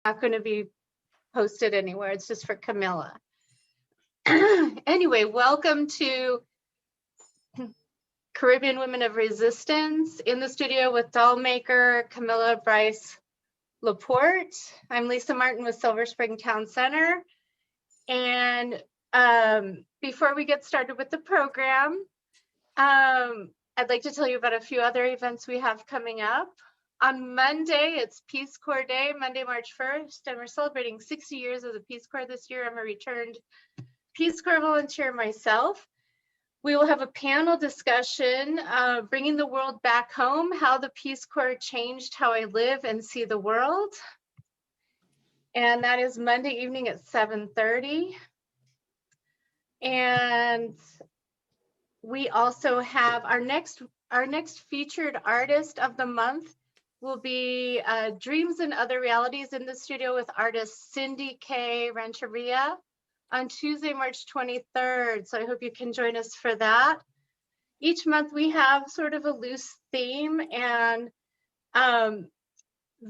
not going to be posted anywhere. It's just for Camila. Anyway, welcome to Caribbean Women of Resistance in the studio with Dollmaker Camila Bryce-LaPorte. I'm Lisa Martin with Silver Spring Town Center. And before we get started with the program, I'd like to tell you about a few other events we have coming up. On Monday, it's Peace Corps Day, Monday, March 1st, and we're celebrating 60 years of the Peace Corps this year. I'm a returned Peace Corps volunteer myself. We will have a panel discussion, Bringing the World Back Home, How the Peace Corps Changed How I Live and See the World. And that is Monday evening at 7:30. And we also have our next featured artist of the month will be Dreams and Other Realities in the studio with artist Cindy K. Rancheria on Tuesday, March 23rd. So I hope you can join us for that. Each month we have sort of a loose theme, and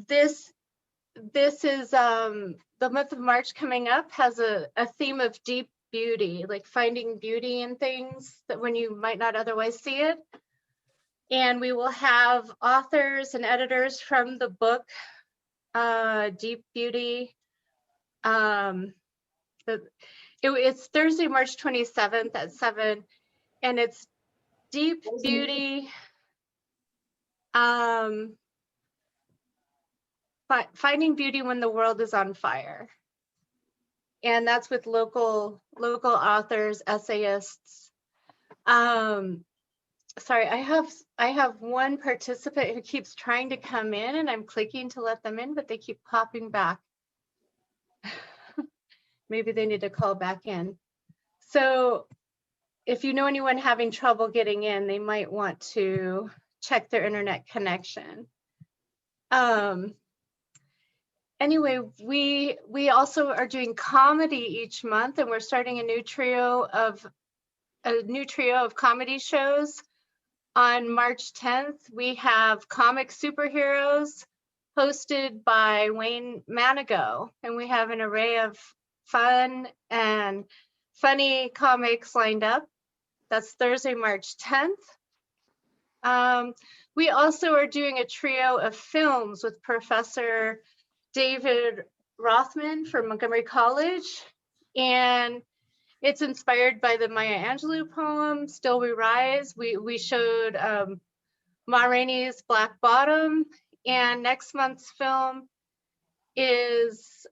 this is the month of March coming up has a theme of deep beauty, like finding beauty in things that when you might not otherwise see it. And we will have authors and editors from the book Deep Beauty. It's Thursday, March 27th at 7, and it's Deep Beauty, finding beauty when the world is on fire. And that's with local authors, essayists. Sorry, I have one participant who keeps trying to come in, and I'm clicking to let them in, but they keep popping back. Maybe they need to call back in. So if you know anyone having trouble getting in, they might want to check their internet connection. Anyway, we also are doing comedy each month, and we're starting a new trio of comedy shows. On March 10th, we have Comic Superheroes hosted by Wayne Manigo, and we have an array of fun and funny comics lined up. That's Thursday, March 10th. We also are doing a trio of films with Professor David Rothman from Montgomery College, and it's inspired by the Maya Angelou poem, Still We Rise. We showed Ma Rainey's Black Bottom, and next month's film is,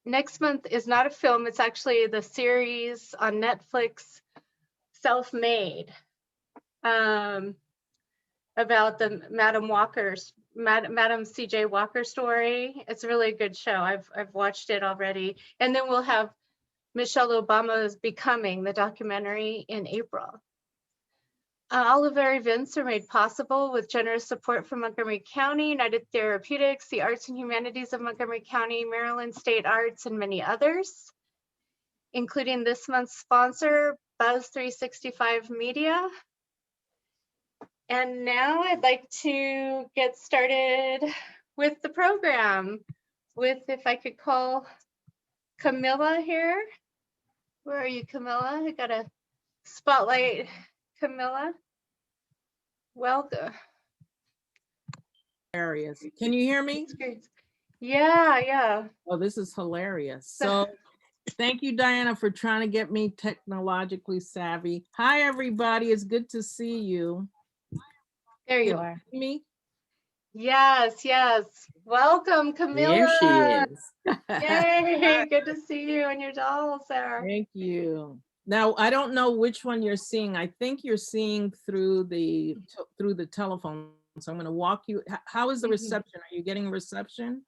next month is not a film, it's actually the series on Netflix, Self-Made, about the Madam C.J. Walker story. It's a really good show. I've watched it already. And then we'll have Michelle Obama's Becoming, the documentary, in April. All of our events are made possible with generous support from Montgomery County, United Therapeutics, the Arts and Humanities of Montgomery County, Maryland State Arts, and many others, including this month's sponsor, Buzz 365 Media. And now I'd like to get started with the program with, if I could call Camila here. Where are you, Camila? I gotta spotlight Camila. Welcome. Hilarious. Can you hear me? Yeah. Oh, this is hilarious. So thank you, Diana, for trying to get me technologically savvy. Hi, everybody. It's good to see you. There you are. Me? Yes. Welcome, Camila. There she is. Yay, good to see you and your dolls there. Thank you. Now, I don't know which one you're seeing. I think you're seeing through the telephone. So I'm going to walk you. How is the reception? Are you getting reception?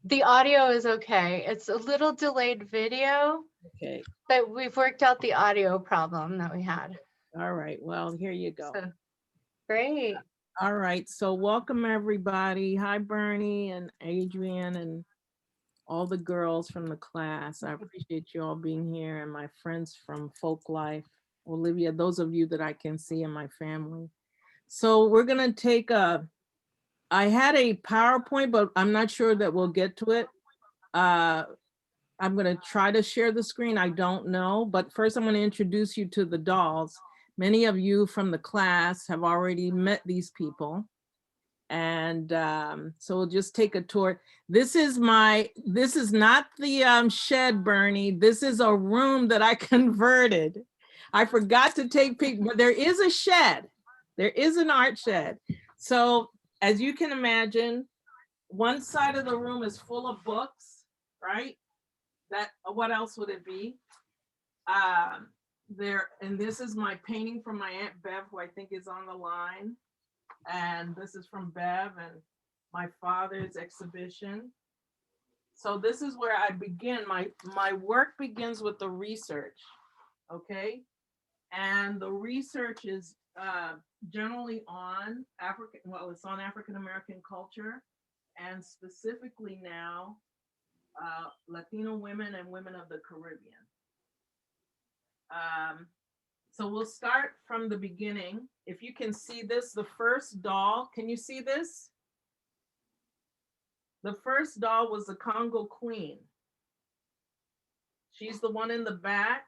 The audio is okay. It's a little delayed video. Okay. But we've worked out the audio problem that we had. All right. Well, here you go. So, great. All right. So welcome, everybody. Hi, Bernie and Adrian and all the girls from the class. I appreciate you all being here, and my friends from Folklife. Olivia, those of you that I can see in my family. So we're going to take a I had a PowerPoint, but I'm not sure that we'll get to it. I'm going to try to share the screen. I don't know, but first I'm going to introduce you to the dolls. Many of you from the class have already met these people. And so we'll just take a tour. This is not the shed, Bernie. This is a room that I converted. I forgot to take pictures, but there is a shed. There is an art shed. So as you can imagine, one side of the room is full of books, right? What else would it be? And this is my painting from my Aunt Bev, who I think is on the line. And this is from Bev and my father's exhibition. So this is where I begin. My work begins with the research, okay? And the research is generally on it's on African American culture, and specifically now, Latino women and women of the Caribbean. So we'll start from the beginning. If you can see this, the first doll, can you see this? The first doll was the Congo Queen. She's the one in the back.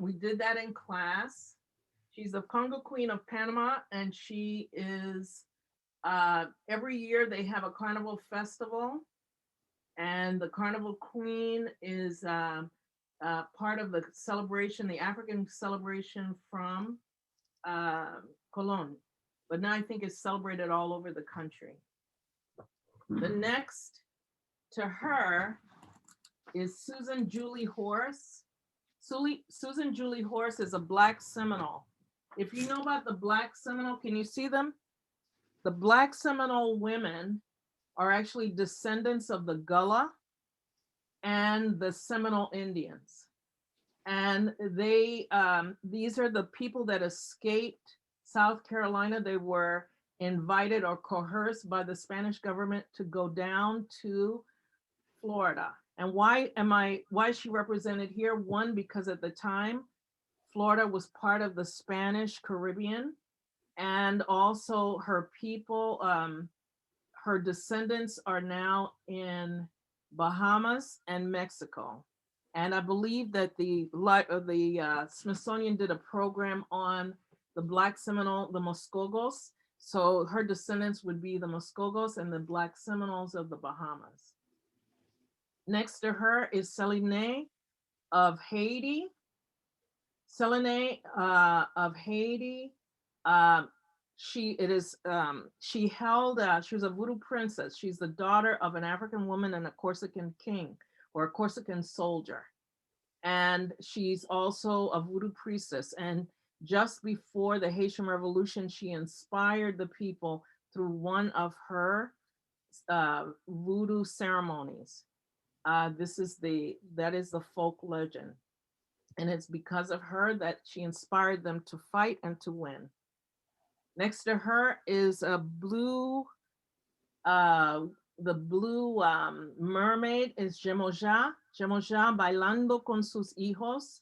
We did that in class. She's the Congo Queen of Panama, and she is, every year they have a carnival festival, and the Carnival Queen is part of the celebration, the African celebration from Cologne, but now I think it's celebrated all over the country. The next to her is Susan Julie Horse. Susan Julie Horse is a Black Seminole. If you know about the Black Seminole, can you see them? The Black Seminole women are actually descendants of the Gullah and the Seminole Indians. And these are the people that escaped South Carolina. They were invited or coerced by the Spanish government to go down to Florida. And why is she represented here? One, because at the time, Florida was part of the Spanish Caribbean, and also her people, her descendants are now in Bahamas and Mexico. And I believe that the Smithsonian did a program on the Black Seminole, the Muskogos. So her descendants would be the Muskogos and the Black Seminoles of the Bahamas. Next to her is Celine of Haiti. Celine of Haiti. She was a voodoo princess. She's the daughter of an African woman and a Corsican king or a Corsican soldier. And she's also a voodoo priestess. And just before the Haitian Revolution, she inspired the people through one of her voodoo ceremonies. That is the folk legend. And it's because of her that she inspired them to fight and to win. Next to her is a the blue mermaid is Yemoja. Yemoja Bailando con sus hijos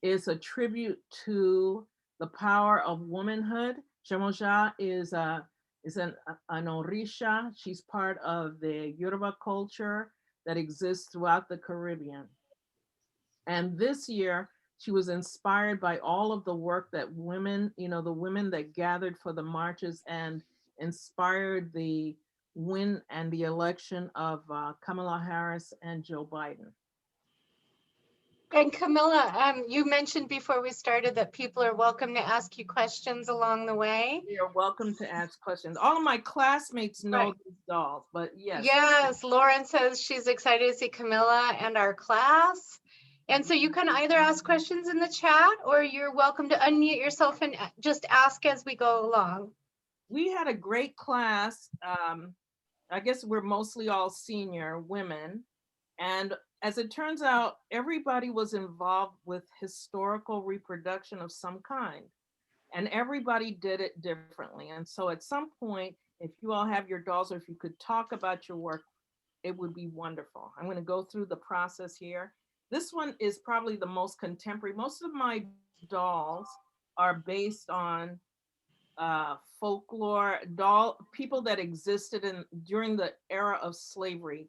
is a tribute to the power of womanhood. Yemoja is an Orisha. She's part of the Yoruba culture that exists throughout the Caribbean. And this year, she was inspired by all of the work that women, the women that gathered for the marches and inspired the win and the election of Kamala Harris and Joe Biden. And Camila, you mentioned before we started that people are welcome to ask you questions along the way. You're welcome to ask questions. All of my classmates know these dolls, but yes. Yes, Lauren says she's excited to see Camila and our class. And so you can either ask questions in the chat or you're welcome to unmute yourself and just ask as we go along. We had a great class. I guess we're mostly all senior women. And as it turns out, everybody was involved with historical reproduction of some kind. And everybody did it differently. And so at some point, if you all have your dolls or if you could talk about your work, it would be wonderful. I'm going to go through the process here. This one is probably the most contemporary. Most of my dolls are based on folklore, people that existed during the era of slavery.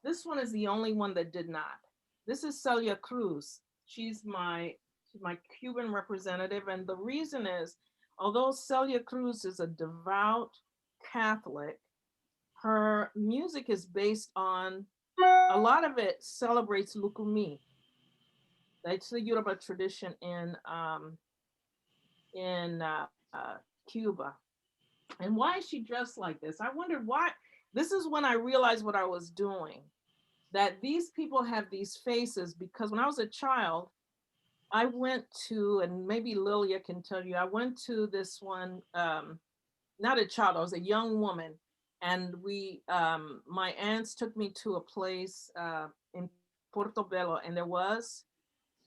This one is the only one that did not. This is Celia Cruz. She's my Cuban representative, and the reason is, although Celia Cruz is a devout Catholic, her music is based on, a lot of it celebrates Lukumi. That's the Yoruba tradition in Cuba. And why is she dressed like this? I wondered why. This is when I realized what I was doing. That these people have these faces because when I was a child, I went to, and maybe Lilia can tell you, I went to this one, not a child, I was a young woman. And my aunts took me to a place in Portobello, and there was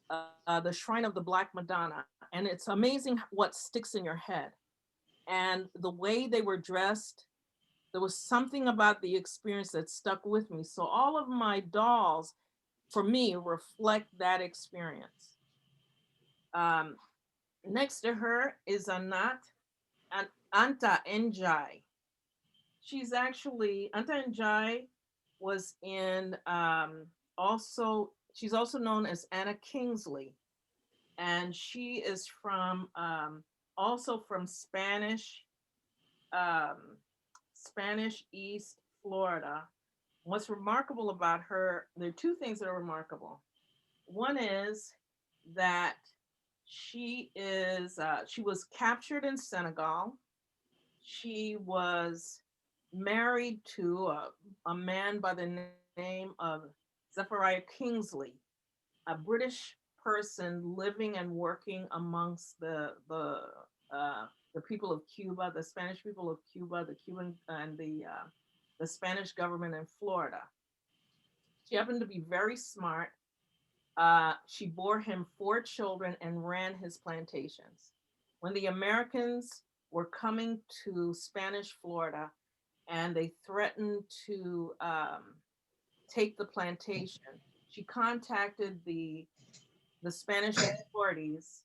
the Shrine of the Black Madonna. And it's amazing what sticks in your head. And the way they were dressed, there was something about the experience that stuck with me. So all of my dolls, for me, reflect that experience. Um, Next to her is Anta Njai. She's actually, Anta Njai was in, she's also known as Anna Kingsley. And she is from, also from um, Spanish East Florida. What's remarkable about her, there are two things that are remarkable. One is that she was captured in Senegal. She was married to a man by the name of Zechariah Kingsley, a British person living and working amongst the people of Cuba, the Spanish people of Cuba, the Cuban and the Spanish government in Florida. She happened to be very smart. She bore him 4 children and ran his plantations. When the Americans were coming to Spanish Florida and they threatened to take the plantation, she contacted the Spanish authorities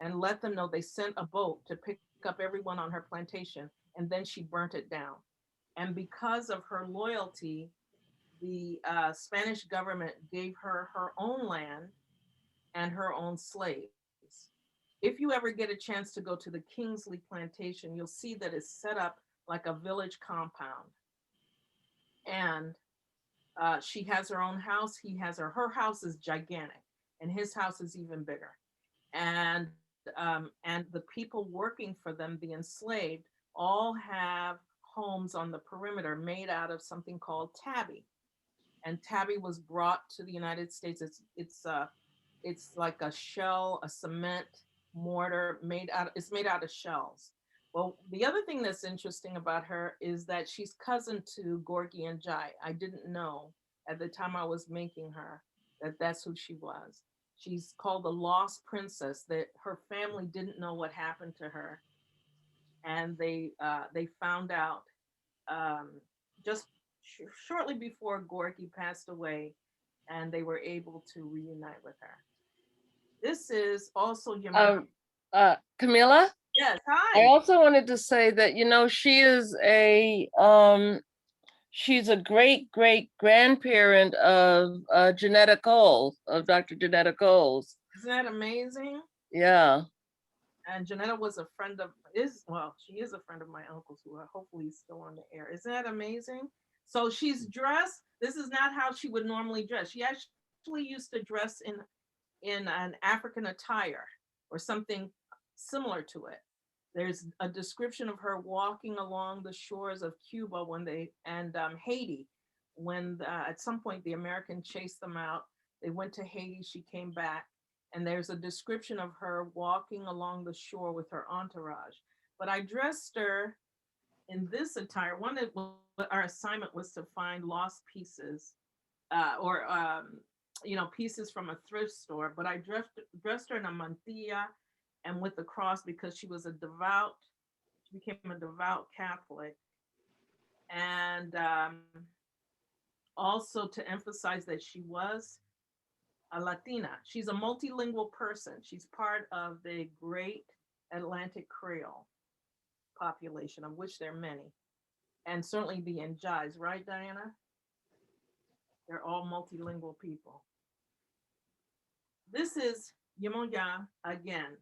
and let them know. They sent a boat to pick up everyone on her plantation, and then she burnt it down. And because of her loyalty, the Spanish government gave her her own land and her own slaves. If you ever get a chance to go to the Kingsley plantation, you'll see that it's set up like a village compound. And she has her own house. Her house is gigantic, and his house is even bigger. And the people working for them, the enslaved, all have homes on the perimeter made out of something called tabby. And tabby was brought to the United States. It's like a shell, a cement mortar it's made out of shells. Well, the other thing that's interesting about her is that she's cousin to Gorgie and Jai. I didn't know at the time I was making her that that's who she was. She's called the Lost Princess, that her family didn't know what happened to her. And they found out just shortly before Gorky passed away, and they were able to reunite with her. This is also your Camila? Yes, I hi. also wanted to say that, she's a great grandparent of Janetta Coles, of Dr. Janetta Coles. Isn't that amazing? Yeah. And Janetta was a friend of she is a friend of my uncle's, who are hopefully still on the air. Isn't that amazing? So she's dressed. This is not how she would normally dress. She actually used to dress in an African attire or something similar to it. There's a description of her walking along the shores of Cuba and Haiti, when at some point the American chased them out. They went to Haiti, she came back, and there's a description of her walking along the shore with her entourage. But I dressed her in this attire. Our assignment was to find lost pieces or pieces from a thrift store, but I dressed her in a mantilla and with the cross because she became a devout Catholic. And also to emphasize that she was a Latina. She's a multilingual person. She's part of the Great Atlantic Creole. population, of which there are many, and certainly the Njais, right, Diana? They're all multilingual people. This is Yemoya again.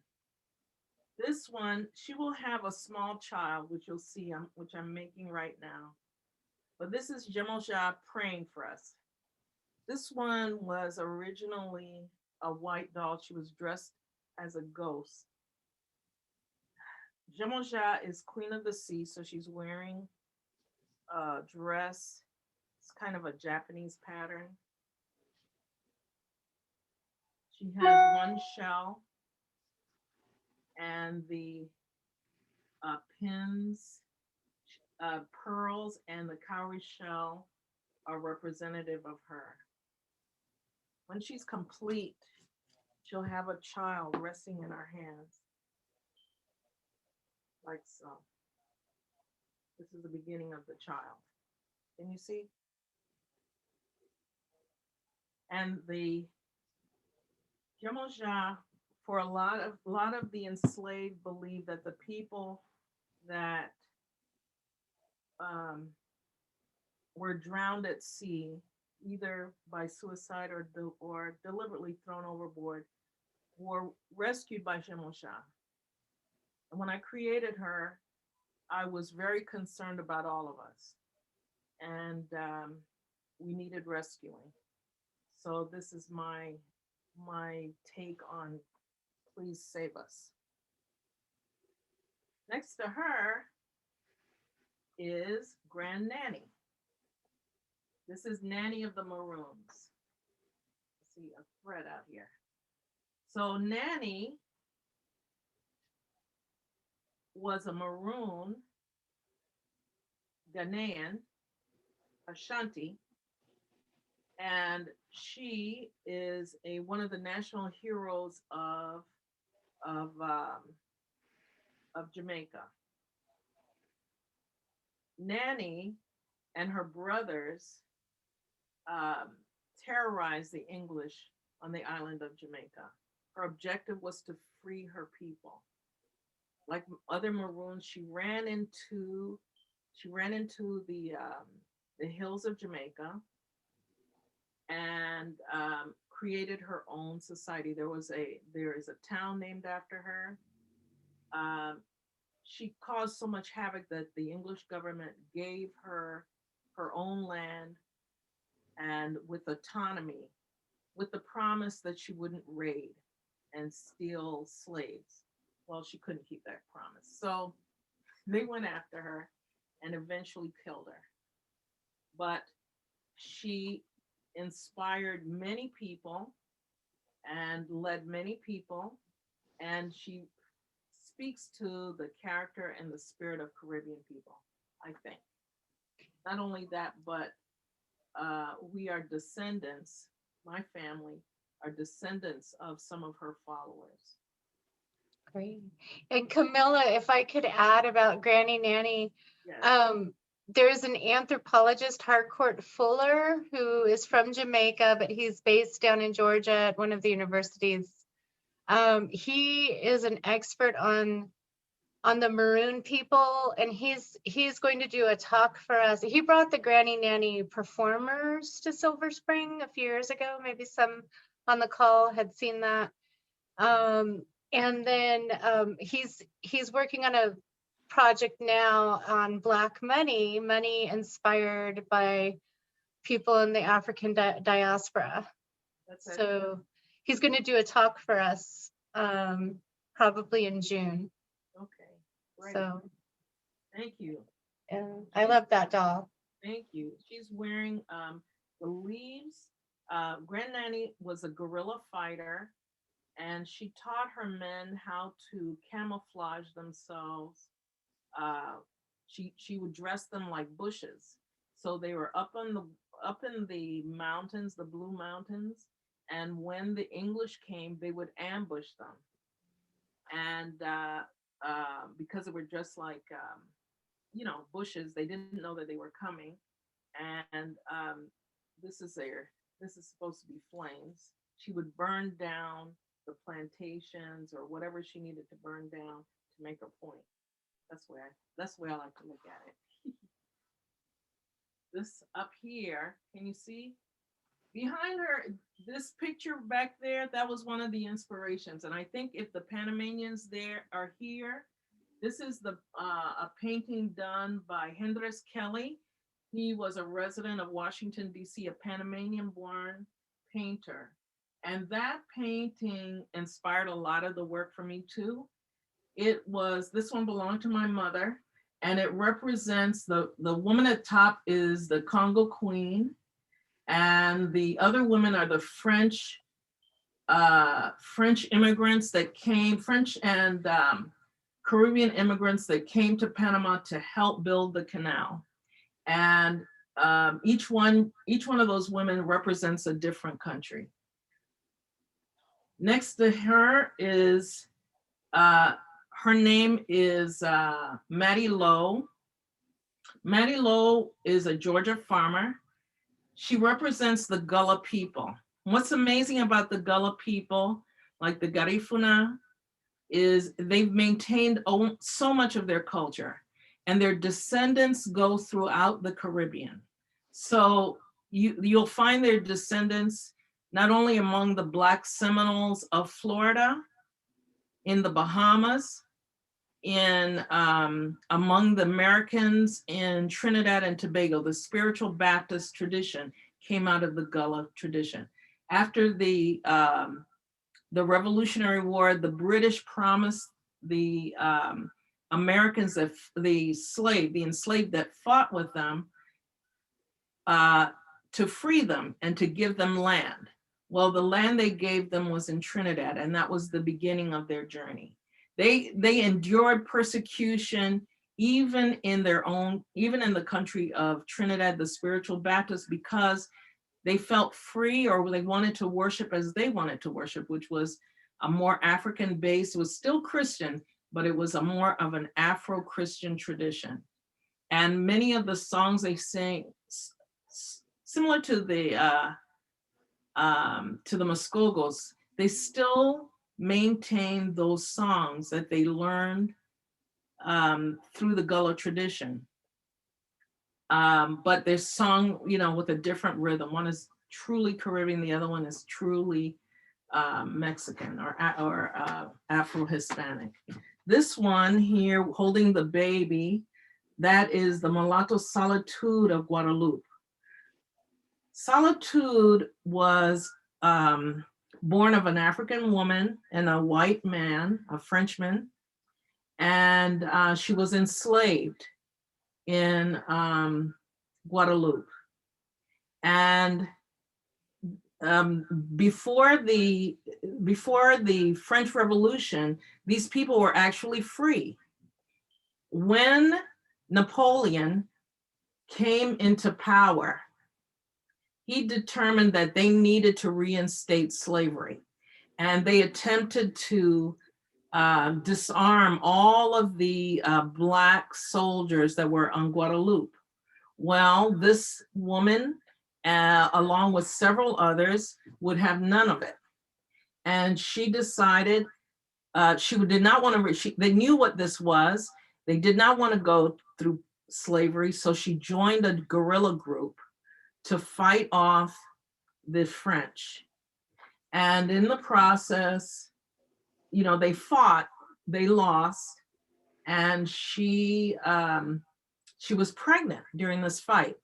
This one, she will have a small child, which you'll see, which I'm making right now. But this is Yemoya praying for us. This one was originally a white doll. She was dressed as a ghost. Yemoya is queen of the sea, so she's wearing a dress. It's kind of a Japanese pattern. She has one shell, and the pins, pearls, and the cowrie shell are representative of her. When she's complete, she'll have a child resting in her hands, like so. This is the beginning of the child. Can you see? And the Yemoja, for a lot of the enslaved believe that the people that were drowned at sea, either by suicide or deliberately thrown overboard, were rescued by Yemoja. And when I created her, I was very concerned about all of us, and we needed rescuing. So this is my take on please save us. Next to her is Grand Nanny. This is Nanny of the Maroons. Let's see a thread out here. So Nanny was a Maroon Ghanaian, Ashanti, and she is one of the national heroes of Jamaica. Nanny and her brothers terrorized the English on the island of Jamaica. Her objective was to free her people. Like other Maroons, she ran into the hills of Jamaica and created her own society. There is a town named after her. She caused so much havoc that the English government gave her her own land and with autonomy, with the promise that she wouldn't raid and steal slaves. Well, she couldn't keep that promise. So they went after her and eventually killed her. But she inspired many people and led many people, and she speaks to the character and the spirit of Caribbean people, I think. Not only that, but we are descendants, my family are descendants of some of her followers. Great. And Camilla, if I could add about Granny Nanny, Yes. there's an anthropologist, Harcourt Fuller, who is from Jamaica, but he's based down in Georgia at one of the universities. He is an expert on the Maroon people, and he's going to do a talk for us. He brought the Granny Nanny performers to Silver Spring a few years ago. Maybe some on the call had seen that. And then he's working on a project now on Black money inspired by people in the African diaspora. So he's going to do a talk for us probably in June. Okay, great. So thank you. And I love that doll. Thank you. She's wearing the leaves. Grand Nanny was a guerrilla fighter, and she taught her men how to camouflage themselves. She would dress them like bushes. So they were up in the mountains, the Blue Mountains, and when the English came, they would ambush them. And because they were dressed like bushes, they didn't know that they were coming. And this is supposed to be flames. She would burn down the plantations or whatever she needed to burn down to make her point. That's where I like to look at it. This up here, can you see? Behind her, this picture back there, that was one of the inspirations. And I think if the Panamanians there are here, this is a painting done by Hendrix Kelly. He was a resident of Washington, D.C., a Panamanian-born painter. And that painting inspired a lot of the work for me too. This one belonged to my mother, and it represents the woman at top is the Congo Queen, and the other women are the French immigrants that came, French and Caribbean immigrants that came to Panama to help build the canal. And each one of those women represents a different country. Next to her is, her name is Mattie Lowe. Mattie Lowe is a Georgia farmer. She represents the Gullah people. What's amazing about the Gullah people, like the Garifuna, is they've maintained so much of their culture, and their descendants go throughout the Caribbean. So you'll find their descendants not only among the Black Seminoles of Florida, in the Bahamas, among the Americans in Trinidad and Tobago. The spiritual Baptist tradition came out of the Gullah tradition. After the Revolutionary War, the British promised the Americans, the enslaved that fought with them, to free them and to give them land. Well, the land they gave them was in Trinidad, and that was the beginning of their journey. They endured persecution even in the country of Trinidad, the spiritual Baptists, because they felt free, or they wanted to worship as they wanted to worship, which was a more African base. It was still Christian, but it was a more of an Afro-Christian tradition. And many of the songs they sang, similar to the Muskogos, they still maintain those songs that they learned through the Gullah tradition. But they're sung, with a different rhythm. One is truly Caribbean, the other one is truly Mexican or Afro-Hispanic. This one here, holding the baby, that is the mulatto Solitude of Guadalupe. Solitude was born of an African woman and a white man, a Frenchman, and she was enslaved in Guadeloupe. And before the French Revolution, these people were actually free. When Napoleon came into power, he determined that they needed to reinstate slavery. And they attempted to disarm all of the Black soldiers that were on Guadeloupe. Well, this woman, along with several others, would have none of it. And she decided she did not want to, they knew what this was. They did not want to go through slavery. So she joined a guerrilla group to fight off the French. And in the process, they fought, they lost, and she was pregnant during this fight.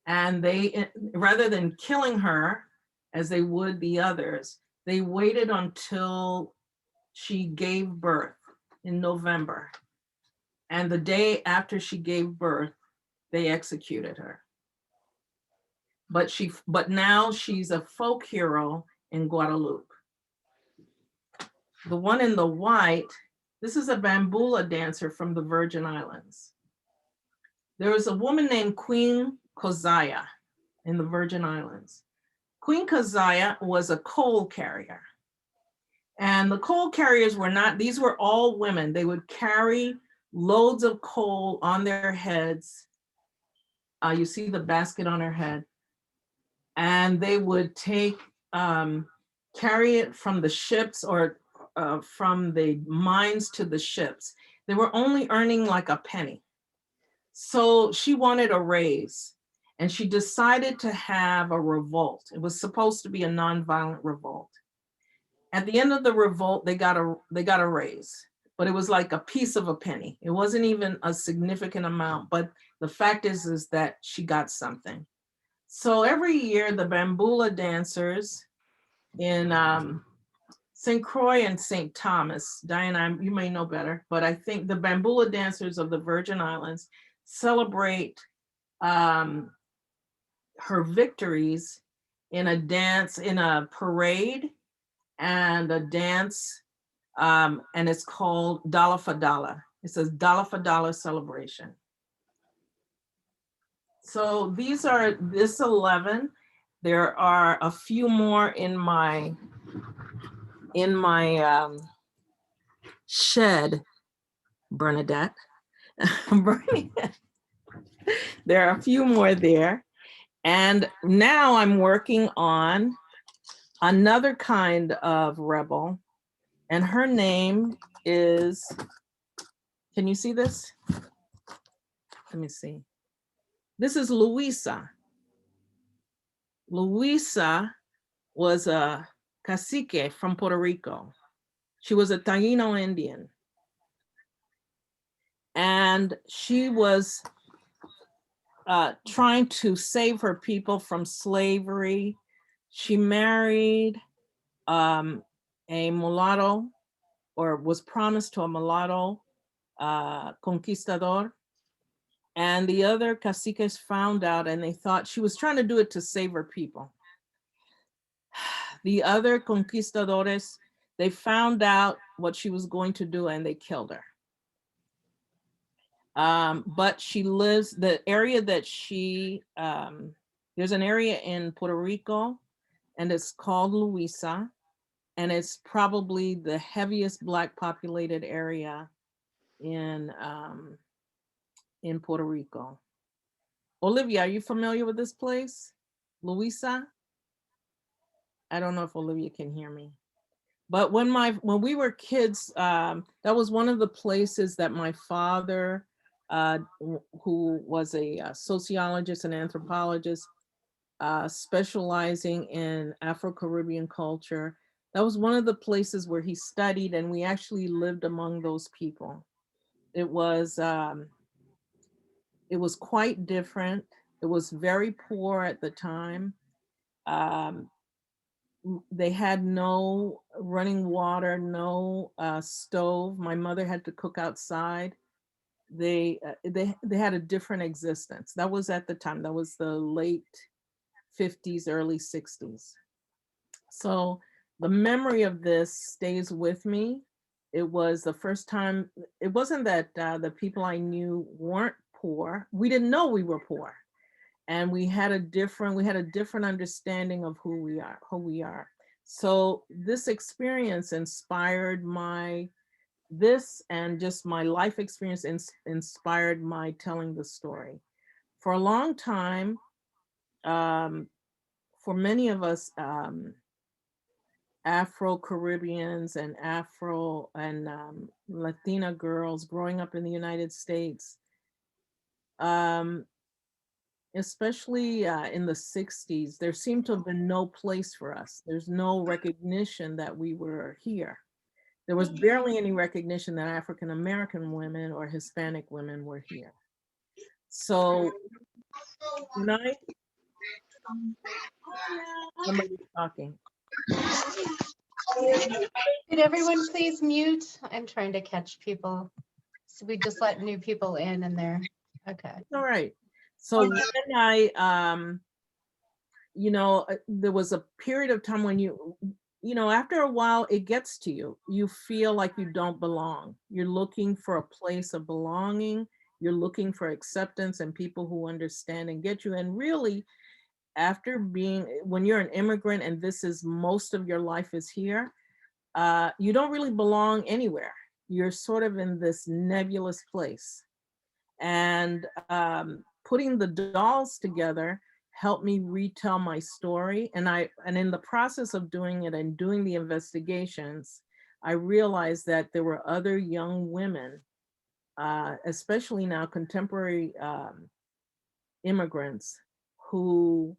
And they, rather than killing her as they would the others, they waited until she gave birth in November. And the day after she gave birth, they executed her. But now she's a folk hero in Guadeloupe. The one in the white, this is a bambula dancer from the Virgin Islands. There was a woman named Queen Kozaya in the Virgin Islands. Queen Kozaya was a coal carrier. And the coal carriers these were all women. They would carry loads of coal on their heads. You see the basket on her head. And they would carry it from the ships or from the mines to the ships. They were only earning like a penny. So she wanted a raise, and she decided to have a revolt. It was supposed to be a nonviolent revolt. At the end of the revolt, they got a raise, but it was like a piece of a penny. It wasn't even a significant amount, but the fact is that she got something. So every year, the Bambula dancers in St. Croix and St. Thomas, Diana, you may know better, but I think the Bambula dancers of the Virgin Islands celebrate her victories in a dance, in a parade and a dance, and it's called Dollar for Dollar. It says Dollar for Dollar celebration. So these are this 11. There are a few more in my shed, Bernadette. There are a few more there. And now I'm working on another kind of rebel, and her name is, can you see this? Let me see. This is Luisa. Luisa was a cacique from Puerto Rico. She was a Taino Indian. And she was trying to save her people from slavery. She married a mulatto, or was promised to a mulatto conquistador. And the other caciques found out, and they thought she was trying to do it to save her people. The other conquistadores, they found out what she was going to do, and they killed her. But she lives, the area that she, there's an area in Puerto Rico, and it's called Luisa, and it's probably the heaviest Black populated area in Puerto Rico. Olivia, are you familiar with this place? Luisa? I don't know if Olivia can hear me. But when we were kids, that was one of the places that my father, who was a sociologist and anthropologist, specializing in Afro-Caribbean culture, that was one of the places where he studied, and we actually lived among those people. It was quite different. It was very poor at the time. They had no running water, no stove. My mother had to cook outside. They had a different existence. That was at the time. That was the late 50s, early 60s. So the memory of this stays with me. It was the first time. It wasn't that the people I knew weren't poor. We didn't know we were poor, and we had a different understanding of who we are. So this experience inspired and just my life experience inspired my telling the story. For a long time, for many of us Afro-Caribbeans and Latina girls growing up in the United States, especially in the 60s, there seemed to have been no place for us. There's no recognition that we were here. There was barely any recognition that African-American women or Hispanic women were here. So somebody's talking. Could everyone please mute? I'm trying to catch people. So we just let new people in and there. Okay. All right. So when I, there was a period of time when after a while, it gets to you. You feel like you don't belong. You're looking for a place of belonging. You're looking for acceptance and people who understand and get you. And really, when you're an immigrant and this is most of your life is here, you don't really belong anywhere. You're sort of in this nebulous place. And putting the dolls together helped me retell my story. And in the process of doing it and doing the investigations, I realized that there were other young women especially now contemporary immigrants who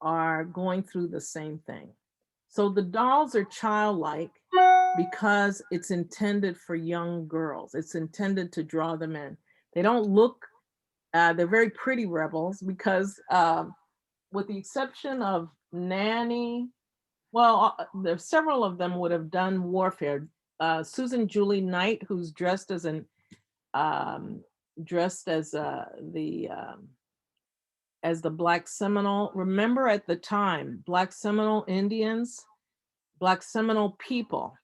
are going through the same thing. So the dolls are childlike because it's intended for young girls. It's intended to draw them in. They don't look, they're very pretty rebels because with the exception of Nanny, well, there's several of them would have done warfare. Susan Julie Knight, who's dressed as an dressed as the Black Seminole. Remember at the time, Black Seminole Indians, Black Seminole people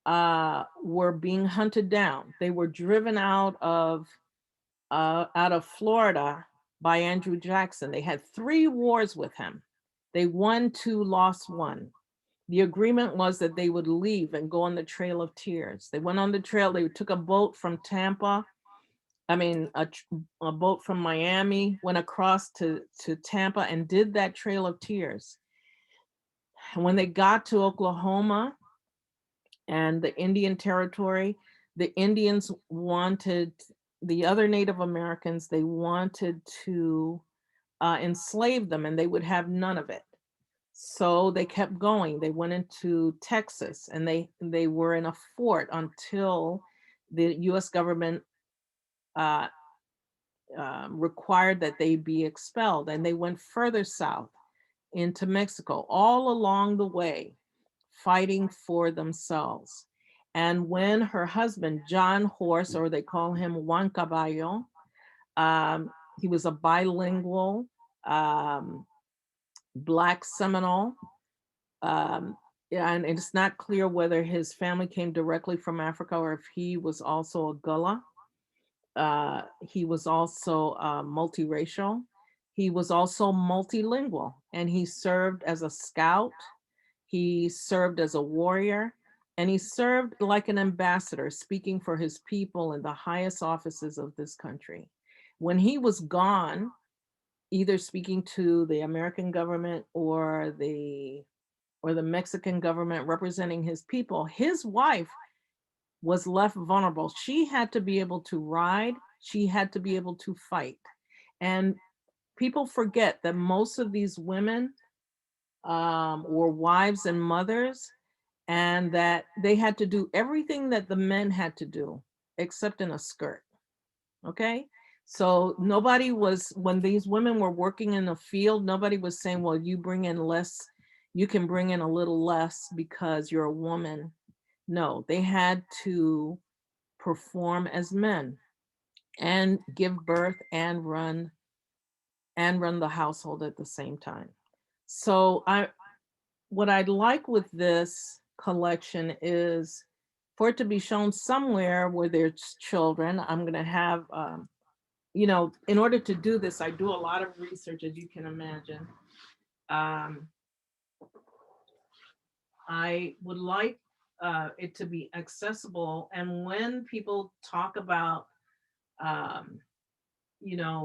were being hunted down. They were driven out of Florida by Andrew Jackson. They had 3 wars with him. They won 2, lost 1. The agreement was that they would leave and go on the Trail of Tears. They went on the trail. They took a boat from Tampa. I mean, a boat from Miami, went across to Tampa and did that Trail of Tears. And when they got to Oklahoma and the Indian Territory, the Indians wanted, the other Native Americans, they wanted to enslave them, and they would have none of it. So they kept going. They went into Texas, and they were in a fort until the US government required that they be expelled, and they went further south into Mexico, all along the way, fighting for themselves. And when her husband, John Horse, or they call him Juan Caballo, he was a bilingual Black Seminole, and it's not clear whether his family came directly from Africa or if he was also a Gullah. He was also multiracial. He was also multilingual, and he served as a scout. He served as a warrior, and he served like an ambassador, speaking for his people in the highest offices of this country. When he was gone, either speaking to the American government or the Mexican government representing his people, his wife was left vulnerable. She had to be able to ride. She had to be able to fight. And people forget that most of these women were wives and mothers, and that they had to do everything that the men had to do, except in a skirt. Okay? So nobody was, when these women were working in the field, nobody was saying, well, you bring in less, you can bring in a little less because you're a woman. No, they had to perform as men and give birth and run the household at the same time. So what I'd like with this collection is for it to be shown somewhere where there's children. I'm going to have, in order to do this, I do a lot of research, as you can imagine. I would like it to be accessible. And when people talk about,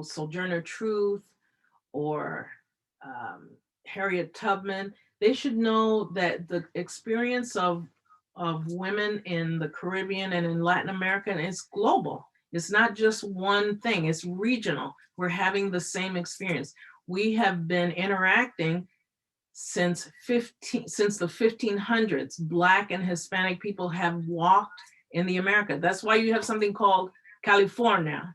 Sojourner Truth or Harriet Tubman, they should know that the experience of women in the Caribbean and in Latin America is global. It's not just one thing, it's regional. We're having the same experience. We have been interacting since the 1500s. Black and Hispanic people have walked in the America. That's why you have something called California,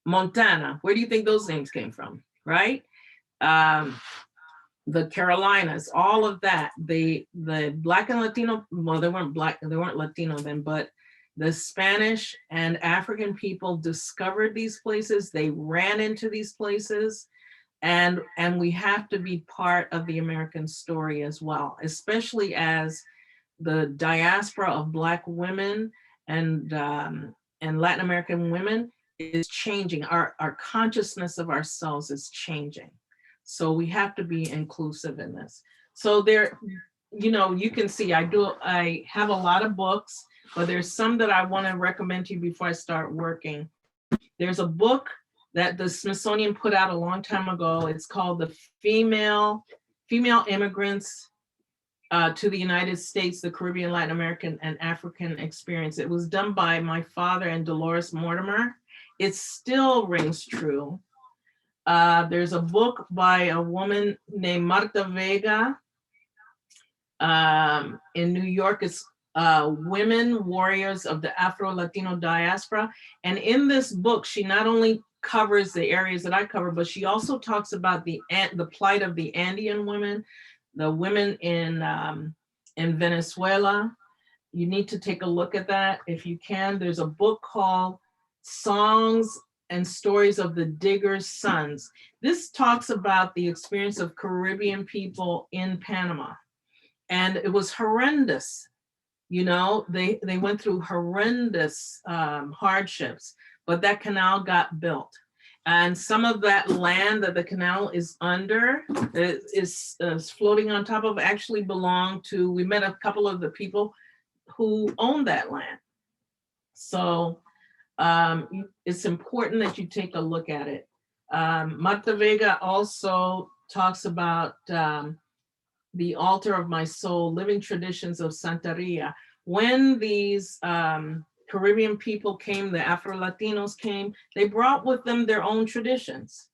Montana. Where do you think those names came from, right? The Carolinas, all of that. The Black and Latino, well, they weren't Black, they weren't Latino then, but the Spanish and African people discovered these places. They ran into these places. And we have to be part of the American story as well, especially as the diaspora of Black women and Latin American women is changing. Our consciousness of ourselves is changing. So we have to be inclusive in this. So there, you can see I have a lot of books, but there's some that I want to recommend to you before I start working. There's a book that the Smithsonian put out a long time ago. It's called The Female Immigrants to the United States, the Caribbean, Latin American, and African experience. It was done by my father and Dolores Mortimer. It still rings true. There's a book by a woman named Marta Vega in New York. It's Women Warriors of the Afro-Latino Diaspora. And in this book, she not only covers the areas that I cover, but she also talks about the plight of the Andean women, the women in Venezuela. You need to take a look at that if you can. There's a book called Songs and Stories of the Diggers' Sons. This talks about the experience of Caribbean people in Panama. And it was horrendous. You know, they went through horrendous hardships, but that canal got built. And some of that land that the canal is under is floating on top of actually belonged to, we met a couple of the people who owned that land. So it's important that you take a look at it. Marta Vega also talks about the altar of my soul, living traditions of Santeria. When these Caribbean people came, the Afro-Latinos came, they brought with them their own traditions.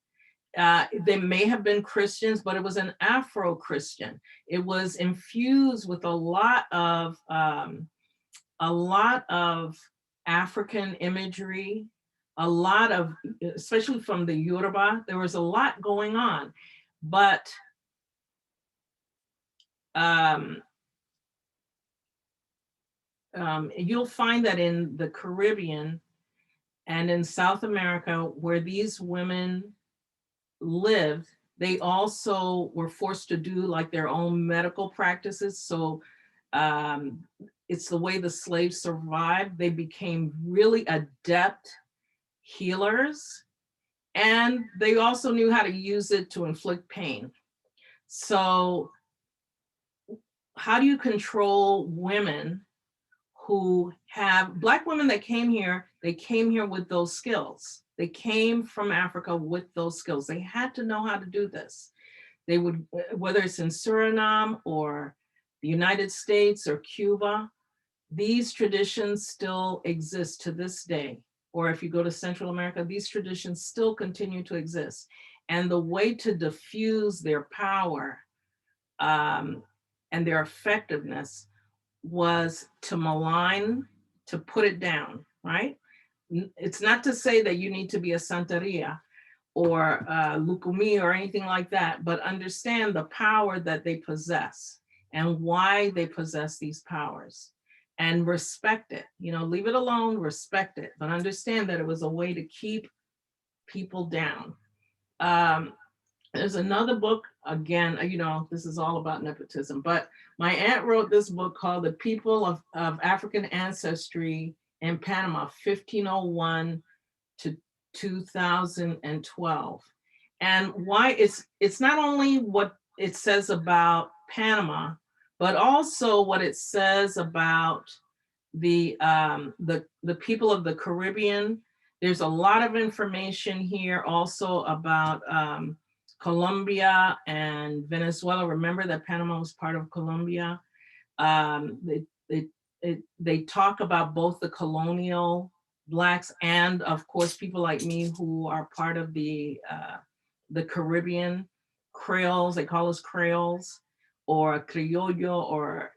They may have been Christians, but it was an Afro-Christian. It was infused with a lot of African imagery, a lot of, especially from the Yoruba, there was a lot going on. But you'll find that in the Caribbean and in South America, where these women lived, they also were forced to do like their own medical practices. So it's the way the slaves survived. They became really adept healers, and they also knew how to use it to inflict pain. So how do you control women who have, Black women that came here, they came here with those skills. They came from Africa with those skills. They had to know how to do this. They would, whether it's in Suriname or the United States or Cuba, these traditions still exist to this day. Or if you go to Central America, these traditions still continue to exist. And the way to diffuse their power and their effectiveness was to malign, to put it down, right? It's not to say that you need to be a Santeria or Lukumi or anything like that, but understand the power that they possess and why they possess these powers, and respect it. You know, leave it alone, respect it, but understand that it was a way to keep people down. There's another book, again, you know, this is all about nepotism, but my aunt wrote this book called The People of African Ancestry in Panama, 1501 to 2012. And why it's not only what it says about Panama, but also what it says about the people of the Caribbean. There's a lot of information here also about Colombia and Venezuela. Remember that Panama was part of Colombia. They talk about both the colonial Blacks and, of course, people like me who are part of the Caribbean Creoles. They call us Creoles or Criollo or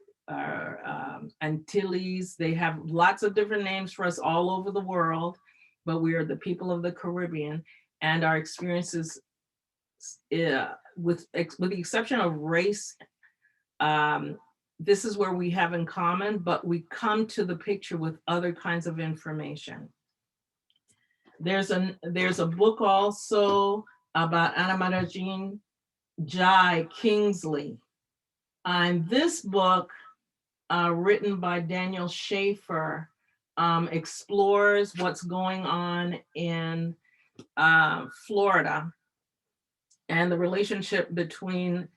Antilles. They have lots of different names for us all over the world, but we are the people of the Caribbean, and our experiences, with the exception of race, this is where we have in common, but we come to the picture with other kinds of information. There's a book also about Anna Maria Jean Jai Kingsley. And this book, written by Daniel Schaefer, explores what's going on in Florida and the relationship between,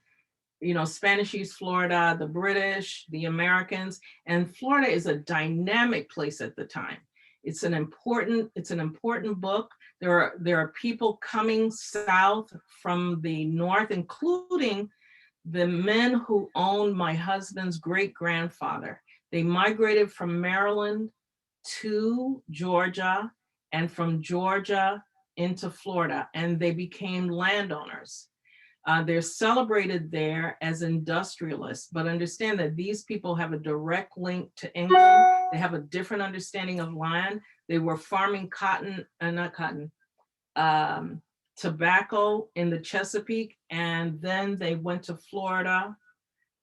you know, Spanish East Florida, the British, the Americans, and Florida is a dynamic place at the time. It's an important book. There are people coming south from the north, including the men who owned my husband's great-grandfather. They migrated from Maryland to Georgia and from Georgia into Florida, and they became landowners. They're celebrated there as industrialists, but understand that these people have a direct link to England. They have a different understanding of land. They were farming tobacco in the Chesapeake, and then they went to Florida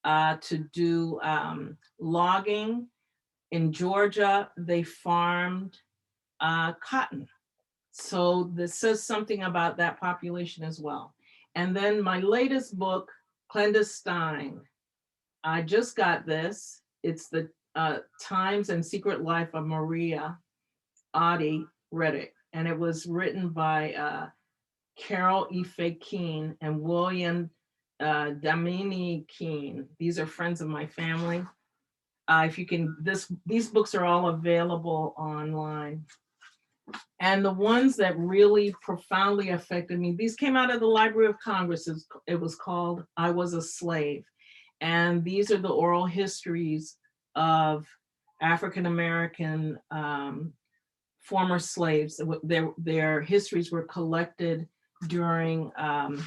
to do logging. In Georgia, they farmed cotton. So this says something about that population as well. And then my latest book, Clandestine. I just got this. It's the Times and Secret Life of Maria Audi Reddick. And it was written by Carol Ife Keene and William Damini Keene. These are friends of my family. If you can, these books are all available online. And the ones that really profoundly affected me, these came out of the Library of Congress. It was called I Was a Slave. And these are the oral histories of African-American former slaves. Their histories were collected during the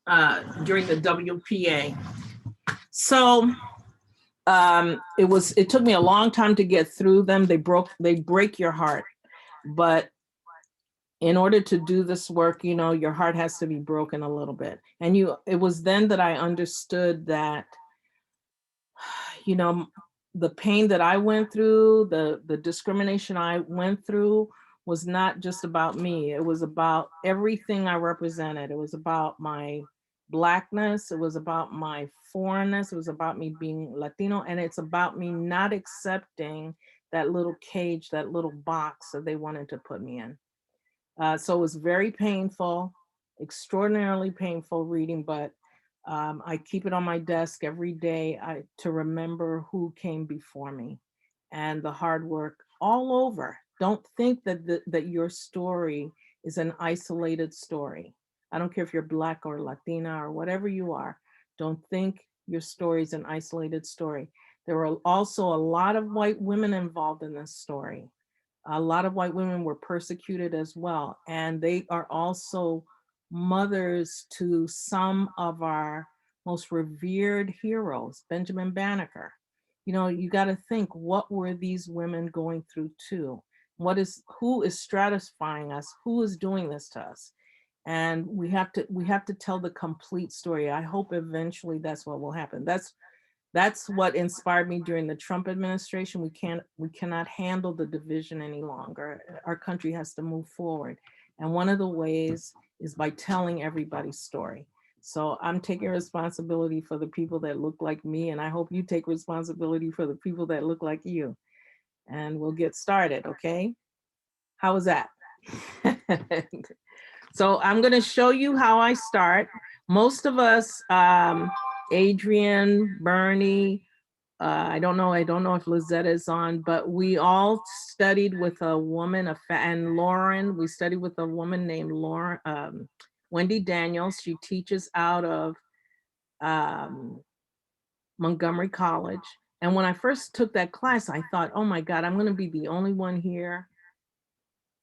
WPA. So it took me a long time to get through them. They break your heart. But in order to do this work, you know, your heart has to be broken a little bit. And it was then that I understood that, you know, the pain that I went through, the discrimination I went through was not just about me. It was about everything I represented. It was about my Blackness. It was about my foreignness. It was about me being Latino. And it's about me not accepting that little cage, that little box that they wanted to put me in. So it was very painful, extraordinarily painful reading, but I keep it on my desk every day to remember who came before me and the hard work all over. Don't think that your story is an isolated story. I don't care if you're Black or Latina or whatever you are. Don't think your story is an isolated story. There were also a lot of white women involved in this story. A lot of white women were persecuted as well. And they are also mothers to some of our most revered heroes, Benjamin Banneker. You know, you got to think, what were these women going through too? Who is stratifying us? Who is doing this to us? And we have to tell the complete story. I hope eventually that's what will happen. That's what inspired me during the Trump administration. We cannot handle the division any longer. Our country has to move forward. And one of the ways is by telling everybody's story. So I'm taking responsibility for the people that look like me, and I hope you take responsibility for the people that look like you. And we'll get started, okay? How was that? So I'm gonna show you how I start. Most of us, Adrian, Bernie, I don't know if Lizette is on, but we all studied with a woman, and Lauren, we studied with a woman named Lauren, Wendy Daniels. She teaches out of Montgomery College. And when I first took that class, I thought, oh my God, I'm gonna be the only one here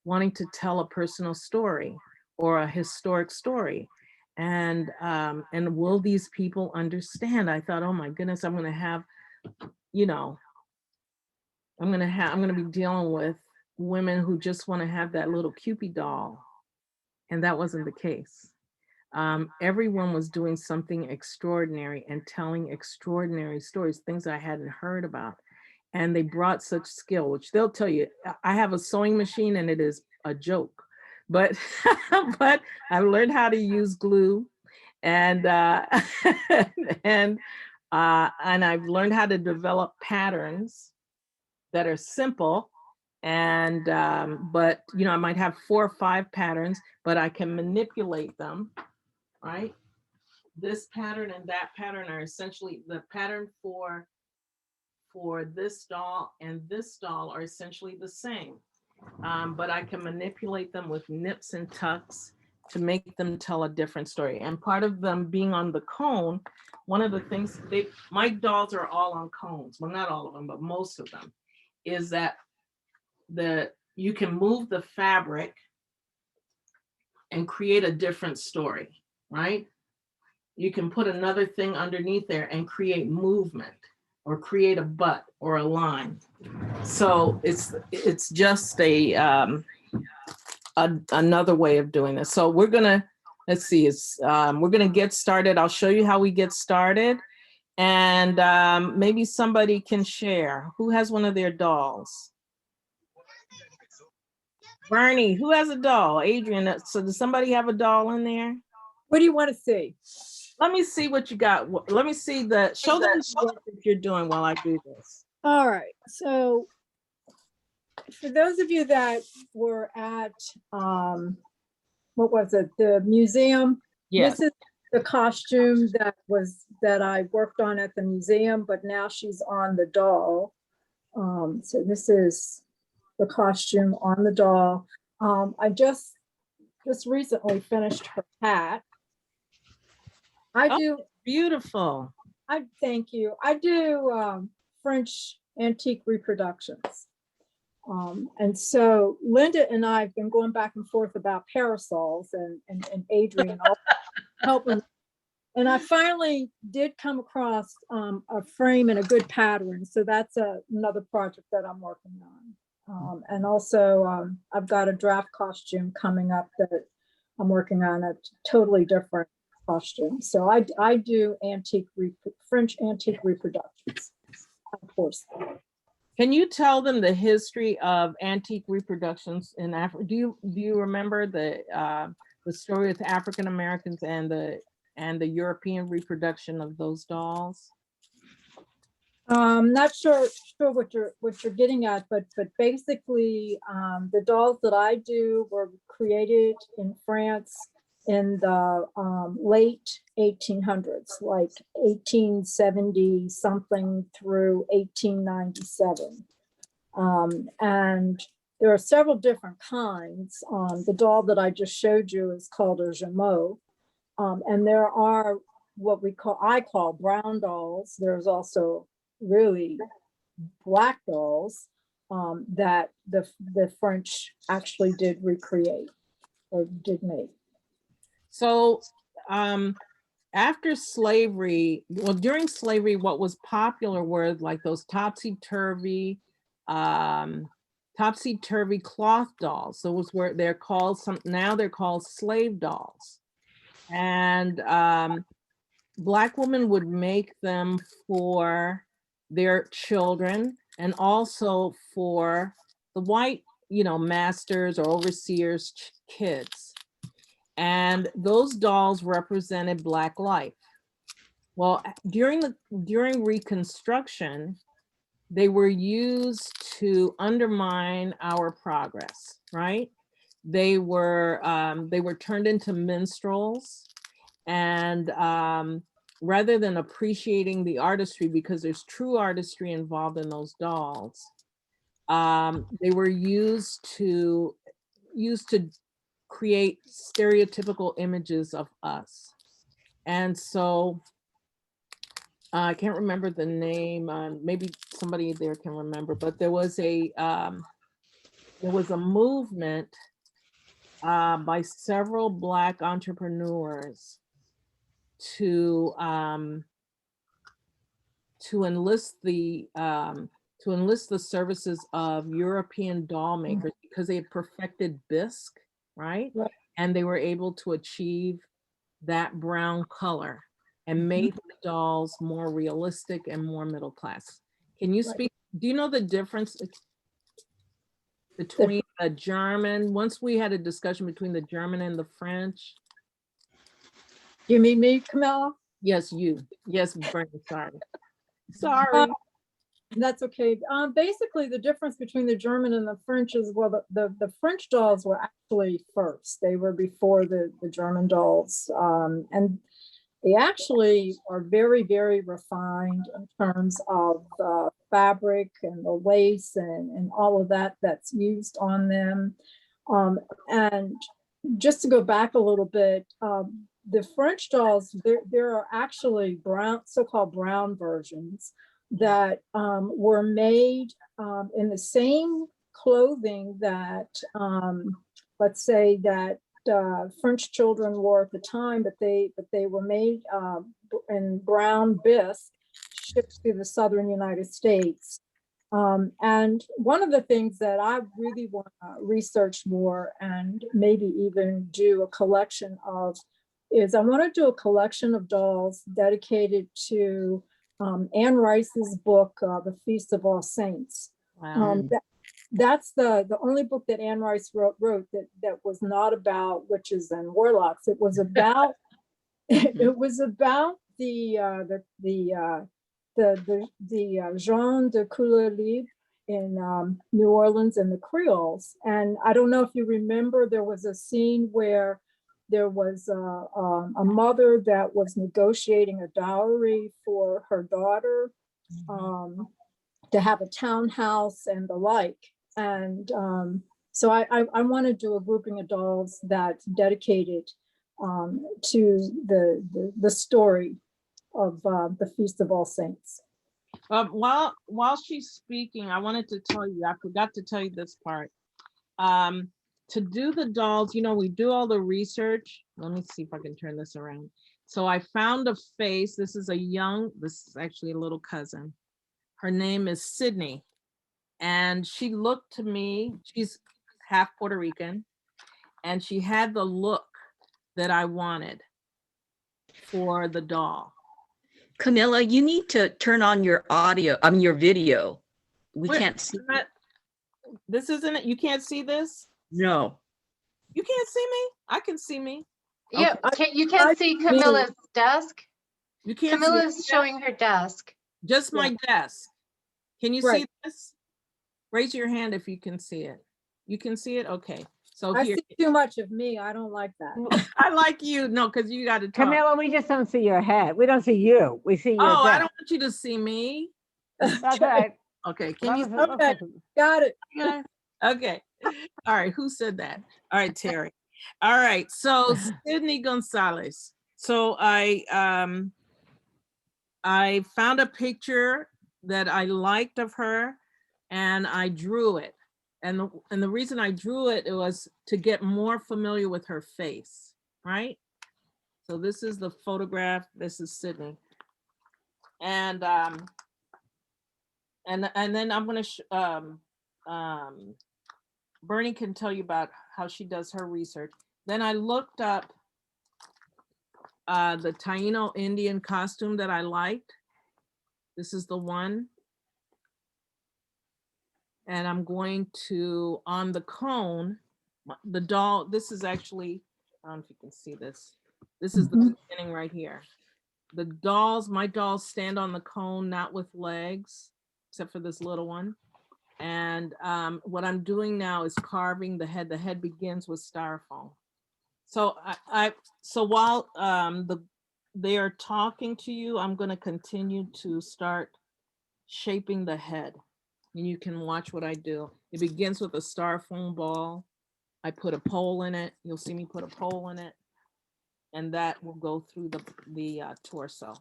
wanting to tell a personal story or a historic story. And will these people understand? I thought, oh my goodness, I'm gonna have, you know, I'm gonna be dealing with women who just wanna have that little Cupid doll. And that wasn't the case. Everyone was doing something extraordinary and telling extraordinary stories, things I hadn't heard about. And they brought such skill, which they'll tell you, I have a sewing machine and it is a joke, but but I've learned how to use glue, and and I've learned how to develop patterns that are simple. And but you know, I might have 4 or 5 patterns, but I can manipulate them, right? This pattern and that pattern are essentially the pattern for this doll and this doll are essentially the same. But I can manipulate them with nips and tucks to make them tell a different story. And part of them being on the cone, one of the things my dolls are all on cones. Well, not all of them, but most of them, is that you can move the fabric and create a different story, right? You can put another thing underneath there and create movement or create a butt or a line. So it's just another way of doing this. So we're gonna, let's see, we're gonna get started. I'll show you how we get started. And maybe somebody can share. Who has one of their dolls? Bernie, who has a doll? Adrian, so does somebody have a doll in there? What do you want to see? Let me see what you got. Let me see show them what you're doing while I do this. All right. So for those of you that were at, what was it? The museum. Yes. This is the costume that I worked on at the museum, but now she's on the doll. So this is the costume on the doll. I just recently finished her hat. Beautiful. Thank you. I do French antique reproductions. And so Linda and I have been going back and forth about parasols and Adrian helping. And I finally did come across a frame and a good pattern. So that's another project that I'm working on. And also I've got a draft costume coming up that I'm working on, a totally different costume. So I do French antique reproductions, of course. Can you tell them the history of antique reproductions in Africa? Do you remember the story with African Americans and the European reproduction of those dolls? Not sure what you're getting at, but basically the dolls that I do were created in France in the late 1800s, like 1870 something through 1897. And there are several different kinds. The doll that I just showed you is called a Jameau. And there are what I call brown dolls. There's also really black dolls that the French actually did recreate or did make. So after slavery, well, during slavery, what was popular were like those topsy-turvy cloth dolls. So it was where they're called now they're called slave dolls. And Black women would make them for their children and also for the white, masters or overseers' kids. And those dolls represented Black life. Well, during Reconstruction, they were used to undermine our progress, right? They were turned into minstrels, and rather than appreciating the artistry, because there's true artistry involved in those dolls, they were used to create stereotypical images of us. And so I can't remember the name, maybe somebody there can remember, but there was a movement by several Black entrepreneurs to enlist the services of European doll makers because they had perfected bisque, right? And they were able to achieve that brown color and made the dolls more realistic and more middle class. Can you speak? Do you know the difference between a German? Once we had a discussion between the German and the French. You mean me, Camilla? Yes, you. Yes, Bernie, sorry. That's okay. Basically, the difference between the German and the French is, well, the French dolls were actually first. They were before the German dolls. And they actually are very, very refined in terms of the fabric and the lace and all of that that's used on them. And just to go back a little bit, the French dolls, there are actually so-called brown versions that were made in the same clothing that, let's say that French children wore at the time, but they were made in brown bisque, shipped through the southern United States. And one of the things that I really want to research more and maybe even do a collection of is I want to do a collection of dolls dedicated to Anne Rice's book, The Feast of All Saints. Wow. That's the only book that Anne Rice wrote that was not about witches and warlocks. It was about it was about the gens de couleur libre in New Orleans and the Creoles. And I don't know if you remember, there was a scene where there was a mother that was negotiating a dowry for her daughter to have a townhouse and the like. And so I want to do a grouping of dolls that's dedicated to the story of the Feast of All Saints. While she's speaking, I wanted to tell you, I forgot to tell you this part. To do the dolls, you know, we do all the research. Let me see if I can turn this around. So I found a face. This is actually a little cousin. Her name is Sydney. And she looked to me, she's half Puerto Rican, and she had the look that I wanted for the doll. Camila, you need to turn on your audio, your video. We Wait, can't see. This isn't it? You can't see this? No. You can't see me? I can see me. Yeah, Okay. you can't see Camilla's desk. You can't see Camilla's showing her desk. just my desk. Can you see Right. this? Raise your hand if you can see it. You can see it? Okay. So I here, see too much of me. I don't like that. I like you. No, because you got to talk. Camila, we just don't see your head. We don't see you. We see your Oh, I desk. don't want you to see me. That's all right. Okay. Can you? Okay. Got it. Yeah. Okay. All right. Who said that? All right, Terry. All right. So Sydney Gonzalez. So I found a picture that I liked of her, and I drew it. And the reason I drew it was to get more familiar with her face, right? So this is the photograph. This is Sydney. And then I'm gonna Bernie can tell you about how she does her research. Then I looked up the Taino Indian costume that I liked. This is the one. And I'm going to, on the cone, the doll, this is actually, I don't know if you can see this. This is the beginning right here. The dolls, my dolls stand on the cone, not with legs, except for this little one. And what I'm doing now is carving the head. The head begins with styrofoam. So so while they are talking to you, I'm going to continue to start shaping the head. And you can watch what I do. It begins with a styrofoam ball. I put a pole in it. You'll see me put a pole in it. And that will go through the torso.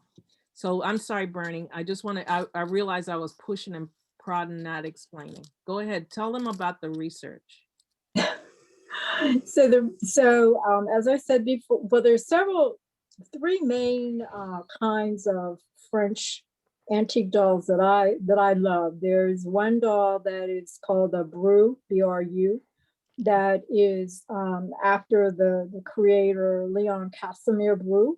So I'm sorry, Bernie. I just want to, I realized I was pushing and prodding, not explaining. Go ahead, tell them about the research. So as I said before, well, there's three main kinds of French antique dolls that I love. There's one doll that is called a Bru, B-R-U, that is after the creator Leon Casimir Bru.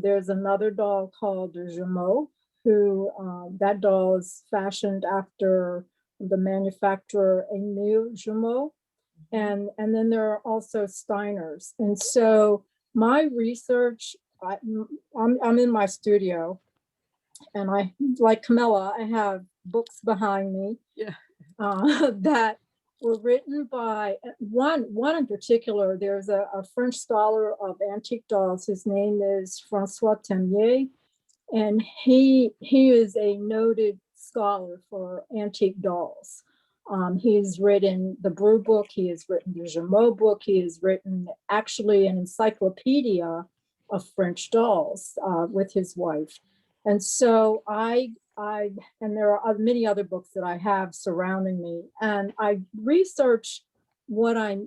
There's another doll called the Jumeau, who that doll is fashioned after the manufacturer Emile Jumeau. And then there are also Steiners. And so my research, I'm in my studio, and I, like Camilla, I have books behind me that were written by one in particular. There's a French scholar of antique dolls. His name is Francois Temier, and he is a noted scholar for antique dolls. He's written the Brew book. He has written the Jameau book. He has written actually an encyclopedia of French dolls with his wife. And so and there are many other books that I have surrounding me, and I research what I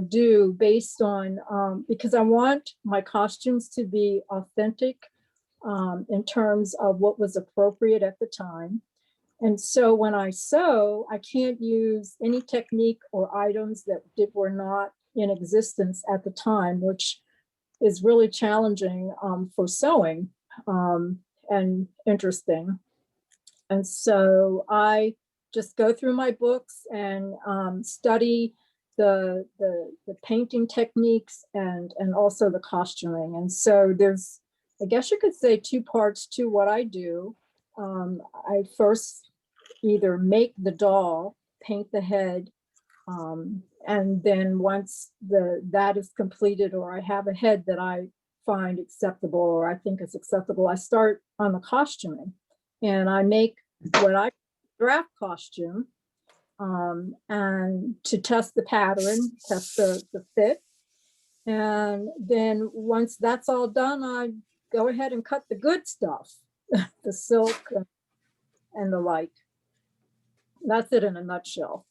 do based on, because I want my costumes to be authentic in terms of what was appropriate at the time. And so when I sew, I can't use any technique or items that were not in existence at the time, which is really challenging for sewing and interesting. And so I just go through my books and study the painting techniques and also the costuming. And so there's, I guess you could say, two parts to what I do. I first either make the doll, paint the head, and then once that is completed, or I have a head that I find acceptable or I think is acceptable, I start on the costuming. And I make what I draft costume and to test the pattern, test the fit. And then once that's all done, I go ahead and cut the good stuff, the silk and the like. That's it in a nutshell.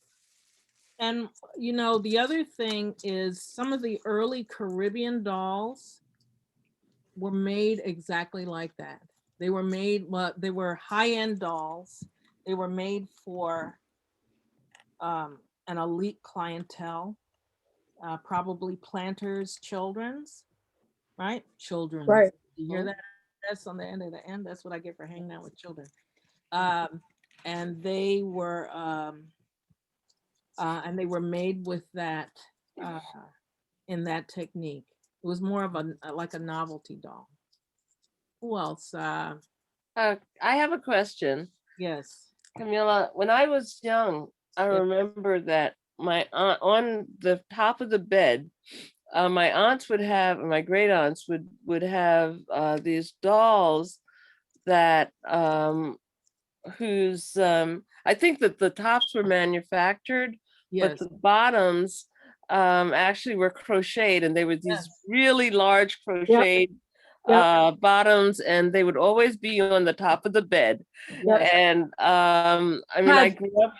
And, you know, the other thing is some of the early Caribbean dolls were made exactly like that. They were made, well, they were high-end dolls. They were made for an elite clientele, probably planters' children's, right? Children's. Right. You hear that? That's on the end of the end. That's what I get for hanging out with children. And they were made with that in that technique. It was more of like a novelty doll. Who else? I have a question. Yes. Camila, when I was young, I remember that my aunt, on the top of the bed, my aunts would have, my great aunts would have these dolls that whose I think that the tops were manufactured, Yes. but the bottoms actually were crocheted, and they were these really large crocheted bottoms, and they would always be on the top of the bed. Yep. And I mean, I grew up,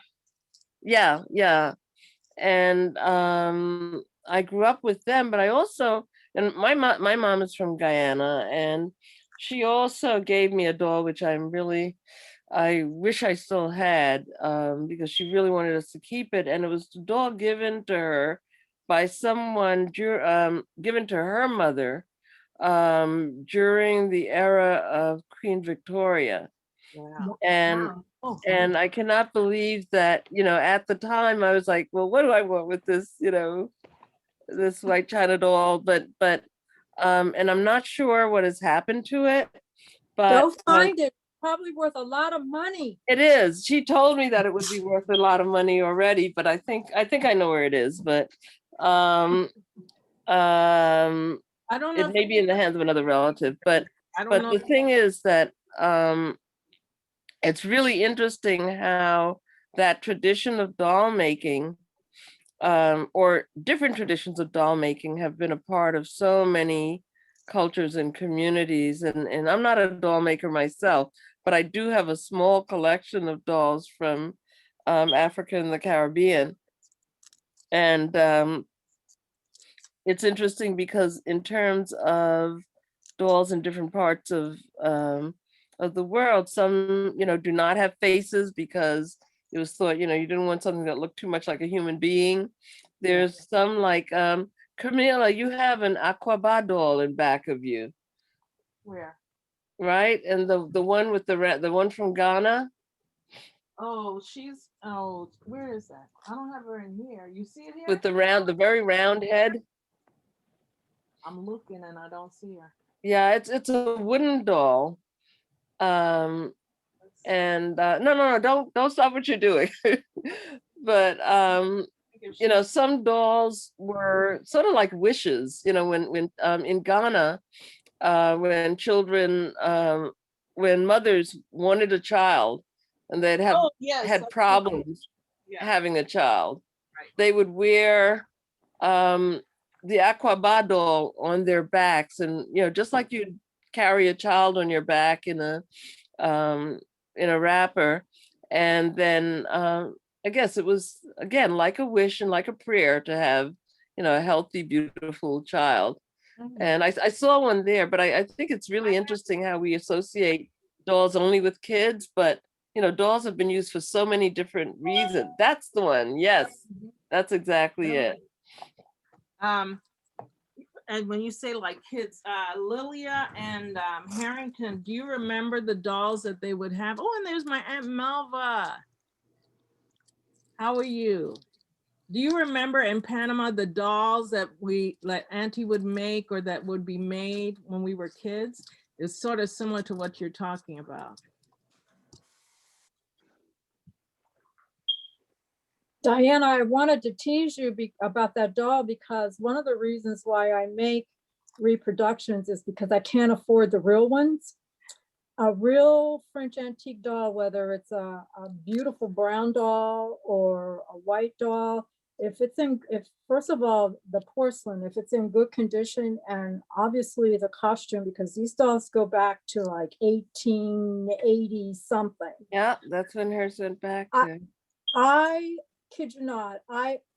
and I grew up with them, but I also, and my mom is from Guyana, and she also gave me a doll, which I wish I still had, because she really wanted us to keep it. And it was the doll given to her by someone, given to her mother during the era of Queen Victoria. Wow. And and I cannot believe that, you know, at the time I was like, well, what do I want with this, you know, this white china doll? But and I'm not sure what has happened to it. But Go find it. Probably worth a lot of money. it is. She told me that it would be worth a lot of money already, but I think I know where it is. But I don't know. it may be in the hands of another relative. But I don't know. the thing is that it's really interesting how that tradition of doll making, or different traditions of doll making, have been a part of so many cultures and communities. And I'm not a doll maker myself, but I do have a small collection of dolls from Africa and the Caribbean. And it's interesting because in terms of dolls in different parts of the world, some, you know, do not have faces because it was thought, you know, you didn't want something that looked too much like a human being. There's some like, Camila, you have an Aquaba doll in back of you. Where? Right? And the one with the one from Ghana. Oh, where is that? I don't have her in here. You see it here? With the very round head. I'm looking and I don't see her. Yeah, it's a wooden doll. And no, don't stop what you're doing. But you know, some dolls were sort of like wishes, you know, when in Ghana, when children, when mothers wanted a child and they'd had problems, having a child. Right. They would wear the Aquaba doll on their backs, and just like you carry a child on your back in a wrapper, and then I guess it was again like a wish and like a prayer to have a healthy, beautiful child. And I saw one there, but I think it's really interesting how we associate dolls only with kids, but dolls have been used for so many different reasons. That's the one. Yes, that's exactly it. And when you say like kids, Lilia and Harrington, do you remember the dolls that they would have? Oh, and there's my Aunt Melva. How are you? Do you remember in Panama the dolls that Auntie would make or that would be made when we were kids? It's sort of similar to what you're talking about. Diana, I wanted to tease you about that doll because one of the reasons why I make reproductions is because I can't afford the real ones. A real French antique doll, whether it's a beautiful brown doll or a white doll, if first of all, the porcelain, if it's in good condition, and obviously the costume, because these dolls go back to like 1880 something. Yeah, that's when hers went back to. I kid you not,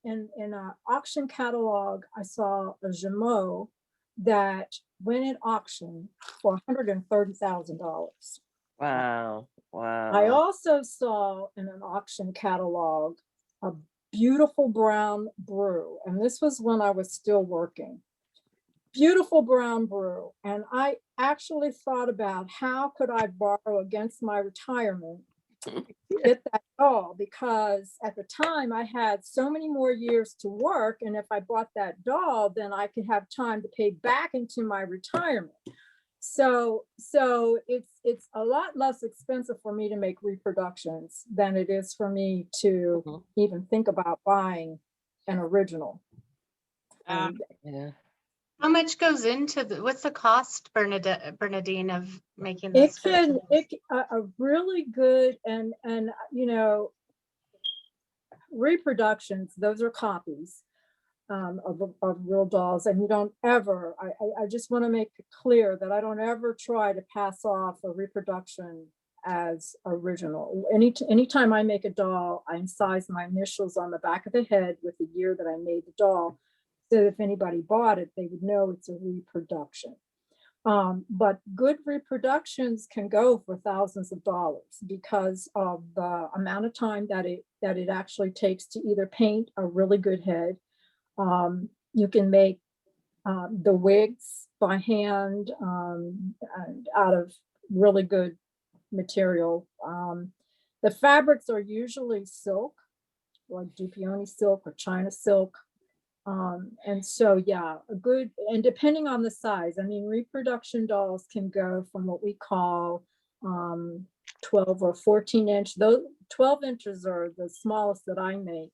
in an auction catalog, I saw a Gemot that went at auction for $130,000. Wow. I also saw in an auction catalog a beautiful brown brew, and this was when I was still working. Beautiful brown brew, and I actually thought about how could I borrow against my retirement to get that doll, because at the time I had so many more years to work, and if I bought that doll, then I could have time to pay back into my retirement. So it's a lot less expensive for me to make reproductions than it is for me to even think about buying an original. Yeah. How much goes into what's the cost, Bernadine, of making this? A really good and reproductions, those are copies of real dolls, and you don't ever, I just want to make it clear that I don't ever try to pass off a reproduction as original. Anytime I make a doll, I incise my initials on the back of the head with the year that I made the doll, so that if anybody bought it, they would know it's a reproduction. But good reproductions can go for thousands of dollars because of the amount of time that it actually takes to either paint a really good head. You can make the wigs by hand out of really good material. The fabrics are usually silk, like Dupioni silk or China silk. And so, yeah, and depending on the size, I mean, reproduction dolls can go from what we call 12 or 14 inch. Those 12 inches are the smallest that I make.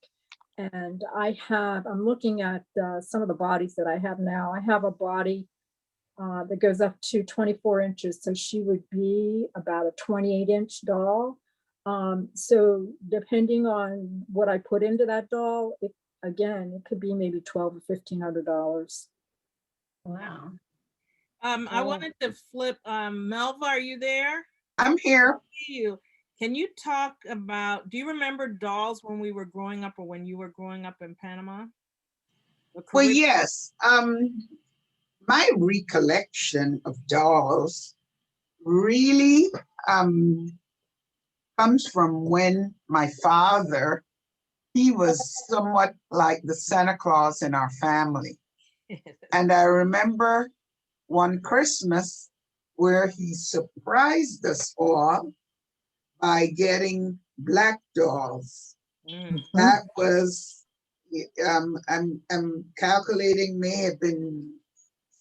And I'm looking at some of the bodies that I have now. I have a body that goes up to 24 inches. So she would be about a 28-inch doll. So depending on what I put into that doll, it could be maybe $1,200 or $1,500. Wow. I wanted to flip. Melva, are you there? I'm here. Can you talk about, do you remember dolls when we were growing up or when you were growing up in Panama? Well, yes. My recollection of dolls really comes from when my father, he was somewhat like the Santa Claus in our family. And I remember one Christmas where he surprised us all by getting black dolls. That was, I'm calculating, may have been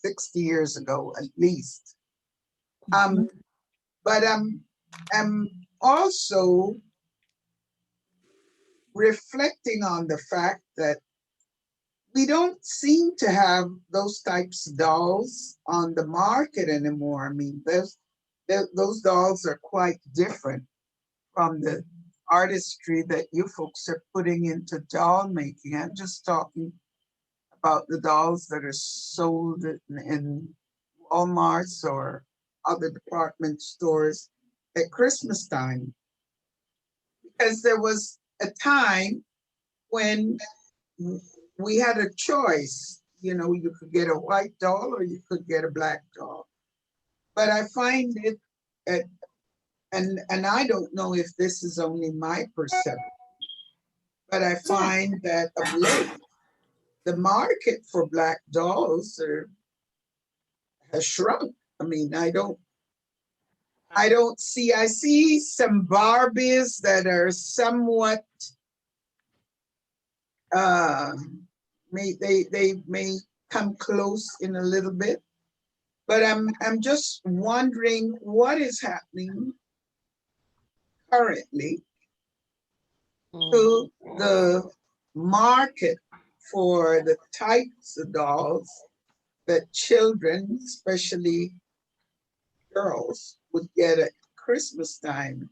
60 years ago at least. But I'm also reflecting on the fact that we don't seem to have those types of dolls on the market anymore. I mean, those dolls are quite different from the artistry that you folks are putting into doll making. I'm just talking about the dolls that are sold in Walmarts or other department stores at Christmas time. Because there was a time when we had a choice. You know, you could get a white doll or you could get a black doll. But I find it, and I don't know if this is only my perception, but I find that of late, the market for black dolls has shrunk. I mean, I see some Barbies that are somewhat, they may come close in a little bit, but I'm just wondering what is happening currently to the market for the types of dolls that children, especially girls, would get at Christmas time.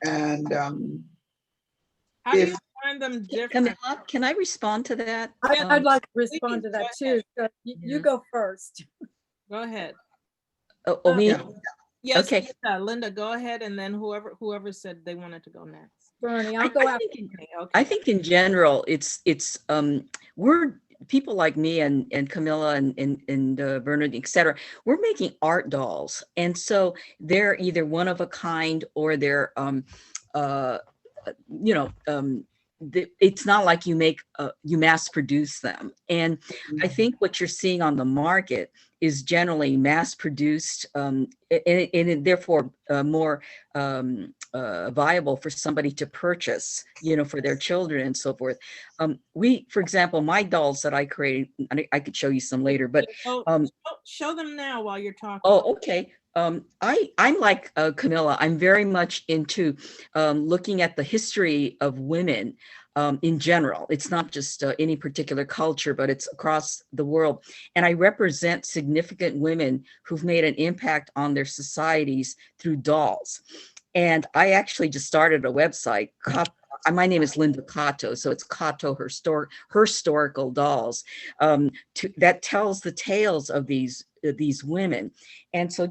And How do if you find them different? Camila, can I respond to that? I'd like to respond to please, that go too. ahead. So you go first. Go ahead. Oh, me? yeah, Yes, Okay. Linda, go ahead, and then whoever said they wanted to go next. Bernie, I'll I go after. think in- Okay. I think in general, we're people like me and Camilla and Bernadine, et cetera. We're making art dolls, and so they're either one of a kind or they're it's not like you mass produce them. And I think what you're seeing on the market is generally mass produced, and therefore more viable for somebody to purchase, for their children and so forth. For example, my dolls that I created, I could show you some later, but Show them now while you're talking. oh, okay. I'm like Camilla. I'm very much into looking at the history of women in general. It's not just any particular culture, but it's across the world. And I represent significant women who've made an impact on their societies through dolls. And I actually just started a website. My name is Linda Cato, so it's Cato Historical Dolls, that tells the tales of these women. And so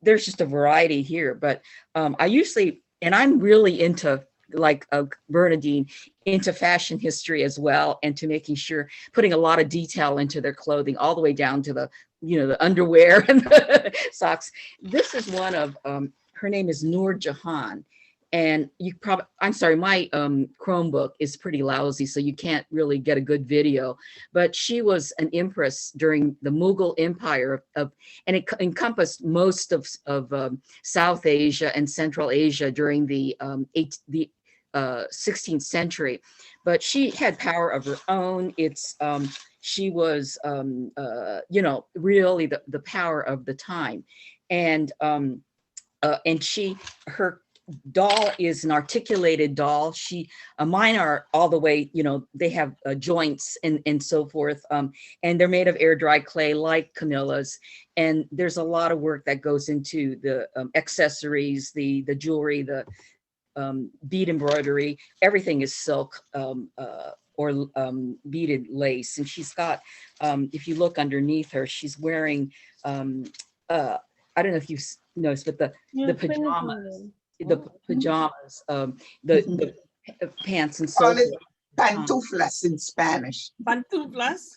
there's just a variety here, but I'm really into, like Bernadine, into fashion history as well, and to making sure, putting a lot of detail into their clothing, all the way down to the underwear and the socks. This is one of, her name is Noor Jahan. And I'm sorry, my Chromebook is pretty lousy, so you can't really get a good video. But she was an empress during the Mughal Empire and it encompassed most of South Asia and Central Asia during the 16th century. But she had power of her own. She was, really the power of the time, and her doll is an articulated doll. Mine are all the way, they have joints and so forth, and they're made of air dry clay like Camilla's. And there's a lot of work that goes into the accessories, the jewelry, the bead embroidery. Everything is silk or beaded lace. And she's got, if you look underneath her, she's wearing, I don't know if you've noticed, but the pajamas. The pajamas, the pants and so call it forth. pantuflas in Spanish. Pantuflas?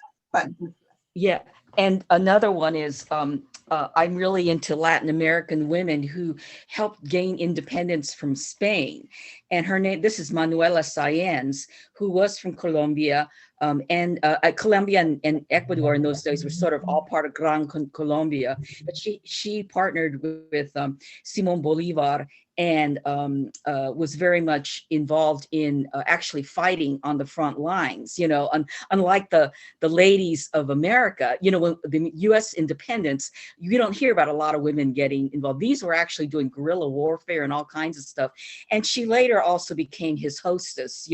Yeah, and another one is I'm really into Latin American women who helped gain independence from Spain. And her name, this is Manuela Sáenz, who was from Colombia. And Colombia and Ecuador in those days were sort of all part of Gran Colombia. But she partnered with Simón Bolívar and was very much involved in actually fighting on the front lines, unlike the ladies of America, when the U.S. independence, you don't hear about a lot of women getting involved. These were actually doing guerrilla warfare and all kinds of stuff. And she later also became his hostess,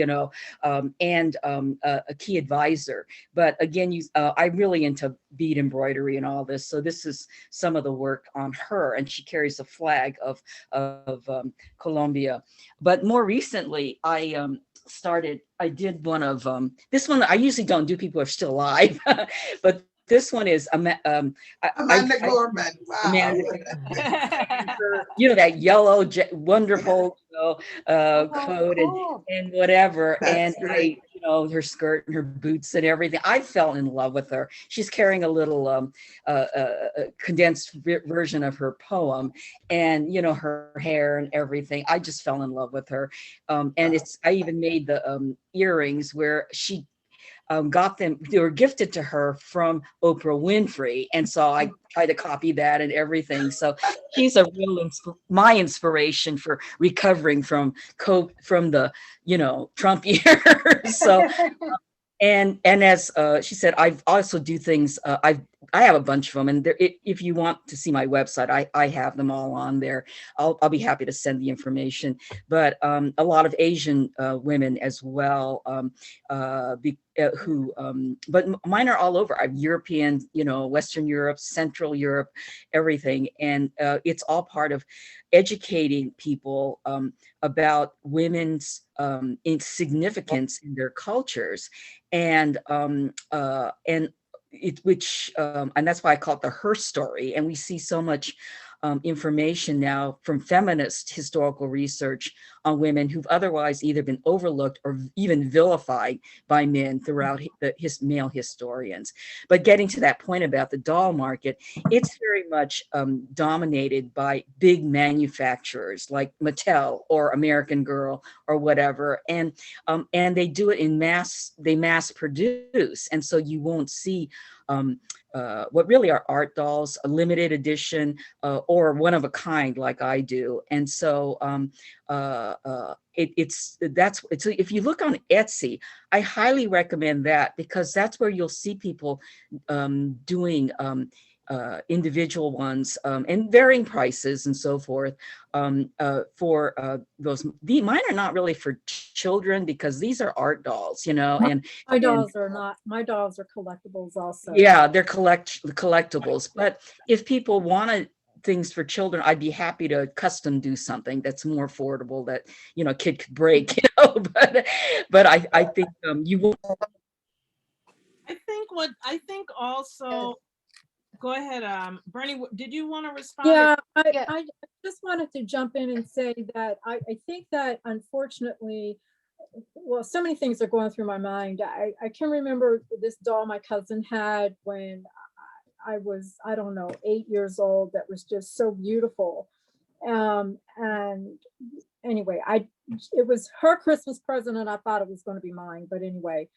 and a key advisor. But again, I'm really into bead embroidery and all this. So this is some of the work on her, and she carries a flag of Colombia. But more recently, I did one of this one. I usually don't do people who are still alive, but this one is Amanda Gorman. Wow. Amanda, that yellow, wonderful coat cool. and whatever. That's and great. her skirt and her boots and everything. I fell in love with her. She's carrying a little condensed version of her poem, and her hair and everything. I just fell in love with her. And I even made the earrings where she got them. They were gifted to her from Oprah Winfrey, and so I tried to copy that and everything. So she's a real my inspiration for recovering from the Trump years. So and as she said, I also do things. I have a bunch of them, and if you want to see my website, I have them all on there. I'll be happy to send the information. But a lot of Asian women as well, but mine are all over. I'm European, Western Europe, Central Europe, everything, and it's all part of educating people about women's significance in their cultures, and that's why I call it the her story. And we see so much information now from feminist historical research on women who've otherwise either been overlooked or even vilified by men throughout his male historians. But getting to that point about the doll market, it's very much dominated by big manufacturers like Mattel or American Girl or whatever, and they do it in mass. They mass produce, and so you won't see what really are art dolls, a limited edition, or one of a kind like I do. And so if you look on Etsy, I highly recommend that, because that's where you'll see people doing individual ones and varying prices and so forth for those. Mine are not really for children, because these are art dolls, and My dolls are not. My dolls are collectibles also. yeah, they're collectibles. But if people wanted things for children, I'd be happy to custom do something that's more affordable that a kid could break. But I think you will. I think also. Go ahead, Bernie. Did you want to respond? Yeah, I just wanted to jump in and say that I think that unfortunately, well, so many things are going through my mind. I can remember this doll my cousin had when I was, I don't know, 8 years old. That was just so beautiful. And anyway, it was her Christmas present, and I thought it was going to be mine. But anyway.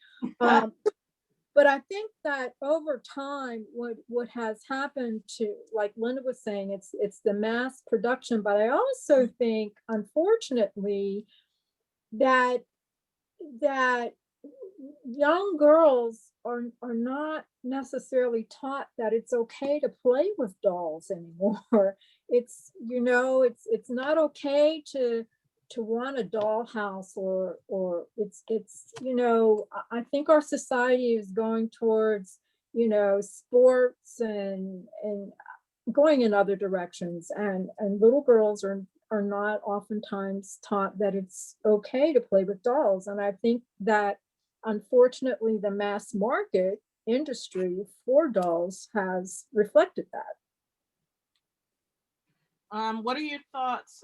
But I think that over time, what has happened to, like Linda was saying, it's the mass production. But I also think, unfortunately, that young girls are not necessarily taught that it's okay to play with dolls anymore. It's not okay to want a dollhouse or it's I think our society is going towards sports and going in other directions, and little girls are not oftentimes taught that it's okay to play with dolls. And I think that unfortunately the mass market industry for dolls has reflected that. What are your thoughts,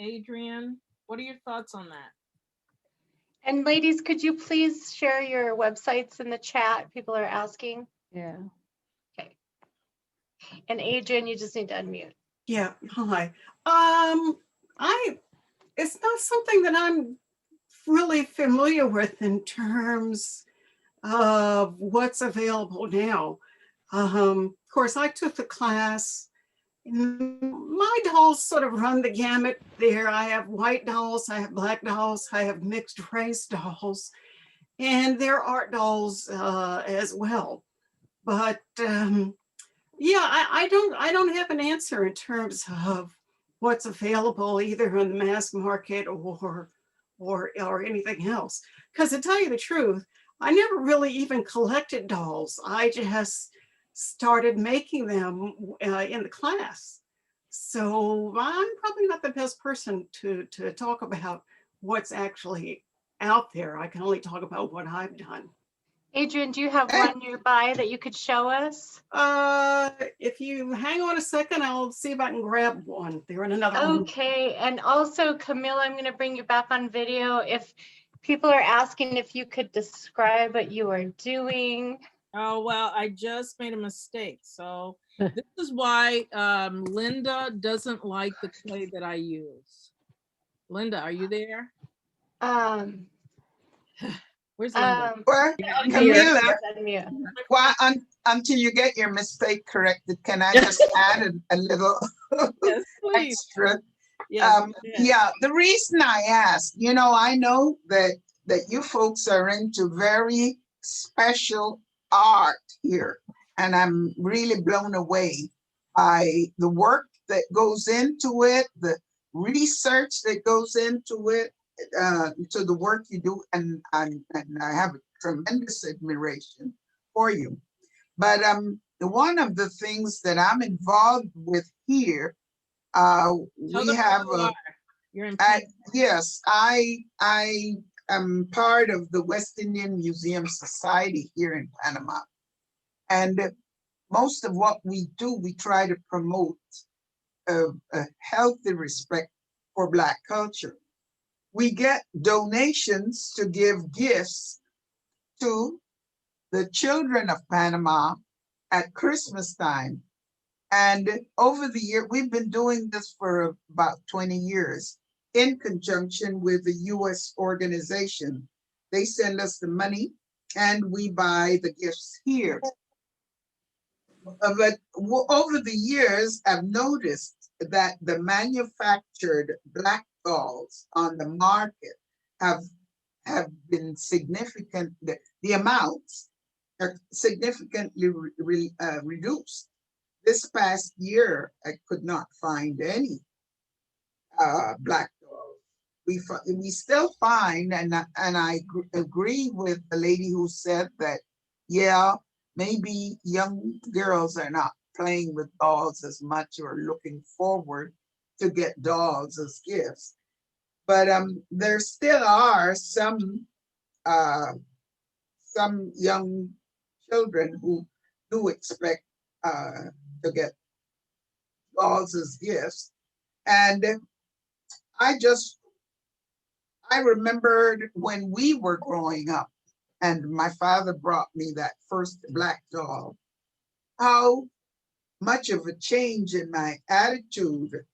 Adrienne? What are your thoughts on that? And ladies, could you please share your websites in the chat? People are asking. Yeah. Okay. And Adrienne, you just need to unmute. Yeah, hi. It's not something that I'm really familiar with in terms of what's available now. Of course, I took the class. My dolls sort of run the gamut there. I have white dolls, I have black dolls, I have mixed race dolls, and they're art dolls as well. But yeah, I don't have an answer in terms of what's available either on the mass market or anything else. Because to tell you the truth, I never really even collected dolls. I just started making them in the class. So I'm probably not the best person to talk about what's actually out there. I can only talk about what I've done. Adrian, do you have one nearby that you could show us? If you hang on a second, I'll see if I can grab one. They're in another room. Okay, and also Camila, I'm going to bring you back on video. If people are asking if you could describe what you are doing. Oh, well, I just made a mistake. So this is why Linda doesn't like the clay that I use. Linda, are you there? Where's Linda? Well, Unmute, Camila, unmute. why, until you get your mistake corrected, can I just add a little Yes, please. extra? Yes, Yeah, the reason I asked, you know, I know that you folks are into very special art here, and I'm really blown away by the work that goes into it, the research that goes into it, to the work you do, and I have a tremendous admiration for you. But one of the things that I'm involved with here, we have yes, I am part of the West Indian Museum Society here in Panama, and most of what we do, we try to promote a healthy respect for Black culture. We get donations to give gifts to the children of Panama at Christmas time. And over the year, we've been doing this for about 20 years in conjunction with the US organization. They send us the money and we buy the gifts here. But over the years, I've noticed that the manufactured Black dolls on the market have been significant. The amounts are significantly reduced. This past year, I could not find any Black dolls. We still find, and I agree with the lady who said that, yeah, maybe young girls are not playing with dolls as much or looking forward to get dolls as gifts. But there still are some young children who do expect to get dolls as gifts. And I remembered when we were growing up and my father brought me that first Black doll, how much of a change in my attitude,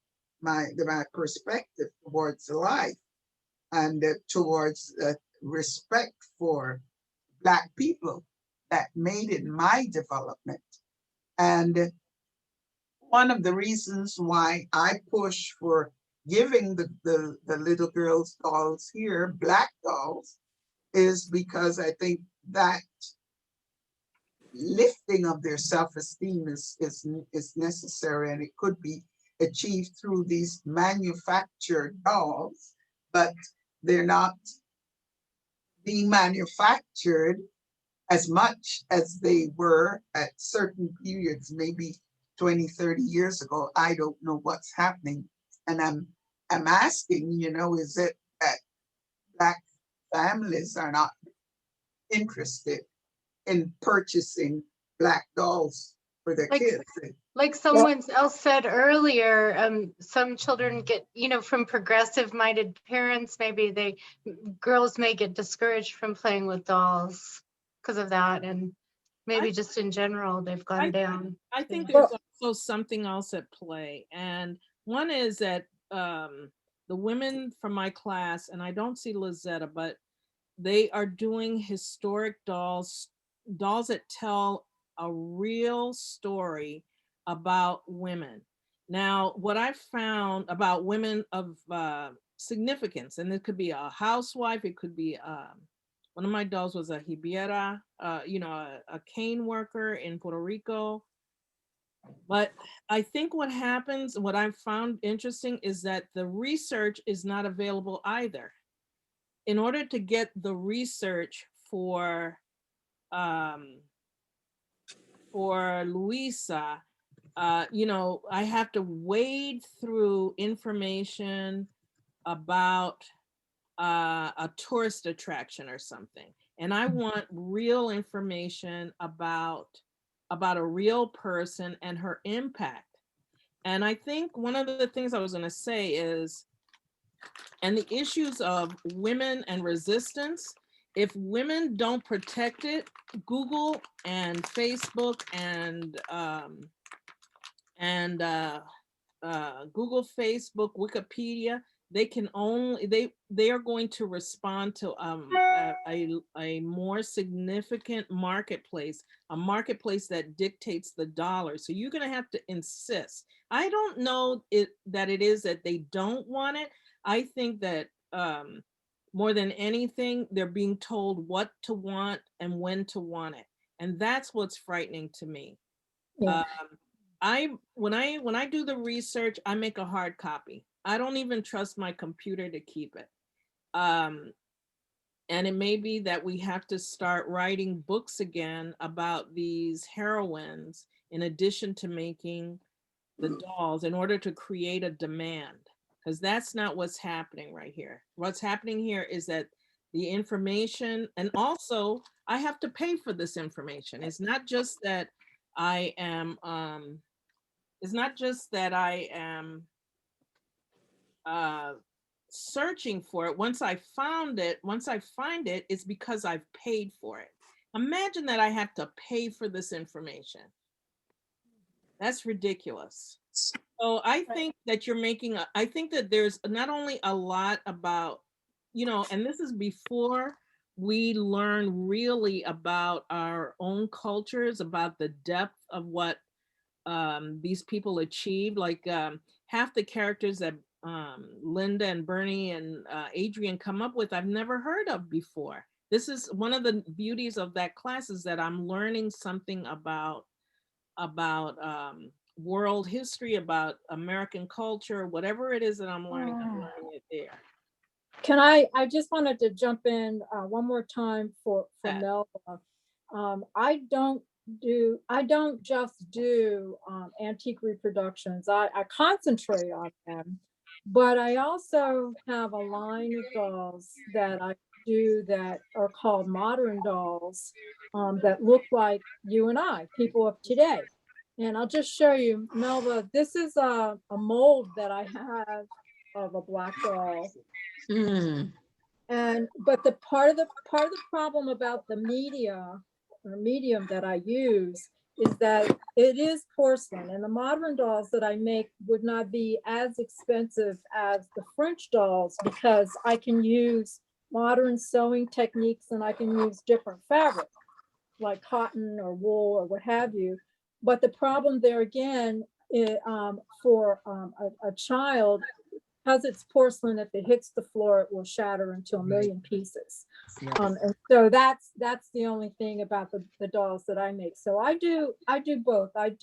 my perspective towards life and towards respect for Black people that made in my development. And one of the reasons why I push for giving the little girls dolls here, Black dolls, is because I think that lifting of their self-esteem is necessary, and it could be achieved through these manufactured dolls, but they're not being manufactured as much as they were at certain periods, maybe 20, 30 years ago. I don't know what's happening. And I'm asking, you know, is it that Black families are not interested in purchasing Black dolls for their kids? Like someone else said earlier, some children get, you know, from progressive minded parents, maybe girls may get discouraged from playing with dolls because of that. And maybe just in general, they've gone down. I think there's also something else at play. And one is that the women from my class, and I don't see Lizetta, but they are doing historic dolls that tell a real story about women. Now, what I've found about women of significance, and it could be a housewife, it could be one of my dolls was a Hibiera, a cane worker in Puerto Rico. But I think what happens, what I've found interesting is that the research is not available either. In order to get the research for Luisa, I have to wade through information about a tourist attraction or something. And I want real information about a real person and her impact. And I think one of the things I was going to say is, and the issues of women and resistance, if women don't protect it, Google and Facebook and Google, Facebook, Wikipedia, they can only, they are going to respond to a more significant marketplace, a marketplace that dictates the dollar. So you're going to have to insist. I don't know that it is that they don't want it. I think that more than anything, they're being told what to want and when to want it. And that's what's frightening to me. Yeah. When I do the research, I make a hard copy. I don't even trust my computer to keep it. And it may be that we have to start writing books again about these heroines in addition to making the dolls in order to create a demand, because that's not what's happening right here. What's happening here is that the information, and also I have to pay for this information. It's not just that I am searching for it. Once I find it, it's because I've paid for it. Imagine that I have to pay for this information. That's ridiculous. So I think that I think that there's not only a lot about, and this is before we learn really about our own cultures, about the depth of what these people achieved. Like half the characters that Linda and Bernie and Adrian come up with, I've never heard of before. This is one of the beauties of that class, is that I'm learning something about world history, about American culture, whatever it is that I'm learning it there. Can I just wanted to jump in one more time for Melba. I don't just do antique reproductions. I concentrate on them, but I also have a line of dolls that I do that are called modern dolls, that look like you and I, people of today. And I'll just show you, Melba, this is a mold that I have of a black doll. But the part of the problem about the medium that I use is that it is porcelain, and the modern dolls that I make would not be as expensive as the French dolls, because I can use modern sewing techniques and I can use different fabric like cotton or wool or what have you. But the problem there again, for a child, because it's porcelain, if it hits the floor, it will shatter into a million pieces. And so that's the only thing about the dolls that I make. So I do both. I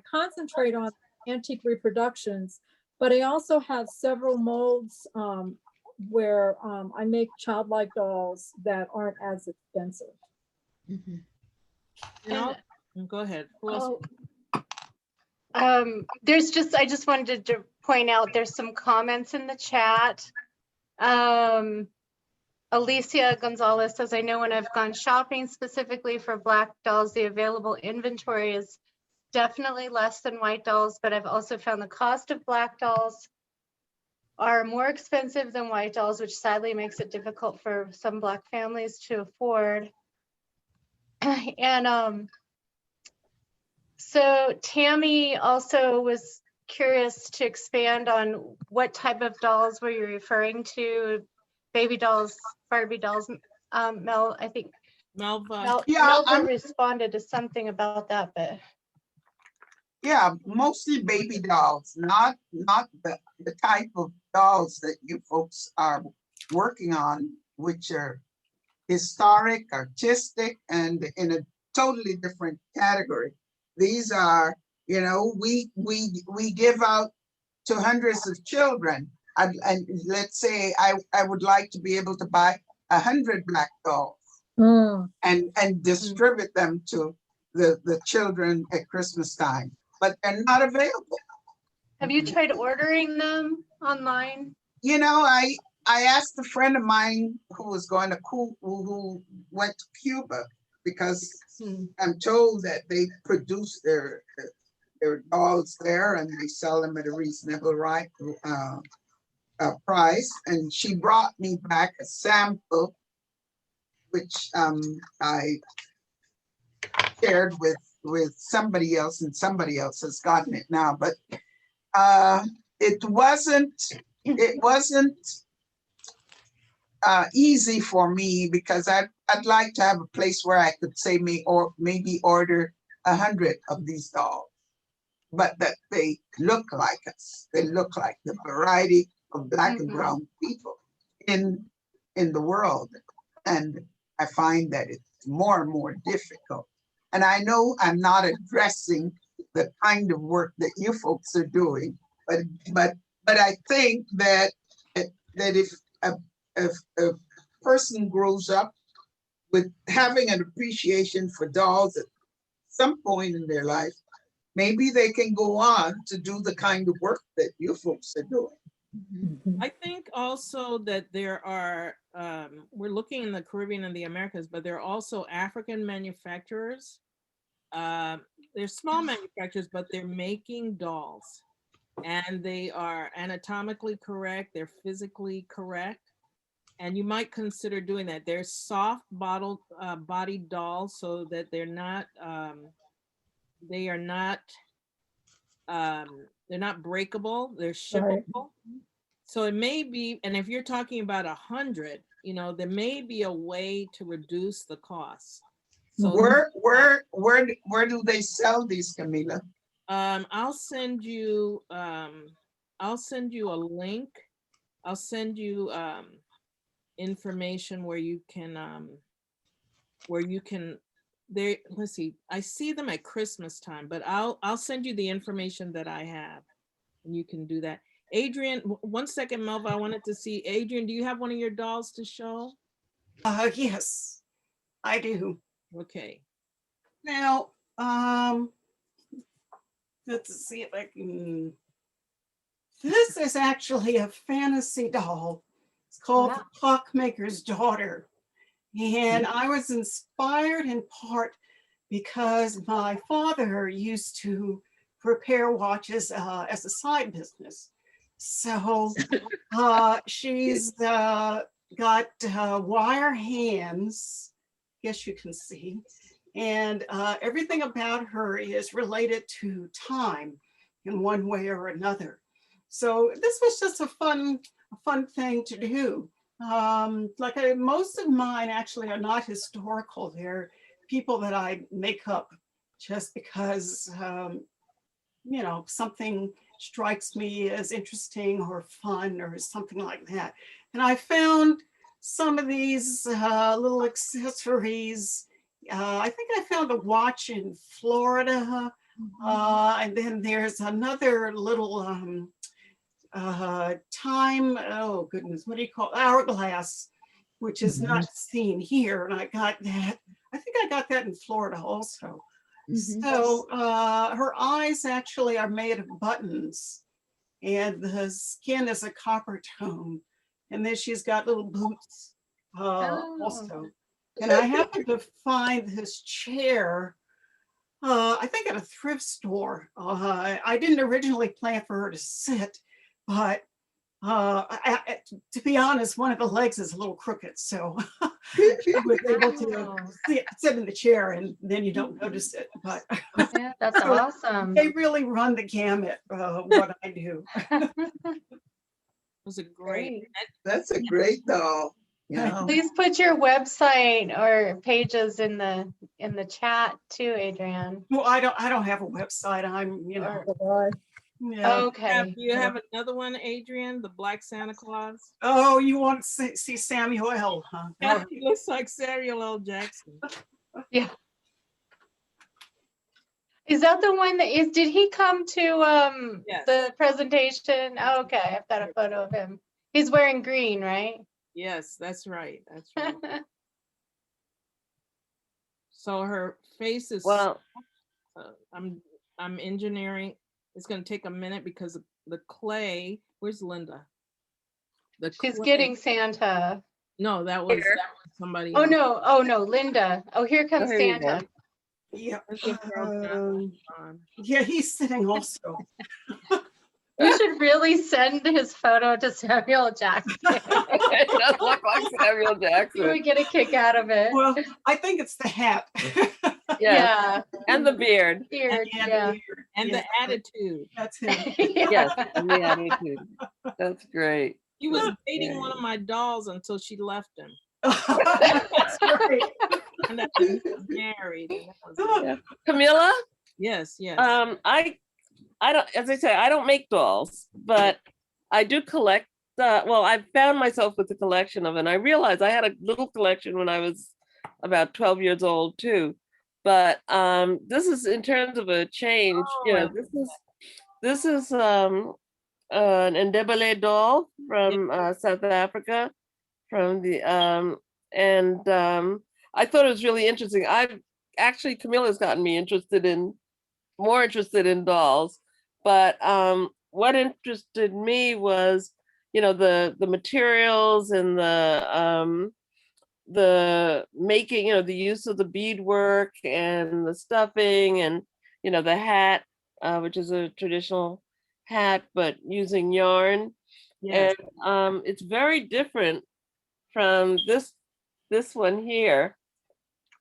concentrate on antique reproductions, but I also have several molds where I make childlike dolls that aren't as expensive. Go ahead. Who else? I just wanted to point out, there's some comments in the chat. Alicia Gonzalez says, I know when I've gone shopping specifically for black dolls, the available inventory is definitely less than white dolls, but I've also found the cost of black dolls are more expensive than white dolls, which sadly makes it difficult for some black families to afford. And so Tammy also was curious to expand on what type of dolls were you referring to? Baby dolls, Barbie dolls. Mel, I think Melva. Melva responded to something about that, but yeah, mostly baby dolls, not the type of dolls that you folks are working on, which are historic, artistic, and in a totally different category. These are, you know, we give out to hundreds of children. And let's say I would like to be able to buy 100 black dolls and distribute them to the children at Christmas time, but they're not available. Have you tried ordering them online? You know, I asked a friend of mine who was going to who went to Cuba, because I'm told that they produce their dolls there and they sell them at a reasonable price. And she brought me back a sample, which I shared with somebody else, and somebody else has gotten it now. But it wasn't easy for me, because I'd like to have a place where I could say maybe order 100 of these dolls, but that they look like us. They look like the variety of black and brown people in the world. And I find that it's more and more difficult. And I know I'm not addressing the kind of work that you folks are doing, but I think that if a person grows up with having an appreciation for dolls at some point in their life, maybe they can go on to do the kind of work that you folks are doing. I think also that there are, we're looking in the Caribbean and the Americas, but there are also African manufacturers. They're small manufacturers, but they're making dolls, and they are anatomically correct. They're physically correct. And you might consider doing that. They're soft bodied dolls, so that they're not breakable. They're shippable. So it may be, and if you're talking about 100, you know, there may be a way to reduce the cost. So where do they sell these, Camila? I'll send you a link. I'll send you information where you can let's see, I see them at Christmas time, but I'll send you the information that I have, and you can do that. Adrian, 1 second, Melva, I wanted to see, Adrian, do you have one of your dolls to show? Yes, I do. Okay. Now, let's see if I can. This is actually a fantasy doll. It's called The Clockmaker's Daughter. And I was inspired in part because my father used to repair watches as a side business. So she's got wire hands, guess you can see, and everything about her is related to time in one way or another. So this was just a fun thing to do. Most of mine actually are not historical. They're people that I make up just because, you know, something strikes me as interesting or fun or something like that. And I found some of these little accessories. I think I found a watch in Florida. And then there's another little time, oh goodness, what do you call it? Hourglass, which is not seen here. And I got that, I think I got that in Florida also. So her eyes actually are made of buttons, and the skin is a copper tone. And then she's got little boots also. And I happened to find this chair, I think at a thrift store. I didn't originally plan for her to sit, but to be honest, one of the legs is a little crooked. So I was able to sit in the chair, and then you don't notice it. But yeah, that's awesome. They really run the gamut what I do. Was a great. That's a great doll. Yeah. Please put your website or pages in the chat too, Adrian. Well, I don't have a website. I'm, you know, Yeah. Okay. Do you have another one, Adrian? The Black Santa Claus? Oh, you want to see Samuel L., huh? Yeah, he looks like Samuel L. Jackson. Yeah. Is that the one that is, did he come to Yes. the presentation? Oh, okay, I've got a photo of him. He's wearing green, right? Yes, that's right. That's right. So her face is, Well, I'm engineering. It's going to take a minute because the clay, where's Linda? The She's clay- getting Santa. No, that was Here. somebody Oh, else. no, Linda. Oh, here comes here you go. Santa. Yeah. Let's give Carol Johnson on. Yeah, he's sitting also. We should really send his photo to Samuel Jackson. It does look like Samuel He Jackson. would get a kick out of it. Well, I think it's the hat. Yeah, and the beard. Beard, And yeah. the beard. And Yeah, the attitude. that's him. Yes, and the attitude. That's great. He was dating Yeah. one of my dolls until she left him. That's right. And then he was married. And that was it. Yeah. Camila, Yes, yes. I don't, as I say, I don't make dolls, but I do collect. Well, I found myself with a collection of, and I realized I had a little collection when I was about 12 years old too. But this is in terms of a change. Oh, You know, this is an Ndebele doll from South Africa, from the I thought it was really interesting. I've actually, Camila's gotten me more interested in dolls, but what interested me was, you know, the materials and the making, you know, the use of the beadwork and the stuffing, and you know, the hat, which is a traditional hat, but using yarn. yes. And it's very different from this one here,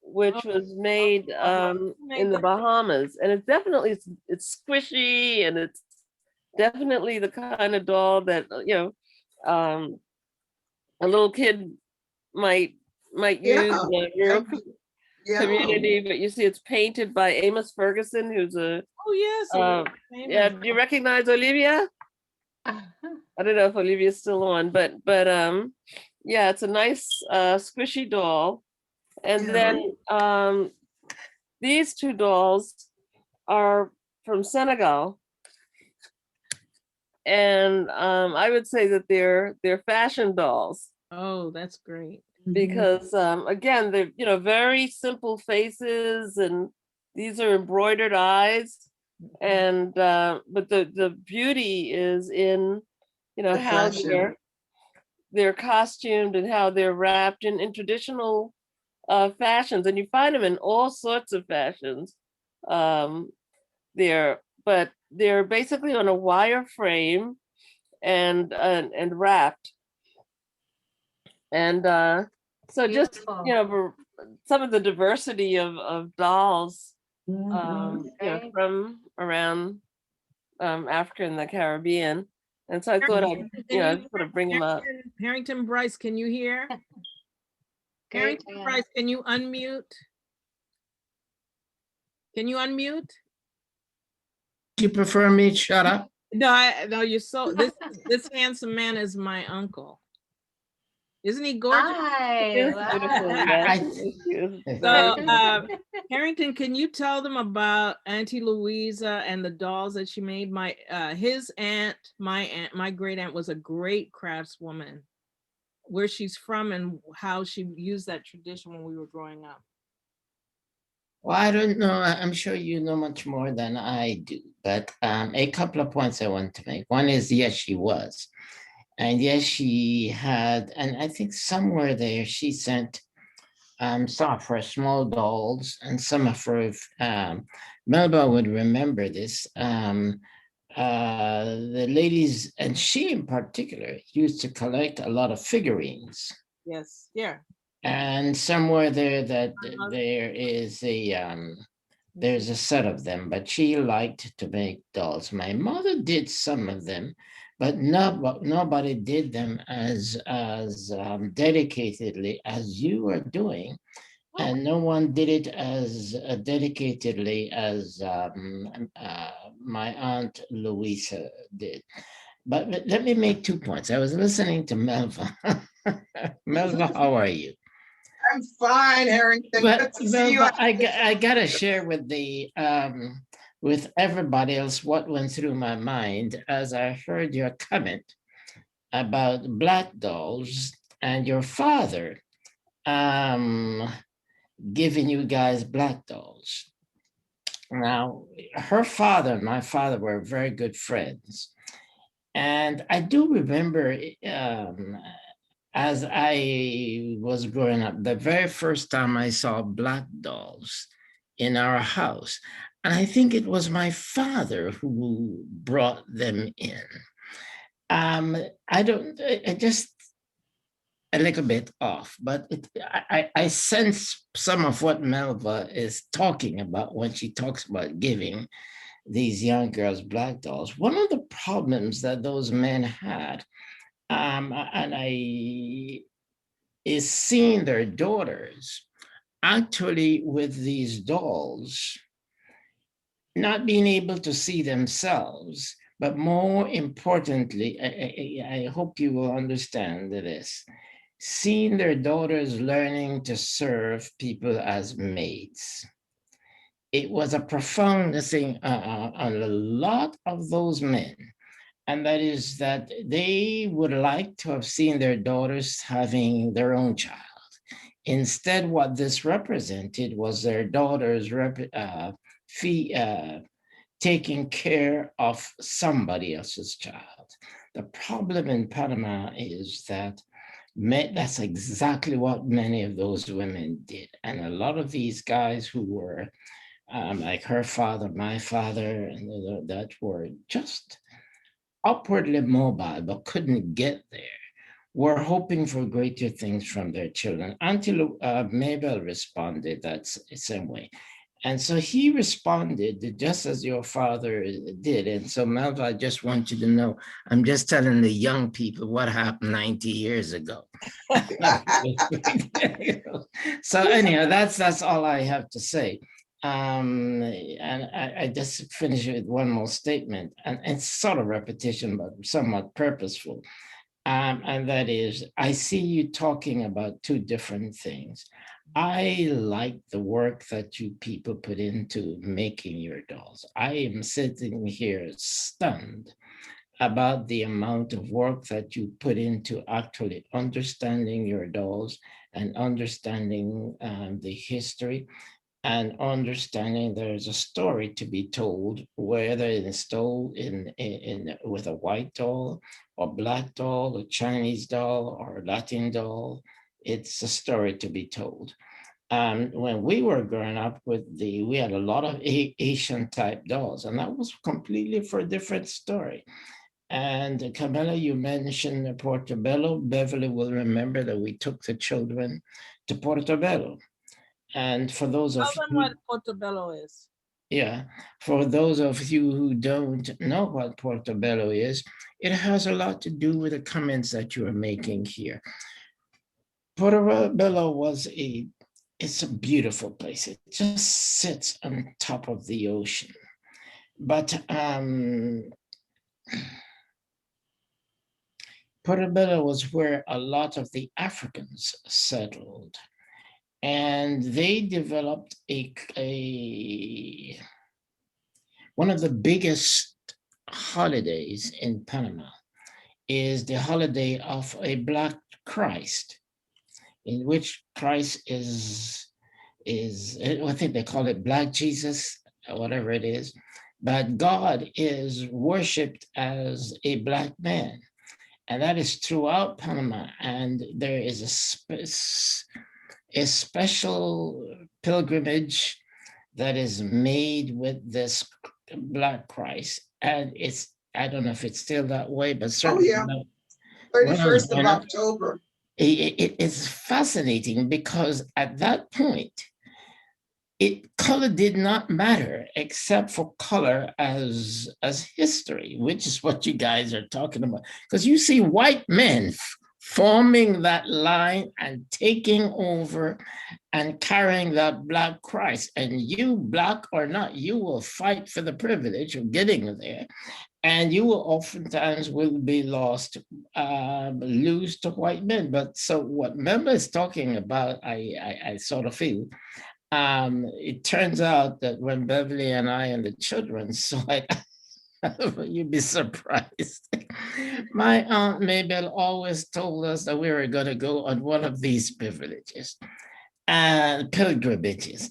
which was made in the Bahamas, and it's definitely it's squishy, and it's definitely the kind of doll that you know a little kid might use Yeah. in a rural Yeah. community. But you see, it's painted by Amos Ferguson, who's a Oh, yes. yeah. Do you recognize Olivia? I don't know if Olivia's still on, but yeah, it's a nice squishy doll. And then these two dolls are from Senegal, and I would say that they're fashion dolls, Oh, that's great. because again, they're, you know, very simple faces, and these are embroidered eyes, and but the beauty is in, you know, The how fashion. they're costumed and how they're wrapped in traditional fashions, and you find them in all sorts of fashions. But they're basically on a wire frame and wrapped. And so just, Beautiful. you know, some of the diversity of dolls, Mhm. you know, Right. from around Africa and the Caribbean. And so I thought I'd, you know, sort of bring them up. Harrington Bryce, can you hear? Great, Harrington man. Bryce, can you unmute? Can you unmute? You prefer me to shut up? No, you're so, this handsome man is my uncle. Isn't he gorgeous? Hi. Beautiful, wow. yeah. I- So, Harrington, can you tell them about Auntie Louisa and the dolls that she made? His aunt, my great aunt was a great craftswoman. Where she's from and how she used that tradition when we were growing up. Well, I don't know. I'm sure you know much more than I do, but a couple of points I want to make. One is, yes, she was. And yes, she had, and I think somewhere there she sent some of her small dolls and some of her, Melba would remember this. The ladies, and she in particular, used to collect a lot of figurines. Yes, yeah. And somewhere there that there is there's a set of them, but she liked to make dolls. My mother did some of them, but nobody did them as dedicatedly as you are doing. and no one did it as dedicatedly as my aunt Louisa did. But let me make 2 points. I was listening to Melva. Melva, how are you? I'm fine, Harrington. But Good to see you. Melva, I gotta share with the with everybody else what went through my mind as I heard your comment about black dolls and your father giving you guys black dolls. Now, her father and my father were very good friends. And I do remember as I was growing up, the very first time I saw black dolls in our house. And I think it was my father who brought them in. I just a little bit off, but I sense some of what Melva is talking about when she talks about giving these young girls black dolls. One of the problems that those men had, is seeing their daughters actually with these dolls, not being able to see themselves, but more importantly, I hope you will understand this, seeing their daughters learning to serve people as maids. It was a profound thing on a lot of those men. And that is that they would like to have seen their daughters having their own child. Instead, what this represented was their daughters taking care of somebody else's child. The problem in Panama is that that's exactly what many of those women did. And a lot of these guys who were like her father, my father, and that were just upwardly mobile but couldn't get there, were hoping for greater things from their children until Mabel responded that same way. And so he responded just as your father did. And so Melva, I just want you to know, I'm just telling the young people what happened 90 years ago. So anyhow, that's all I have to say. And I just finish with one more statement, and it's sort of repetition, but somewhat purposeful. And that is, I see you talking about two different things. I like the work that you people put into making your dolls. I am sitting here stunned about the amount of work that you put into actually understanding your dolls and understanding the history and understanding there's a story to be told, whether it's told in with a white doll or black doll, a Chinese doll or a Latin doll. It's a story to be told. When we were growing up we had a lot of Asian type dolls, and that was completely for a different story. And Camila, you mentioned Portobello. Beverly will remember that we took the children to Portobello. And for those of Tell them what Portobello is. Yeah, for those of you who don't know what Portobello is, it has a lot to do with the comments that you are making here. Portobello it's a beautiful place. It just sits on top of the ocean. But Portobello was where a lot of the Africans settled. And they developed one of the biggest holidays in Panama is the holiday of a Black Christ, in which Christ is I think they call it Black Jesus, or whatever it is, but God is worshipped as a Black man. And that is throughout Panama. And there is a special pilgrimage that is made with this Black Christ. And I don't know if it's still that way, but certainly. Oh, yeah. 31st of October. It's fascinating because at that point, color did not matter except for color as history, which is what you guys are talking about. Because you see white men forming that line and taking over and carrying that Black Christ. And you, Black or not, you will fight for the privilege of getting there. And you will oftentimes will be lost, lose to white men. But so what Memba is talking about, I sort of feel, it turns out that when Beverly and I and the children saw it, you'd be surprised. My Aunt Mabel always told us that we were going to go on one of these pilgrimages,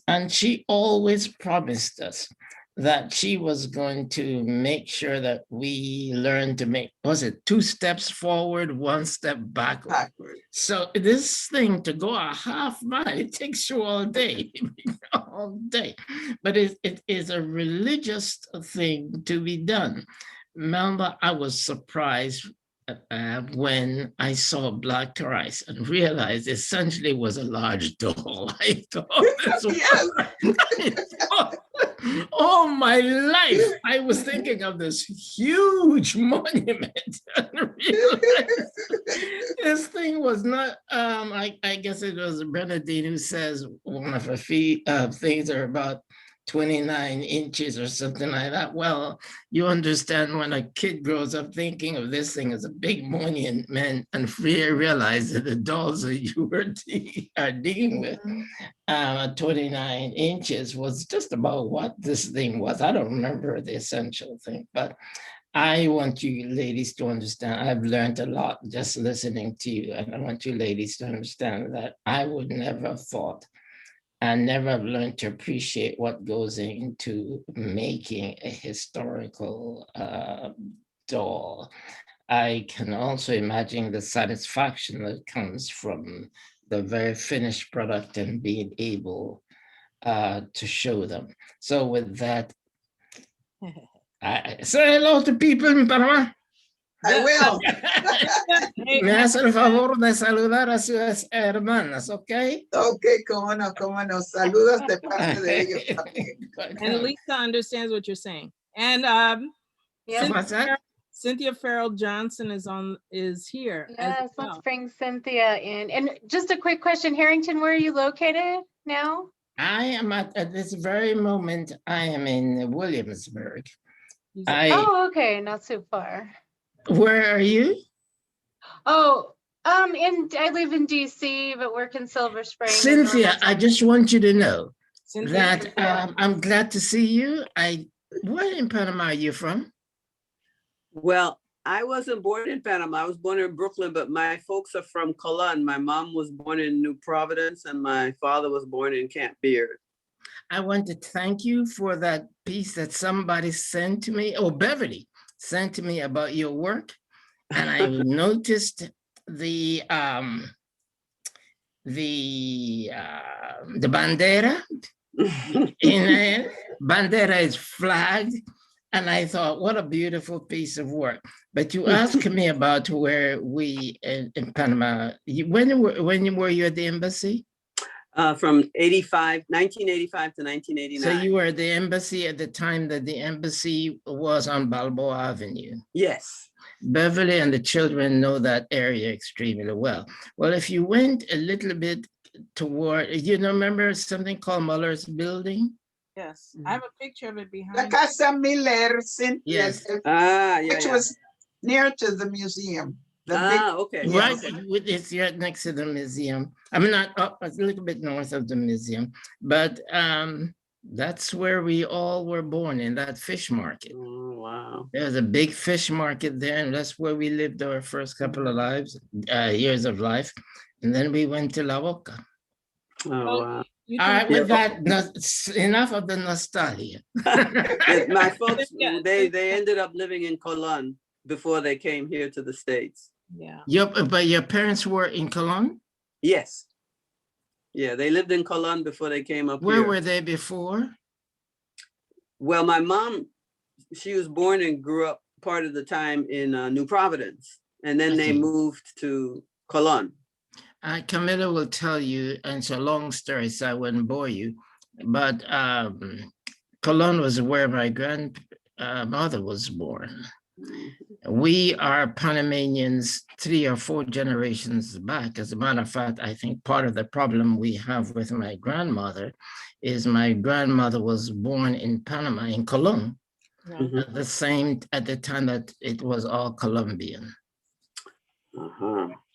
and she always promised us that she was going to make sure that we learned to make, was it 2 steps forward, 1 step backward? So this thing to go a half mile, it takes you all day, all day. But it is a religious thing to be done. Remember, I was surprised when I saw Black Christ and realized essentially it was a large doll. I thought this was, all my life, I was thinking of this huge monument and realized this thing was not, I guess it was Bernadine who says one of her things are about 29 inches or something like that. Well, you understand when a kid grows up thinking of this thing as a big monument and realize that the dolls that you are dealing with 29 inches was just about what this thing was. I don't remember the essential thing, but I want you ladies to understand, I've learned a lot just listening to you, and I want you ladies to understand that I would never have thought and never have learned to appreciate what goes into making a historical doll. I can also imagine the satisfaction that comes from the very finished product and being able to show them. So with that, say hello to people in Panama. I will. Me hace el favor de saludar a sus hermanas, ¿ok? Ok, cómo no, cómo no. Saludos de parte de ellos también. And Lisa understands what you're saying. And Yes, What's that? Cynthia Farrell Johnson is here. as yes, well. let's bring Cynthia in. And just a quick question, Harrington, where are you located now? I am at this very moment, I am in Williamsburg. Oh, okay, not so far. Where are you? Oh, I live in DC, but work in Silver Spring. and Cynthia, Normal I just want you to know Cynthia? that I'm glad to see you. Where in Panama are you from? Well, I wasn't born in Panama. I was born in Brooklyn, but my folks are from Cologne. My mom was born in New Providence and my father was born in Camp Beard. I want to thank you for that piece that somebody sent to me, or Beverly sent to me about your work. And I noticed the bandera. Bandera is flagged. And I thought, what a beautiful piece of work. But you asked me about where we in Panama, when were you at the embassy? From 1985 to 1989. So you were at the embassy at the time that the embassy was on Balboa Avenue. Yes. Beverly and the children know that area extremely well. Well, if you went a little bit toward, remember something called Muller's Building? Yes, I have a picture of it behind. La Casa Miller, Yes. which was near to the museum. Okay. Right, it's right next to the museum. I mean, not up, a little bit north of the museum, but that's where we all were born, in that fish market. Oh, wow. There's a big fish market there, and that's where we lived our first couple of years of life. And then we went to La Boca. Oh, wow. All right, with that, enough of the nostalgia. My folks, they ended up living in Cologne before they came here to the States. Yeah. But your parents were in Cologne? Yes. Yeah, they lived in Cologne before they came up Where here. were they before? Well, my mom, she was born and grew up part of the time in New Providence. And then they moved to Cologne. Camila will tell you, and it's a long story, so I wouldn't bore you, but Cologne was where my grandmother was born. We are Panamanians 3 or 4 generations back. As a matter of fact, I think part of the problem we have with my grandmother is my grandmother was born in Panama, in Colón, at the time that it was all Colombian.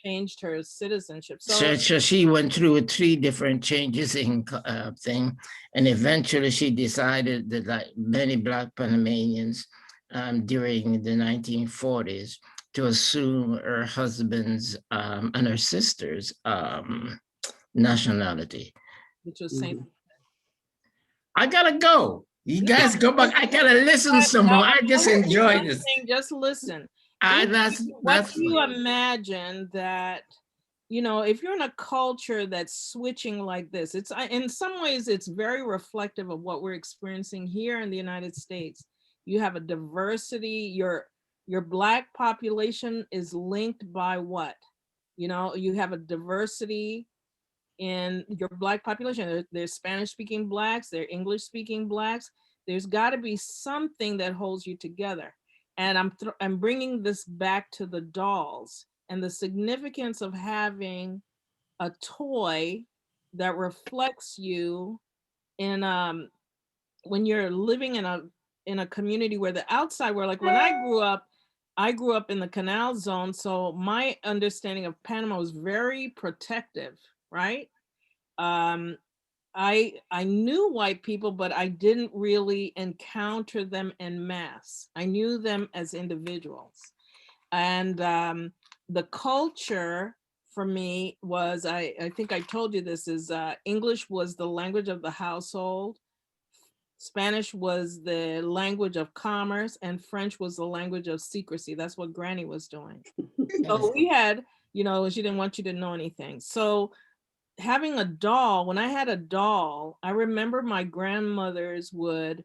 Changed her citizenship. So she went through 3 different changes in thing, and eventually she decided that, like many Black Panamanians during the 1940s, to assume her husband's and her sister's nationality. Which was Saint. I gotta go. You guys go back. I gotta listen some more. I just enjoy this. Just listen. What do you imagine that, you know, if you're in a culture that's switching like this, it's in some ways it's very reflective of what we're experiencing here in the United States. You have a diversity. Your Black population is linked by what? You know, you have a diversity in your Black population. There's Spanish-speaking Blacks, there are English-speaking Blacks. There's got to be something that holds you together. And I'm bringing this back to the dolls and the significance of having a toy that reflects you in when you're living in a community where the outside, where like when I grew up in the Canal Zone, so my understanding of Panama was very protective, right? I knew white people, but I didn't really encounter them en masse. I knew them as individuals. And the culture for me was, I think I told you this, is English was the language of the household. Spanish was the language of commerce, and French was the language of secrecy. That's what Granny was doing. So we had, you know, she didn't want you to know anything. So having a doll, when I had a doll, I remember my grandmothers would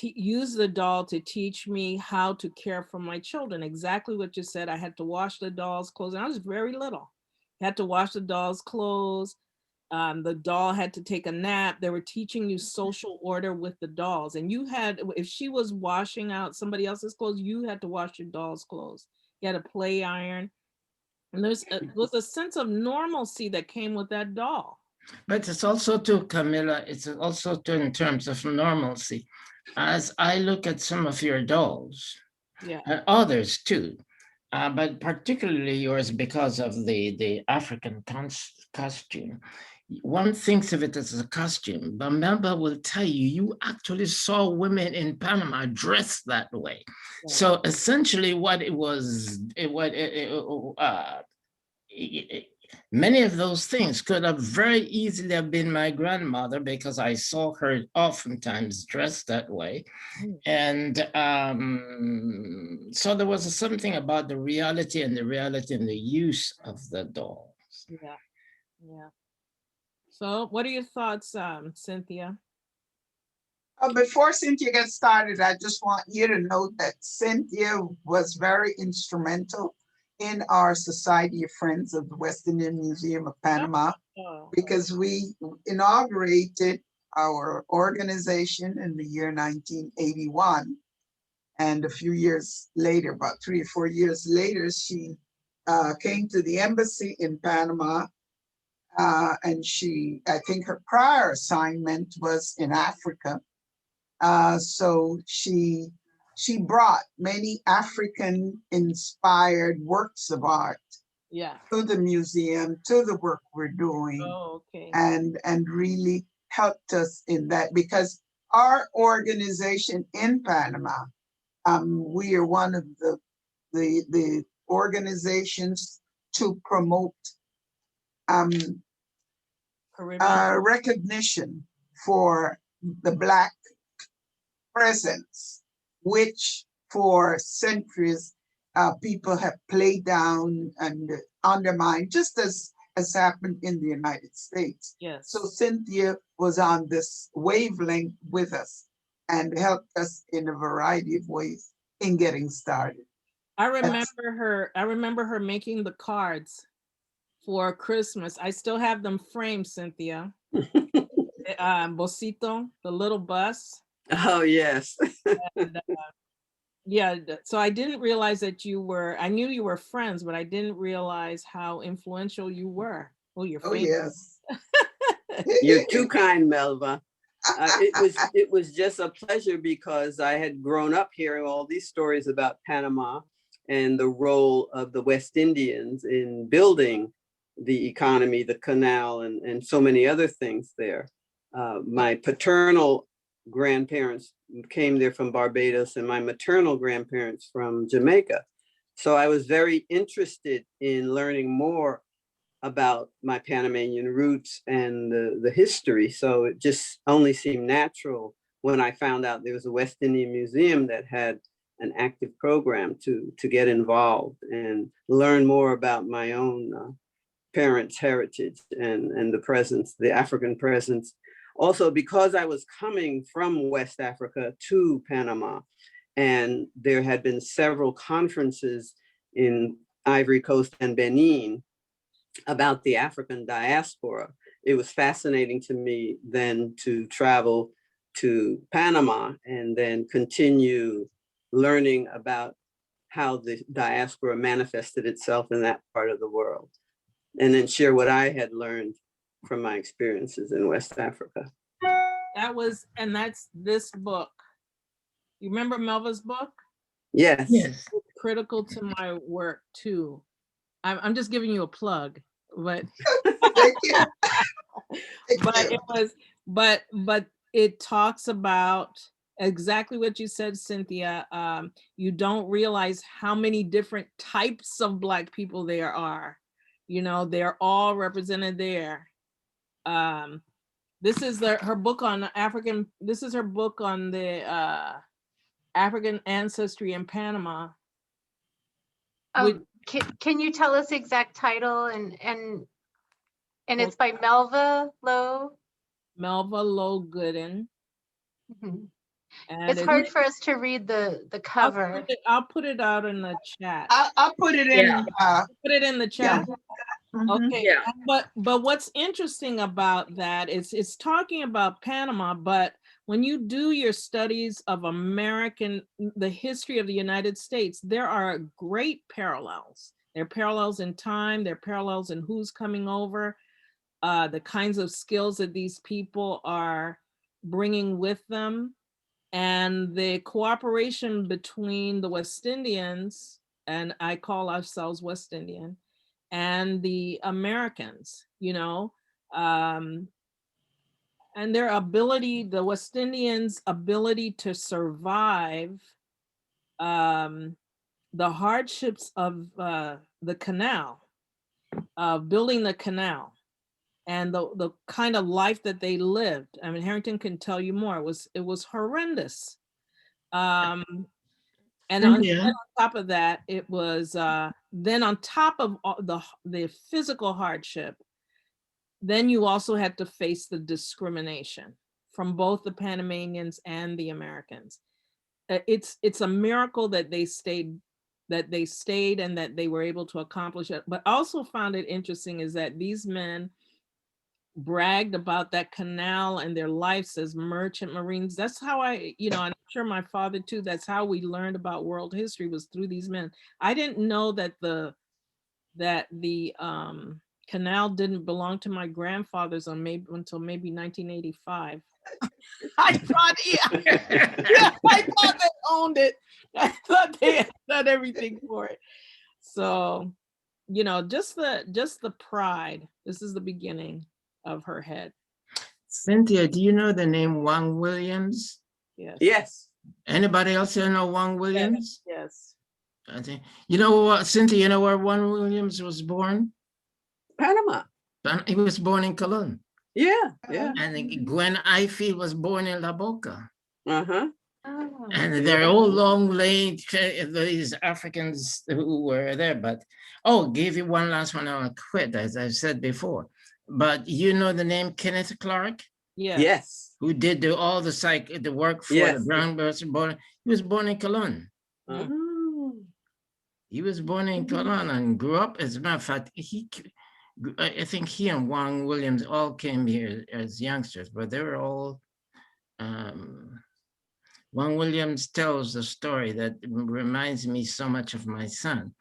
use the doll to teach me how to care for my children. Exactly what you said. I had to wash the doll's clothes. And I was very little. I had to wash the doll's clothes. The doll had to take a nap. They were teaching you social order with the dolls. And you had, if she was washing out somebody else's clothes, you had to wash your doll's clothes. You had a play iron. And there was a sense of normalcy that came with that doll. But it's also too, Camila, it's also too in terms of normalcy. As I look at some of your dolls, and others too, but particularly yours because of the African costume, one thinks of it as a costume, but Melba will tell you, you actually saw women in Panama dressed that way. Yeah. So essentially what it was, many of those things could have very easily have been my grandmother, because I saw her oftentimes dressed that way. And so there was something about the reality and the use of the dolls. Yeah, yeah. So what are your thoughts, Cynthia? Before Cynthia gets started, I just want you to know that Cynthia was very instrumental in our Society of Friends of the West Indian Museum of Panama, because we inaugurated our organization in the year 1981. And a few years later, about 3 or 4 years later, she came to the embassy in Panama. And I think her prior assignment was in Africa. So she brought many African-inspired works of art to the museum, to the work we're doing, and really helped us in that, because our organization in Panama, we are one of the organizations to promote recognition for the Black presence, which for centuries people have played down and undermined, just as has happened in the United States. Yes. So Cynthia was on this wavelength with us and helped us in a variety of ways in getting started. I remember her making the cards for Christmas. I still have them framed, Cynthia. Bosito, the little bus. Oh, yes. And, Yeah, so I didn't realize that you were, I knew you were friends, but I didn't realize how influential you were. Oh, you're Oh, famous. yes. You're too kind, Melva. It was just a pleasure because I had grown up hearing all these stories about Panama and the role of the West Indians in building the economy, the canal, and so many other things there. My paternal grandparents came there from Barbados and my maternal grandparents from Jamaica. So I was very interested in learning more about my Panamanian roots and the history. So it just only seemed natural when I found out there was a West Indian Museum that had an active program to get involved and learn more about my own parents' heritage and the presence, the African presence. Also, because I was coming from West Africa to Panama, and there had been several conferences in Ivory Coast and Benin about the African diaspora, it was fascinating to me then to travel to Panama and then continue learning about how the diaspora manifested itself in that part of the world, and then share what I had learned from my experiences in West Africa. And that's this book. You remember Melva's book? Yes. Yes. It's critical to my work too. I'm just giving you a plug, but Thank you. Thank but you. it was but it talks about exactly what you said, Cynthia. You don't realize how many different types of Black people there are. You know, they're all represented there. This is her book on African. This is her book on the African ancestry in Panama. Can you tell us the exact title and it's by Melva Lowe? Melva Lowe Gooden. Mhm. And It's hard for us to read the cover. I'll put it out in the chat. I'll put it in. Put it in the chat. Okay, Yeah. but what's interesting about that is it's talking about Panama, but when you do your studies of the history of the United States, there are great parallels. There are parallels in time, there are parallels in who's coming over, the kinds of skills that these people are bringing with them, and the cooperation between the West Indians, and I call ourselves West Indian, and the Americans, you know, and their ability, the West Indians' ability to survive the hardships of the canal, building the canal, and the kind of life that they lived. I mean, Harrington can tell you more. It was horrendous. And on top of that, it was then on top of all the physical hardship, then you also had to face the discrimination from both the Panamanians and the Americans. It's a miracle that they stayed and that they were able to accomplish it. But also found it interesting is that these men bragged about that canal and their lives as merchant marines. That's how and I'm sure my father too, that's how we learned about world history, was through these men. I didn't know that the canal didn't belong to my grandfathers until maybe 1985. I thought I thought they owned it. I thought they had done everything for it. So, just the pride. This is the beginning of her head. Cynthia, do you know the name Wang Williams? Yes. Yes. Anybody else here know Wang Williams? Yes. I think, you know what, Cynthia, you know where Wang Williams was born? Panama. He was born in Cologne. Yeah. And Gwen Ifield was born in La Boca. Uh-huh. Oh. And they're all long lane, these Africans who were there. But, give you one last one, I'll quit, as I said before. But you know the name Kenneth Clark? Yes. Who did all the work for the Brown person born? He was born in Cologne. Oh. He was born in Cologne and grew up. As a matter of fact, I think he and Wang Williams all came here as youngsters, but they were all Juan Williams tells a story that reminds me so much of my son.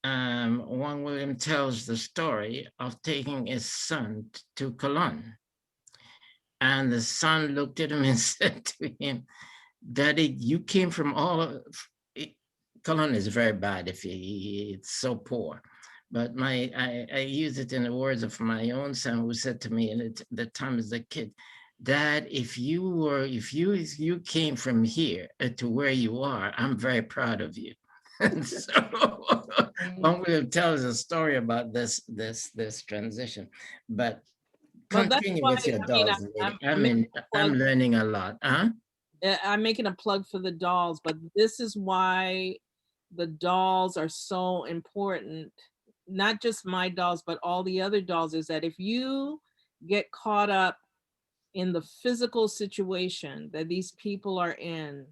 Juan Williams tells the story of taking his son to Cologne. And the son looked at him and said to him, Daddy, you came from Cologne is very bad if it's so poor. But I use it in the words of my own son, who said to me at the time as a kid, Dad, if you came from here to where you are, I'm very proud of you. And so Juan Williams tells a story about this transition. But Well, that's continue why, with your I mean, dolls. making a I'm plug- learning a lot. Huh? I'm making a plug for the dolls, but this is why the dolls are so important. Not just my dolls, but all the other dolls, is that if you get caught up in the physical situation that these people are in,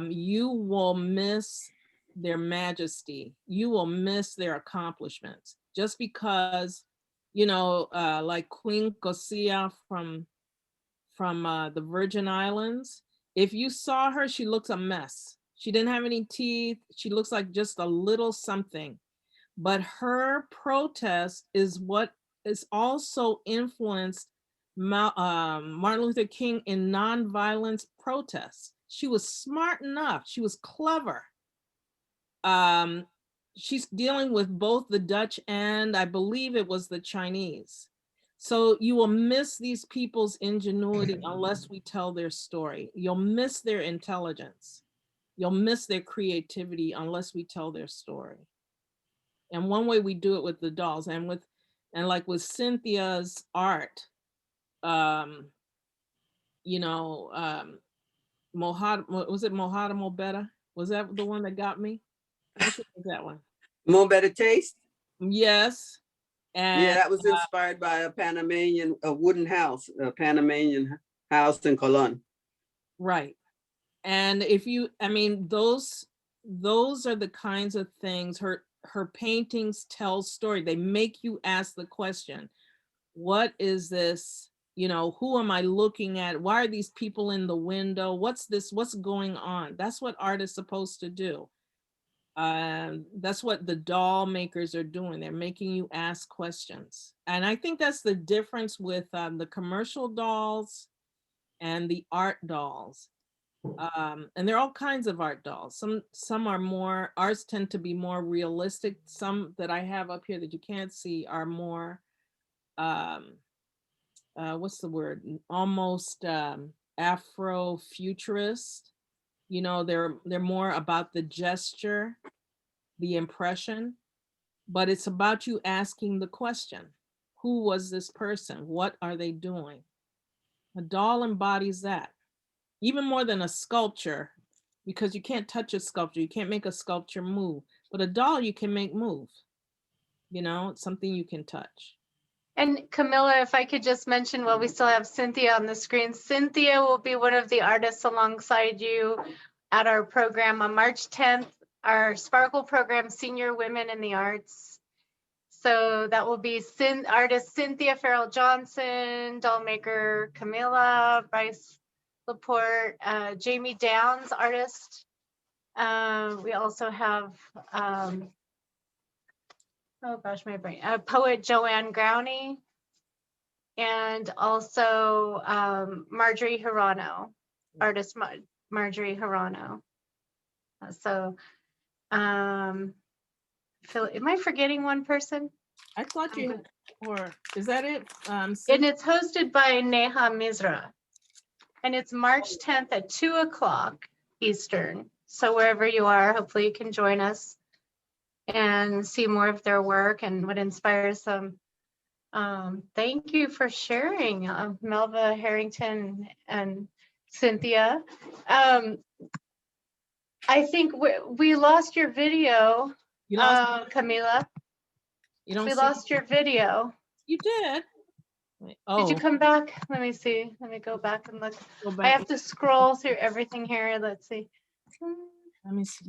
you will miss their majesty. You will miss their accomplishments just because, like Queen Gosia from the Virgin Islands. If you saw her, she looks a mess. She didn't have any teeth. She looks like just a little something. But her protest is what is also influenced Martin Luther King in nonviolence protests. She was smart enough. She was clever. She's dealing with both the Dutch and I believe it was the Chinese. So you will miss these people's ingenuity unless we tell their story. You'll miss their intelligence. You'll miss their creativity unless we tell their story. And one way we do it with the dolls and like with Cynthia's art, Mohad, was it Mohada Mobetta? Was that the one that got me? Which one was that one? More Better Taste? Yes. And yeah, that was inspired by a Panamanian, a wooden house, a Panamanian house in Cologne. Right. And those are the kinds of things, her paintings tell story. They make you ask the question, what is this? Who am I looking at? Why are these people in the window? What's this? What's going on? That's what art is supposed to do. That's what the doll makers are doing. They're making you ask questions. And I think that's the difference with the commercial dolls and the art dolls. And there are all kinds of art dolls. Some are more, ours tend to be more realistic. Some that I have up here that you can't see are more, what's the word? Almost Afro-futurist. They're more about the gesture, the impression, but it's about you asking the question, who was this person? What are they doing? A doll embodies that. Even more than a sculpture, because you can't touch a sculpture, you can't make a sculpture move, but a doll you can make move. It's something you can touch. And Camila, if I could just mention while we still have Cynthia on the screen, Cynthia will be one of the artists alongside you at our program on March 10th, our Sparkle program, Senior Women in the Arts. So that will be artist Cynthia Farrell Johnson, dollmaker Camila Bryce-LaPorte, Jamie Downs, artist. We also have, oh gosh, my brain, poet Joanne Growney, and also Marjorie Hirano, artist Marjorie Hirano. So, am I forgetting one person? I thought you had, or is that it? And it's hosted by Neha Misra. And it's March 10th at 2:00 Eastern. So wherever you are, hopefully you can join us and see more of their work and what inspires them. Thank you for sharing, Melva Harrington and Cynthia. I think we lost your video, Camila. We lost your video. You did. Did you come back? Let me see. Let me go back and look. I have to scroll through everything here. Let's see. Let me see.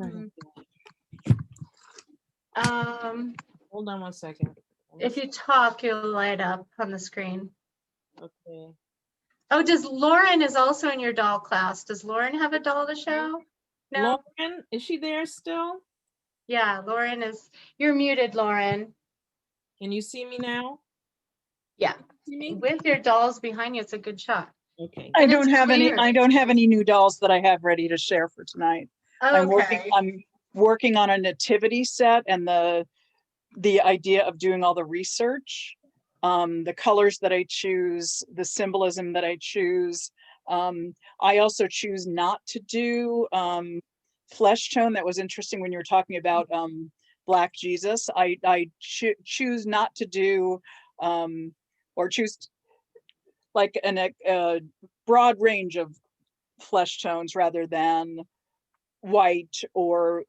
Hold on one second. If you talk, you'll light up on the screen. Okay. Oh, does Lauren is also in your doll class? Does Lauren have a doll to show? No? Lauren, is she there still? Yeah, Lauren is, you're muted, Lauren. Can you see me now? Yeah, See me? with your dolls behind you, it's a good shot. Okay. I And don't it's have any, clear. I don't have any new dolls that I have ready to share for tonight. I'm Okay. working on a nativity set, and the idea of doing all the research, the colors that I choose, the symbolism that I choose. I also choose not to do flesh tone. That was interesting when you were talking about Black Jesus. I choose not to do or choose like a broad range of flesh tones rather than white or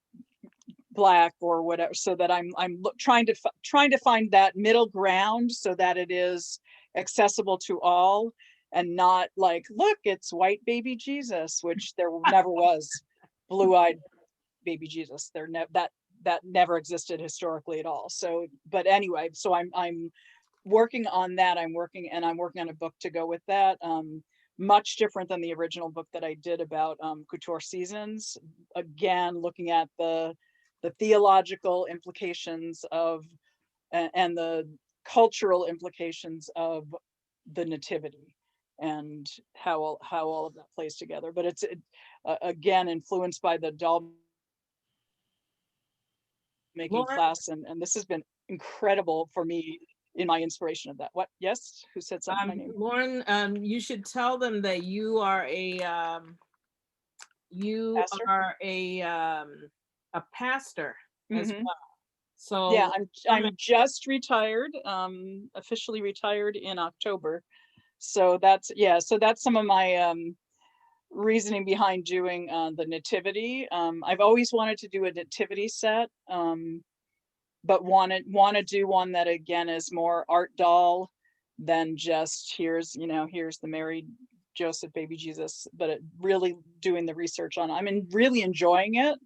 black or whatever, so that I'm trying to find that middle ground so that it is accessible to all, and not like, look, it's white baby Jesus, which there never was blue-eyed baby Jesus. That never existed historically at all. So, but anyway, so I'm working on that. I'm working on a book to go with that. Much different than the original book that I did about couture seasons. Again, looking at the theological implications of and the cultural implications of the nativity and how all of that plays together. But it's again influenced by the doll making Lauren? class, and this has been incredible for me in my inspiration of that. What? Yes, who said something? My name. Lauren, you should tell them that you are a pastor as Mhm. well. So Yeah, I'm just retired, officially retired in October. So that's some of my reasoning behind doing the nativity. I've always wanted to do a nativity set, but want to do one that again is more art doll than just here's the Mary Joseph baby Jesus, but really doing the research on it. I'm really enjoying it.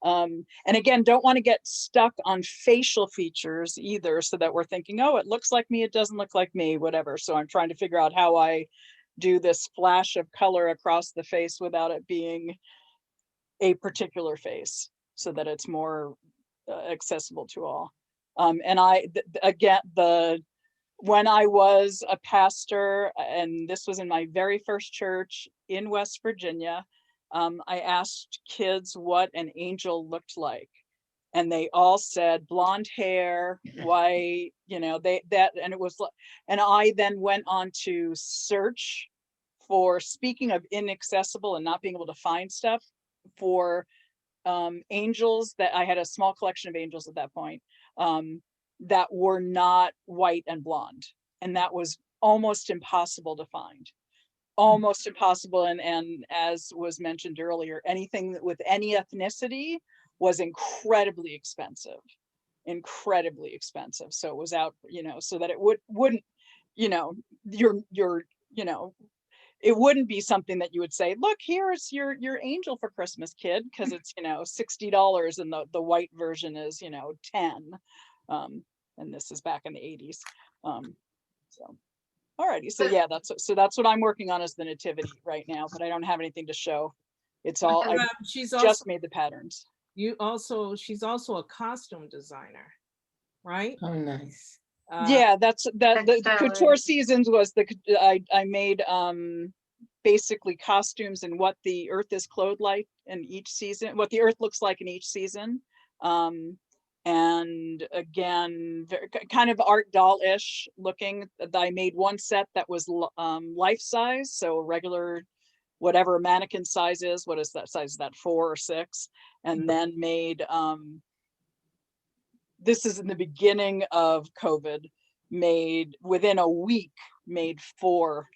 And again, don't want to get stuck on facial features either, so that we're thinking, oh, it looks like me, it doesn't look like me, whatever. So I'm trying to figure out how I do this flash of color across the face without it being a particular face, so that it's more accessible to all. And when I was a pastor, and this was in my very first church in West Virginia, I asked kids what an angel looked like. And they all said blonde hair, white, and I then went on to search for, speaking of inaccessible and not being able to find stuff, for angels. That I had a small collection of angels at that point, that were not white and blonde, and that was almost impossible to find. Almost impossible. And as was mentioned earlier, anything with any ethnicity was incredibly expensive. So it was out, so that it wouldn't, it wouldn't be something that you would say, look, here's your angel for Christmas, kid, because it's $60 and the white version is $10. And this is back in the 80s. So alrighty, so yeah, that's what I'm working on, is the nativity right now, but I don't have anything to show. It's all I just made the patterns. She's also a costume designer, right? Oh, nice. Yeah, the couture seasons was I made basically costumes and what the earth is clothed like in each season, what the earth looks like in each season. And again, kind of art doll-ish looking. I made one set that was life size, so regular, whatever a mannequin size is. What is that size? Is that 4 or 6? And then made this is in the beginning of COVID, made within a week, made 4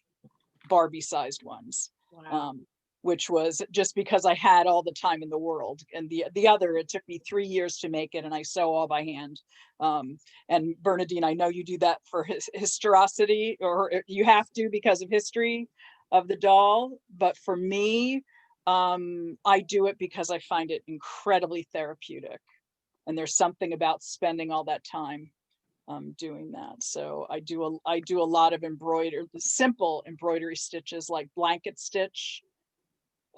Barbie sized ones. Wow. Which was just because I had all the time in the world. And the other, it took me 3 years to make it, and I sew all by hand. And Bernadine, I know you do that for historicity, or you have to because of history of the doll. But for me, I do it because I find it incredibly therapeutic. And there's something about spending all that time doing that. So I do a lot of simple embroidery stitches, like blanket stitch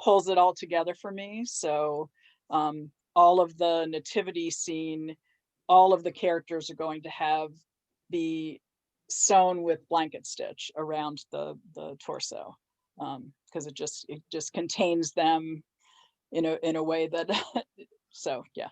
pulls it all together for me. So all of the nativity scene, all of the characters are going to be sewn with blanket stitch around the torso, because it just contains them in a way that so yeah.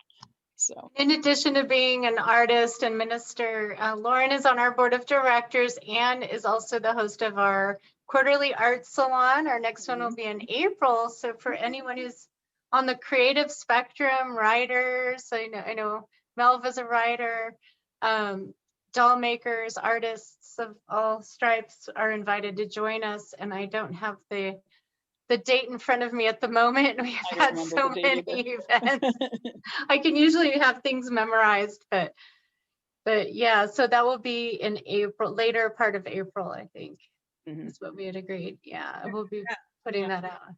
So in addition to being an artist and minister, Lauren is on our board of directors and is also the host of our quarterly art salon. Our next one will be in April. So for anyone who's on the creative spectrum, writers, I know Melva's a writer, doll makers, artists of all stripes are invited to join us. And I don't have the date in front of me at the moment. We've had so many events. I can usually have things memorized, but yeah, so that will be in April, later part of April, I think, is what we had agreed. Yeah, we'll be putting that out.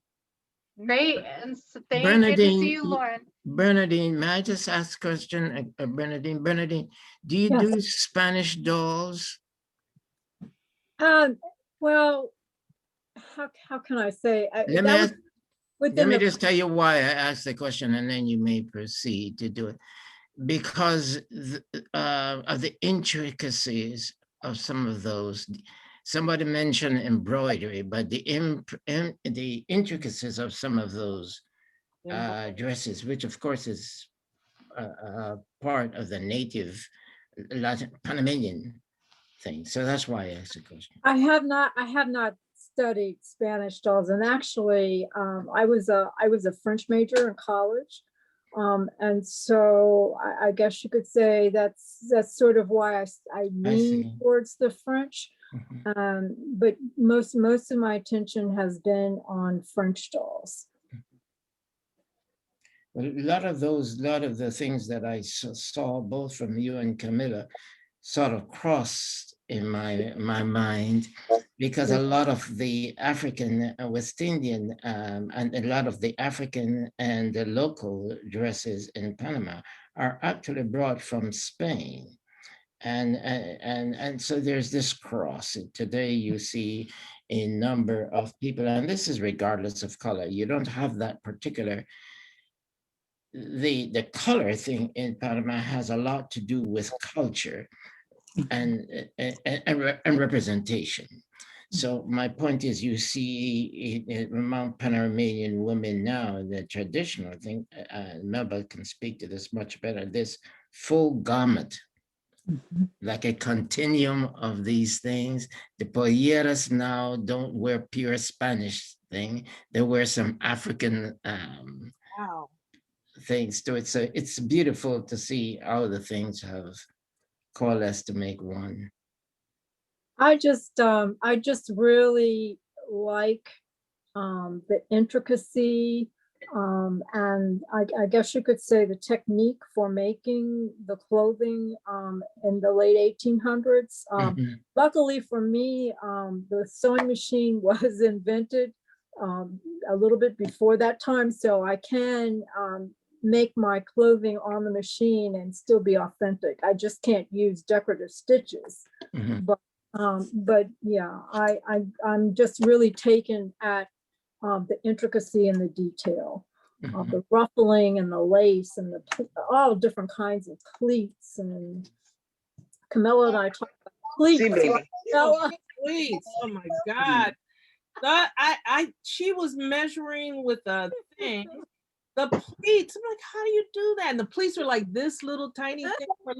Great, and so good to see you, Lauren. Bernadine, may I just ask a question? Bernadine, do you do Spanish dolls? Well, how can I say? Let me just tell you why I asked the question, and then you may proceed to do it. Because of the intricacies of some of those. Somebody mentioned embroidery, but the intricacies of some of those dresses, which of course is part of the native Latin Panamanian thing. So that's why I asked the question. I have not studied Spanish dolls, and actually I was a French major in college. And so I guess you could say that's sort of why I lean towards the French. But most of my attention has been on French dolls. Well, a lot of the things that I saw both from you and Camila sort of crossed in my mind, because a lot of the African West Indian and a lot of the African and the local dresses in Panama are actually brought from Spain. And so there's this cross. Today you see a number of people, and this is regardless of color. You don't have that particular, the color thing in Panama has a lot to do with culture and representation. So my point is, you see among Panamanian women now, the traditional thing, Melba can speak to this much better, this full garment, like a continuum of these things. The polleras now don't wear pure Spanish thing. They wear some African things to it. So it's beautiful to see how the things have coalesced to make one. I just really like the intricacy, and I guess you could say the technique for making the clothing in the late 1800s. Luckily for me, the sewing machine was invented a little bit before that time, so I can make my clothing on the machine and still be authentic. I just can't use decorative stitches. But yeah, I'm just really taken at the intricacy and the detail, the ruffling and the lace and all different kinds of pleats. And Camilla and I talk about pleats. Pleats! Oh my God! She was measuring with a thing. The pleats, I'm like, how do you do that? And the pleats were like this little tiny thing, a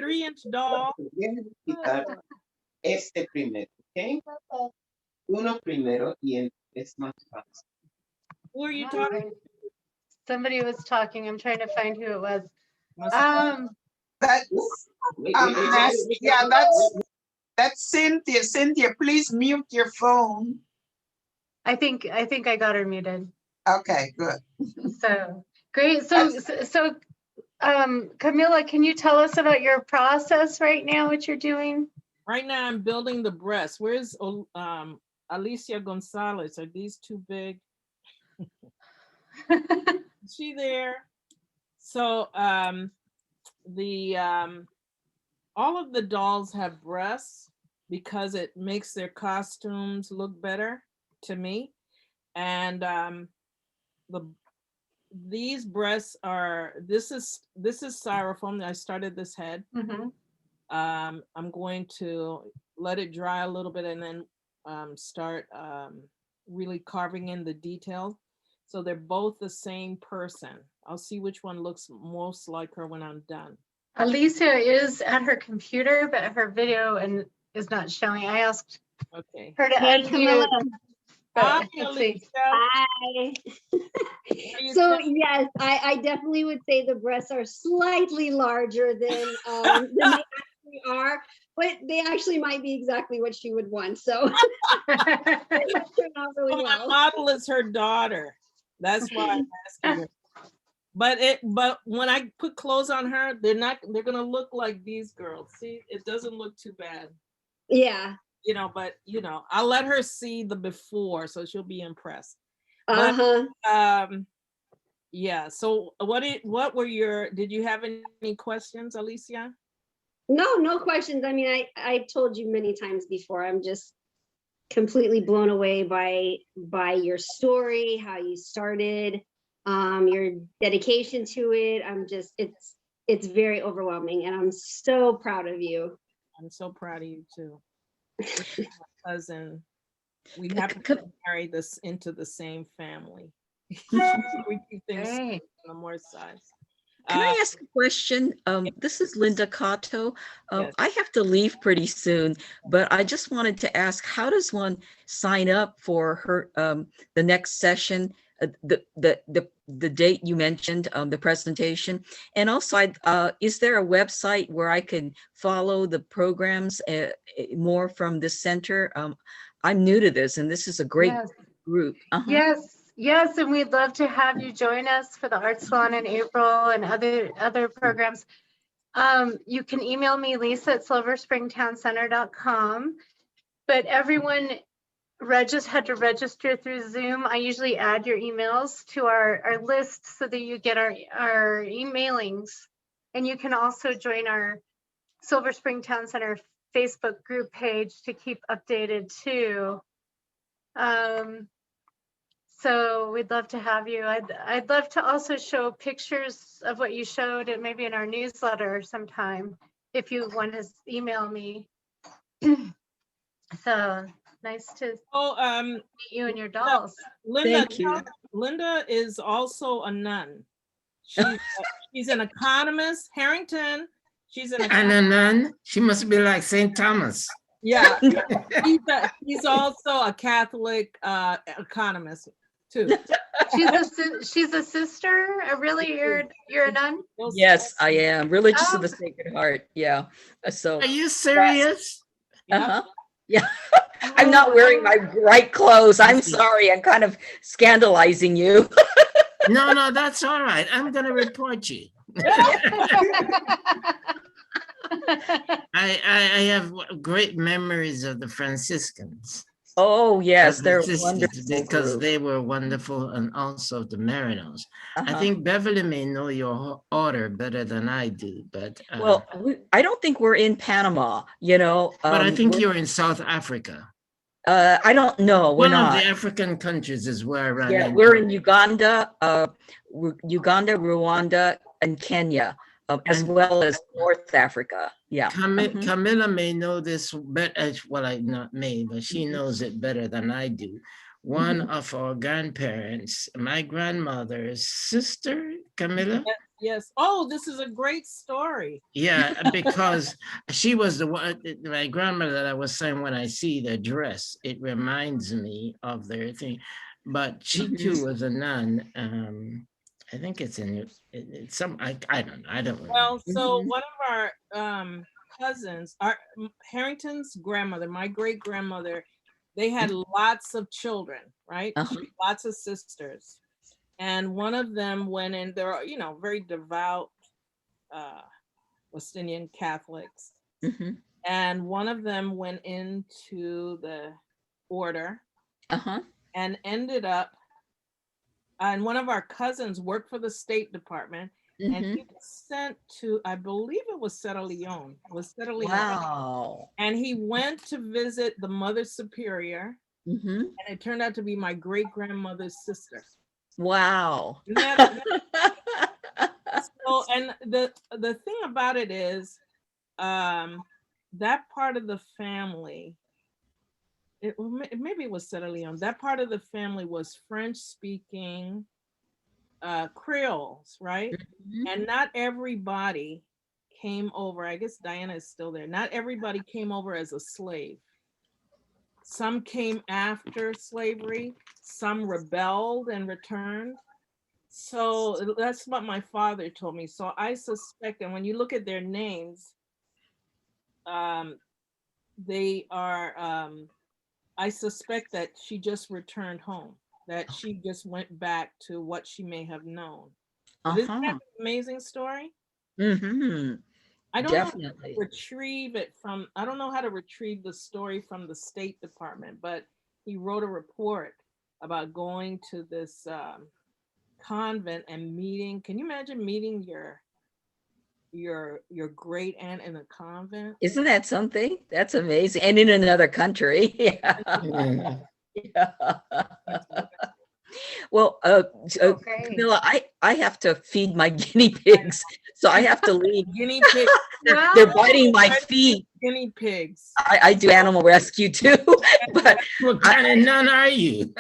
3-inch doll. Este primero, okay? Uno primero y es más fácil. Who are you talking? Somebody was talking. I'm trying to find who it was. That's Cynthia. Cynthia, please mute your phone. I think I got her muted. Okay, good. So great. So Camila, can you tell us about your process right now, what you're doing? Right now I'm building the breast. Where's Alicia Gonzalez? Are these too big? Is she there? So all of the dolls have breasts because it makes their costumes look better to me. And these breasts are, this is styrofoam. I started this head. Mhm. I'm going to let it dry a little bit and then start really carving in the detail. So they're both the same person. I'll see which one looks most like her when I'm done. Alicia is at her computer, but her video is not showing. I asked Okay. her to Hey, unmute, Camilla. Hi, but let's see. Alicia. Hi. you So doing? yes, I definitely would say the breasts are slightly larger than they actually are, but they actually might be exactly what she would want. So they might turn out really Well, my well. model is her daughter. That's why I'm asking her. But when I put clothes on her, they're gonna look like these girls. See, it doesn't look too bad. Yeah. But I'll let her see the before so she'll be impressed. Uh-huh. But yeah. So what were did you have any questions, Alicia? No questions. I mean, I told you many times before, I'm just completely blown away by your story, how you started, your dedication to it. It's very overwhelming, and I'm so proud of you. I'm so proud of you too. My cousin, we happen to marry this into the same family. We keep things on the more side. Can I ask a question? This is Linda Cotto. Yes. I have to leave pretty soon, but I just wanted to ask, how does one sign up for her the next session, the date you mentioned, the presentation, and also, is there a website where I can follow the programs more from this center? I'm new to this, and this is a great group. Yes, and we'd love to have you join us for the Art Salon in April and other programs. You can email me, lisa@silverspringtowncenter.com. But everyone had to register through Zoom. I usually add your emails to our list so that you get our emailings. And you can also join our Silver Spring Town Center Facebook group page to keep updated too. So we'd love to have you. I'd love to also show pictures of what you showed and maybe in our newsletter sometime if you want to email me. So nice to meet you and your dolls. Linda, Thank you. Linda is also a nun. She's an economist. Harrington, she's an And a nun, she must be like St. Thomas. Yeah, he's also a Catholic economist too. She's a sister. Really, you're a nun? Yes, I am. Religious of the Sacred Heart. Yeah. So. Are you serious? Uh-huh. Yeah. I'm not wearing my bright clothes. I'm sorry. I'm kind of scandalizing you. No, that's all right. I'm going to report you. I have great memories of the Franciscans. Oh, yes, they're wonderful. Because they were wonderful, and also the Marinos. I think Beverly may know your order better than I do, but well, I don't think we're in Panama, but I think you're in South Africa. I don't know. We're not. One of the African countries is where I ran into. We're in Uganda, Rwanda, and Kenya, as well as North Africa. Yeah. Camilla may know this better. Well, I not may, but she knows it better than I do. One of our grandparents, my grandmother's sister, Camilla. Yes. Oh, this is a great story. Yeah, because she was the one, my grandmother that I was saying, when I see the dress, it reminds me of their thing. But she too was a nun. I think it's in some, I don't know. I don't remember. Well, so one of our cousins, Harrington's grandmother, my great grandmother, they had lots of children, right? Lots of sisters. And one of them went in, they're, very devout West Indian Catholics. And one of them went into the order and ended up, and one of our cousins worked for the State Department and Mhm. he was sent to, I believe it was Sierra Leone. It was Sierra Leone. Wow. And he went to visit the Mother Superior, Mhm. and it turned out to be my great grandmother's sister. Wow. Isn't that- so, and the thing about it is, that part of the family, maybe it was Sierra Leone. That part of the family was French speaking Creoles, right? Mhm. And not everybody came over. I guess Diana is still there. Not everybody came over as a slave. Some came after slavery. Some rebelled and returned. So that's what my father told me. So I suspect, and when you look at their names, they are, I suspect that she just returned home, that she just went back to what she may have known. But isn't that Uh-huh. an amazing story? Mhm. I don't know how to Definitely. retrieve it from, I don't know how to retrieve the story from the State Department, but he wrote a report about going to this convent and meeting. Can you imagine meeting your great aunt in a convent? Isn't that something? That's amazing. And in another country. Yeah. Mhm. Yeah. Well, Oh, great. Camilla, I have to feed my guinea pigs, so I have to leave. Guinea pig. They're biting my feet. Guinea pigs. I do animal rescue too, but What kind of nun are you?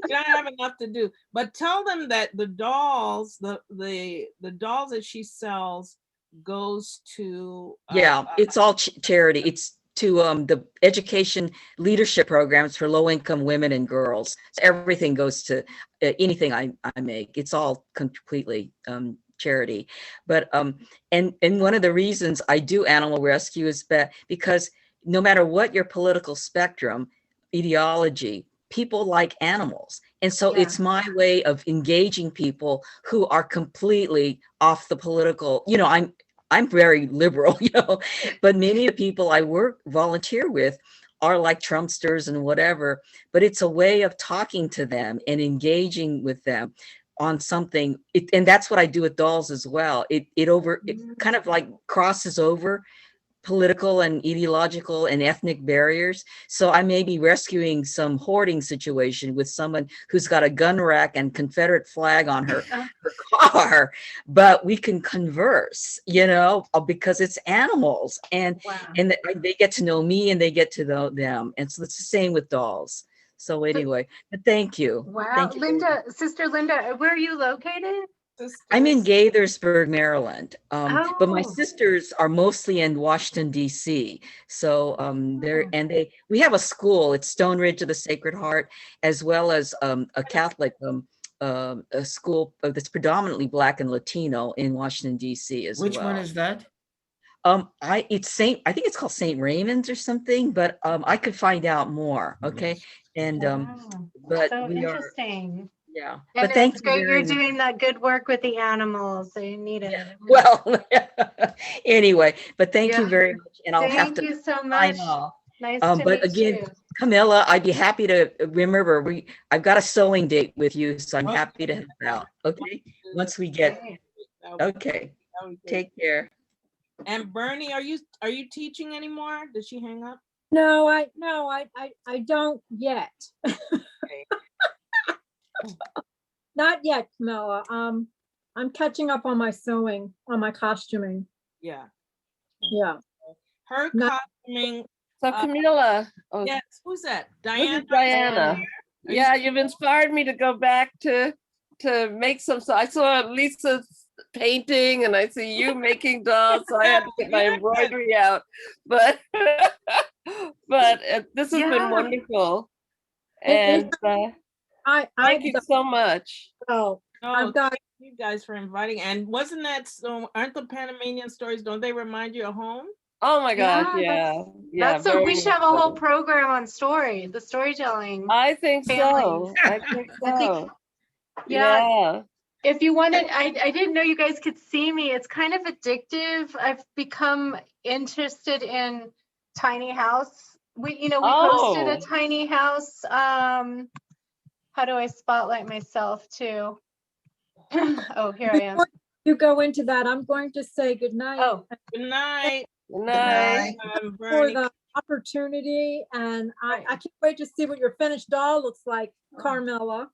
You don't have enough to do. But tell them that the dolls, the dolls that she sells goes to yeah, it's all charity. It's to the education leadership programs for low-income women and girls. So everything goes to anything I make. It's all completely charity. But and one of the reasons I do animal rescue is because no matter what your political spectrum, ideology, people like animals. And so Yeah. it's my way of engaging people who are completely off the political, I'm very liberal, but many of the people I volunteer with are like Trumpsters and whatever, but it's a way of talking to them and engaging with them on something. And that's what I do with dolls as well. It kind of like crosses over political and ideological and ethnic barriers. So I may be rescuing some hoarding situation with someone who's got a gun rack and Confederate flag on her car, but we can converse, because it's animals, and Wow. and they get to know me and they get to know them. And so it's the same with dolls. So anyway, but thank you. Wow. Thank you. Linda, Sister Linda, where are you located? I'm in Gaithersburg, Maryland, but my Oh. sisters are mostly in Washington, D.C. So we have a school. It's Stone Ridge of the Sacred Heart, as well as a Catholic a school that's predominantly Black and Latino in Washington, D.C. as Which well. one is that? I think it's called St. Raymond's or something, but I could find out more. Okay, and Wow. but So we are. interesting. Yeah, And but thank it's you great very you're much. doing that good work with the animals. They need it. Well, anyway, but thank you Yeah. very much, and I'll have Thank to you so sign much. off. Nice to But meet again, you. Camilla, I'd be happy to remember I've got a sewing date with you, so I'm happy to help out. Okay, once we get. Okay, take care. And Bernie, are you teaching anymore? Did she hang up? No, I don't yet. Not yet, Camilla. I'm catching up on my sewing, on my costuming. Yeah. Yeah. Her costuming. So Camila. Yes, who's that? This Diana. is Diana. Yeah, you've inspired me to go back to make some. So I saw Lisa's painting and I see you making dolls, so I had to get my embroidery out. But this has been wonderful, and thank you so much. Oh, I've got you guys for inviting. And wasn't that so? Aren't the Panamanian stories? Don't they remind you of home? Oh my God, yeah. That's so we should have a whole program on the storytelling. I think so. I think so. Yeah. If you wanted, I didn't know you guys could see me. It's kind of addictive. I've become interested in tiny house. We hosted a tiny house. How do I spotlight myself too? Oh, here I am. Before you go into that, I'm going to say good night. Oh, Good night. Good night. I'm For Bernie. the opportunity, and I can't wait to see what your finished doll looks like, Carmela.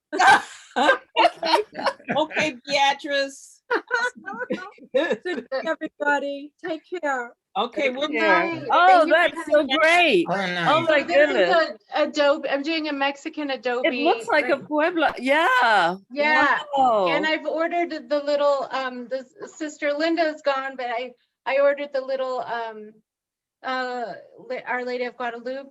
Okay, Beatrice. Good night, everybody. Take care. Okay, we'll night. Oh, Thank you for that's so great. Oh, Oh nice. my this goodness. is a Adobe. I'm doing a Mexican Adobe. It looks like a right- Puebla. Yeah. Yeah. Wow. And I've ordered the little, the sister Linda's gone, but I ordered the little, Our Lady of Guadalupe,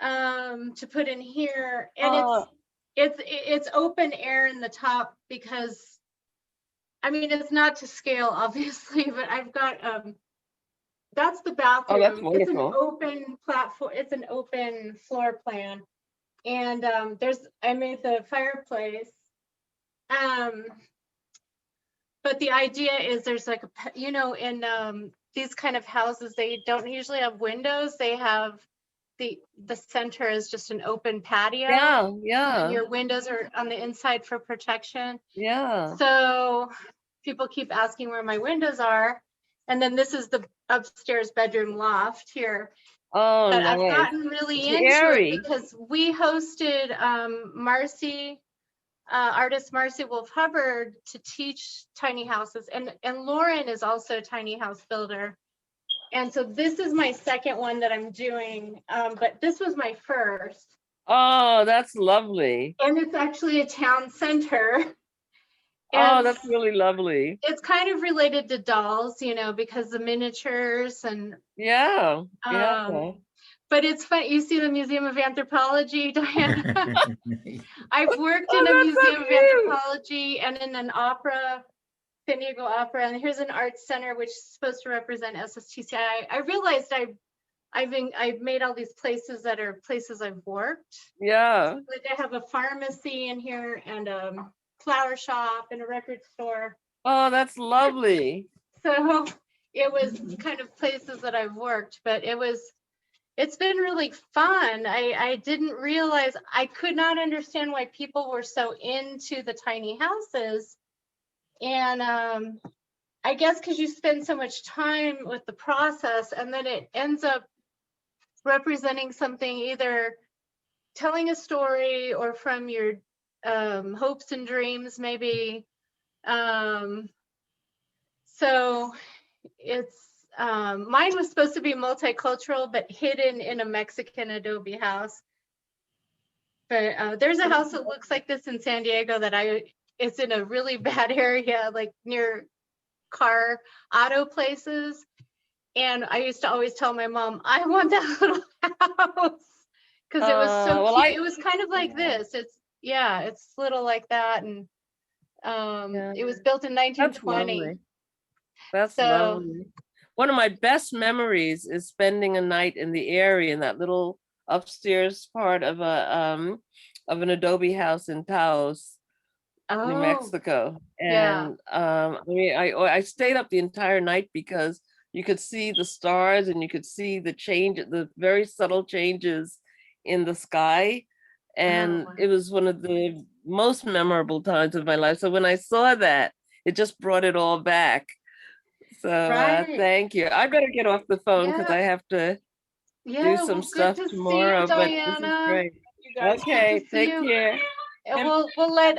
to put in here. And Oh. it's open air in the top because, I mean, it's not to scale, obviously, but I've got, that's the bathroom. Oh, that's It's an wonderful. open platform. It's an open floor plan. And I made the fireplace. But the idea is there's like in these kind of houses, they don't usually have windows. They have the center is just an open patio. Yeah, And yeah, your windows are on the inside for protection. yeah. So people keep asking where my windows are. And then this is the upstairs bedroom loft here. Oh, But I've nice. gotten really It's into airy. it because we hosted Marcy, artist Marcy Wolf Hubbard, to teach tiny houses. And Lauren is also a tiny house builder. And so this is my second one that I'm doing, but this was my first. Oh, that's lovely. And it's actually a town center. Oh, And that's really lovely. it's kind of related to dolls, because the miniatures and Yeah, yeah. but it's fun. You see the Museum of Anthropology, Diana. I've worked Oh, in a that's so Museum of cute. Anthropology and in an opera, San Diego Opera, and here's an art center which is supposed to represent SSTCI. I realized I've made all these places that are places I've worked. Yeah. Like I have a pharmacy in here and a flower shop and a record store. Oh, that's lovely. So it was kind of places that I've worked, but it's been really fun. I didn't realize, I could not understand why people were so into the tiny houses. And I guess because you spend so much time with the process and then it ends up representing something, either telling a story or from your hopes and dreams, maybe. So it's, mine was supposed to be multicultural, but hidden in a Mexican adobe house. But there's a house that looks like this in San Diego that it's in a really bad area, like near auto places. And I used to always tell my mom, I want that little house. Because it was so well, cute. It was kind of like this. It's little like that. And it was built in 1920. That's lovely. One of my best memories is spending a night in the area in that little upstairs part of an adobe house in Taos, New Mexico. And I mean, I stayed up the entire night because you could see the stars and you could see the very subtle changes in the sky. And it was one of the most memorable times of my life. So when I saw that, it just brought it all back. So thank you. I better get off the phone because I have to do some stuff tomorrow. But this is great. Okay, take care. And we'll let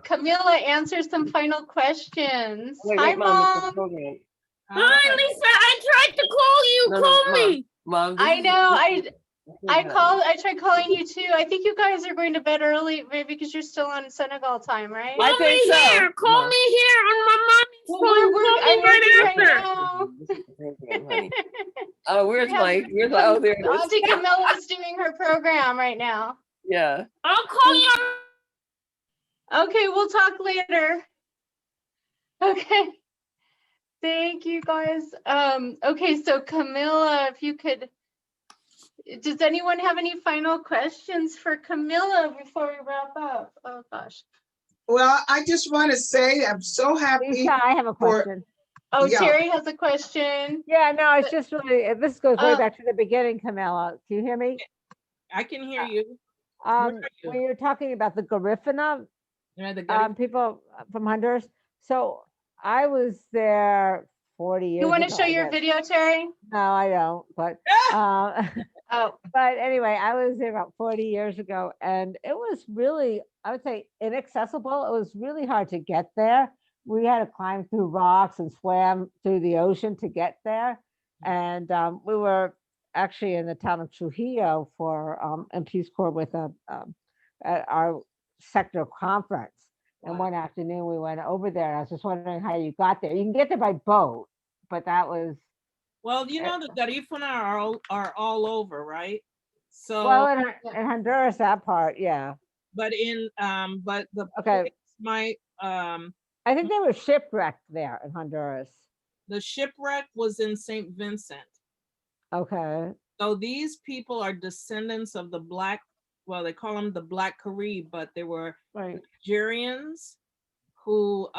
Camila answer some final questions. Wait, Hi, Mom. Mom. Hi, Lisa. I tried to call you. Call me. Mom, I know. I tried calling you too. I think you guys are going to bed early, maybe because you're still on Senegal time, right? Call me here. Call me here on my mommy's phone. Call me right after. Oh, where's my? Oh, there it is. Auntie Camilla's doing her program right now. Yeah. I'll call you. Okay, we'll talk later. Okay. Thank you, guys. Okay, so Camila, if you could. Does anyone have any final questions for Camila before we wrap up? Oh gosh. Well, I just want to say I'm so happy. Lisa, I have a question. Terry has a question. Yeah, no, it's just really, this goes way back to the beginning, Camilla. Can you hear me? I can hear you. When you're talking about the Garifuna, people from Honduras, So I was there 40 years You want to ago, show I your guess. video, Terry? No, I don't, but Oh, but anyway, I was there about 40 years ago, and it was really, I would say, inaccessible. It was really hard to get there. We had to climb through rocks and swam through the ocean to get there. And we were actually in the town of Trujillo for in Peace Corps with at our sector conference. And one afternoon we went over there. And I was just wondering how you got there. You can get there by boat, but that was Well, you know, the Garifuna are all over, right? So, well in Honduras, that part, yeah. but but the Okay. place might, I think they were shipwrecked there in Honduras. the shipwreck was in St. Vincent. Okay. So these people are descendants of the Black, well, they call them the Black Carib, but they were Right. Nigerians who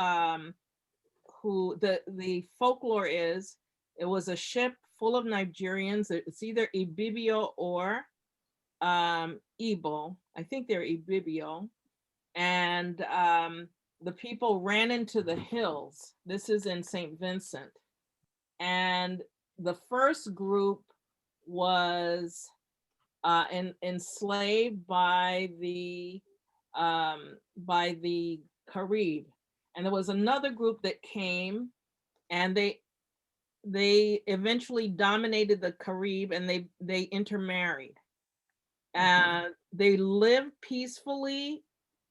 the folklore is, it was a ship full of Nigerians. It's either Ibibio or Igbo. I think they're Ibibio. And the people ran into the hills. This is in St. Vincent. And the first group was enslaved by the Carib. And there was another group that came, and they eventually dominated the Carib, and they intermarried. And they lived peacefully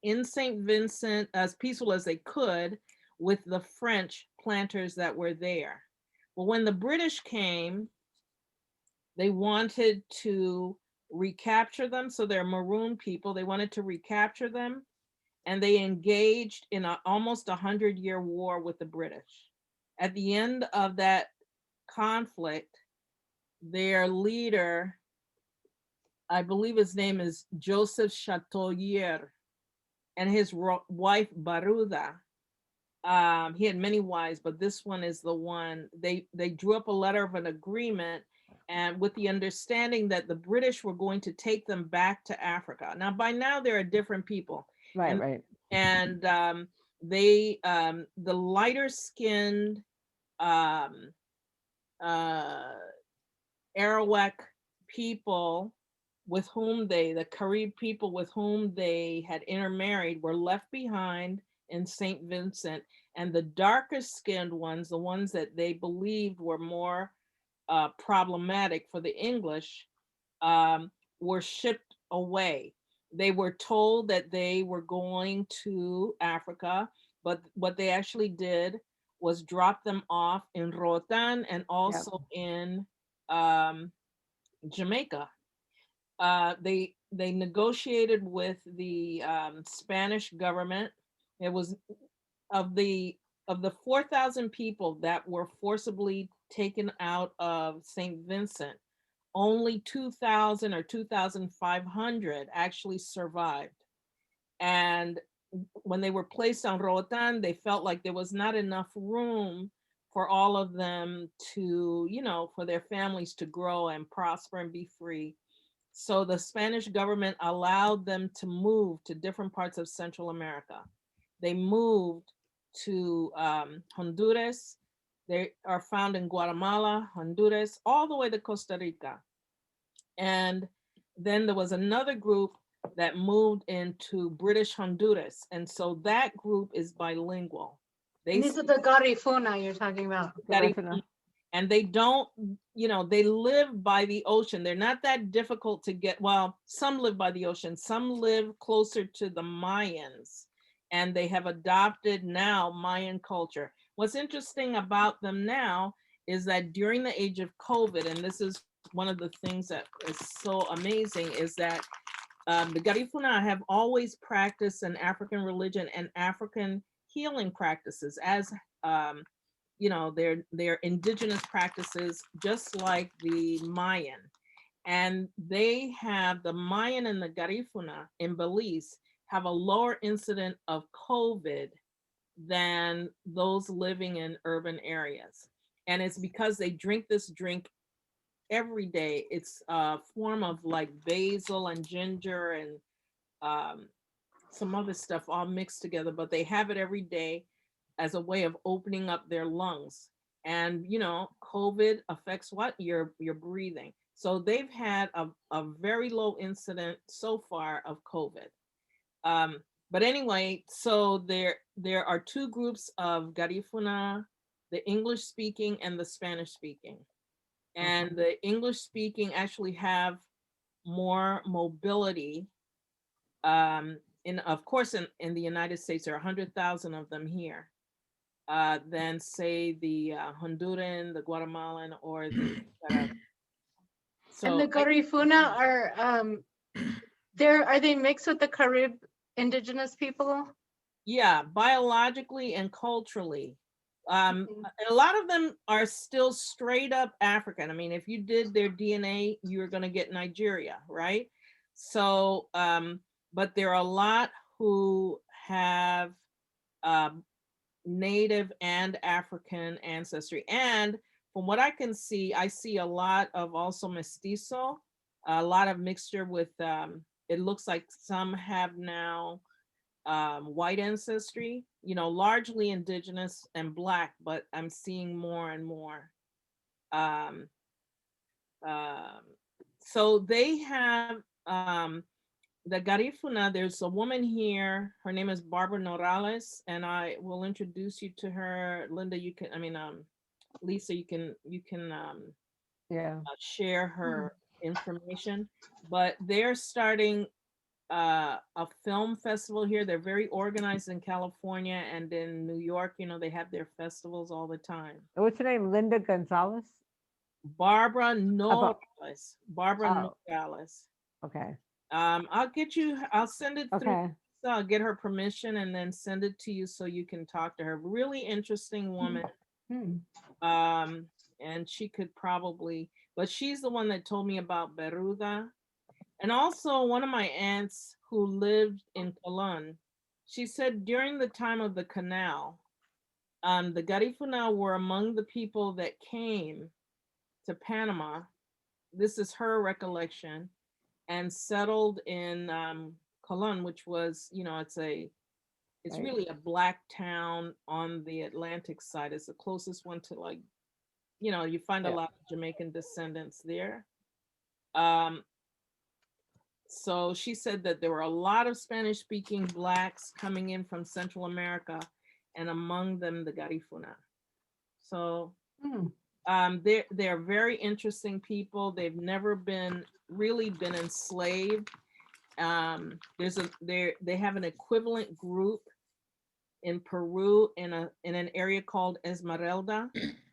in St. Vincent, as peaceful as they could, with the French planters that were there. Well, when the British came, they wanted to recapture them. So they're maroon people. They wanted to recapture them, and they engaged in almost 100-year war with the British. At the end of that conflict, their leader, I believe his name is Joseph Chateaubriand, and his wife Baruda. He had many wives, but this one is the one. They drew up a letter of an agreement, and with the understanding that the British were going to take them back to Africa. Now, by now, they're a different people. Right, right. And they, the lighter skinned Arawak people with whom the Carib people with whom they had intermarried were left behind in St. Vincent. And the darker skinned ones, the ones that they believed were more problematic for the English, were shipped away. They were told that they were going to Africa, but what they actually did was drop them off in Roatan and also in Jamaica. They negotiated with the Spanish government. It was of the 4,000 people that were forcibly taken out of St. Vincent, only 2,000 or 2,500 actually survived. And when they were placed on Roatan, they felt like there was not enough room for all of them to, for their families to grow and prosper and be free. So the Spanish government allowed them to move to different parts of Central America. They moved to Honduras. They are found in Guatemala, Honduras, all the way to Costa Rica. And then there was another group that moved into British Honduras. And so that group is bilingual. these are the Garifuna you're talking about. And they don't, they live by the ocean. They're not that difficult to get. Well, some live by the ocean. Some live closer to the Mayans, and they have adopted now Mayan culture. What's interesting about them now is that during the age of COVID, and this is one of the things that is so amazing, is that the Garifuna have always practiced an African religion and African healing practices as their indigenous practices, just like the Mayan. And they have, the Mayan and the Garifuna in Belize have a lower incident of COVID than those living in urban areas. And it's because they drink this drink every day. It's a form of like basil and ginger and some other stuff all mixed together, but they have it every day. as a way of opening up their lungs. And, you know, COVID affects what? Your breathing. So they've had a very low incident so far of COVID. But anyway, so there are two groups of Garifuna, the English speaking and the Spanish speaking. And the English speaking actually have more mobility. Of course, in the United States, there are 100,000 of them here. Than say the Honduran, the Guatemalan, or the and the Garifuna are are they mixed with the Carib indigenous people? Yeah, biologically and culturally. A lot of them are still straight up African. I mean, if you did their DNA, you're going to get Nigeria, right? So, but there are a lot who have Native and African ancestry. And from what I can see, I see a lot of also mestizo, a lot of mixture with, it looks like some have now white ancestry, you know, largely indigenous and Black, but I'm seeing more and more. So they have, the Garifuna, there's a woman here, her name is Barbara Norales, and I will introduce you to her. Linda, you can, Lisa, you can share her information, but they're starting a film festival here. They're very organized in California and in New York. You know, they have their festivals all the time. What's her name? Linda Gonzalez? Barbara Norales. Barbara Norales. Okay. I'll send it through. Okay. So I'll get her permission and then send it to you so you can talk to her. Really interesting woman. And she could probably, but she's the one that told me about Beruda. And also one of my aunts who lived in Colón, she said during the time of the canal, the Garifuna were among the people that came to Panama. This is her recollection, and settled in Colón, which was, you know, it's really a Black town on the Atlantic side. It's the closest one to, like, you know, you find a lot of Jamaican descendants there. So she said that there were a lot of Spanish speaking Blacks coming in from Central America, and among them the Garifuna. So they're very interesting people. They've never really been enslaved. They have an equivalent group in Peru in an area called Esmeralda.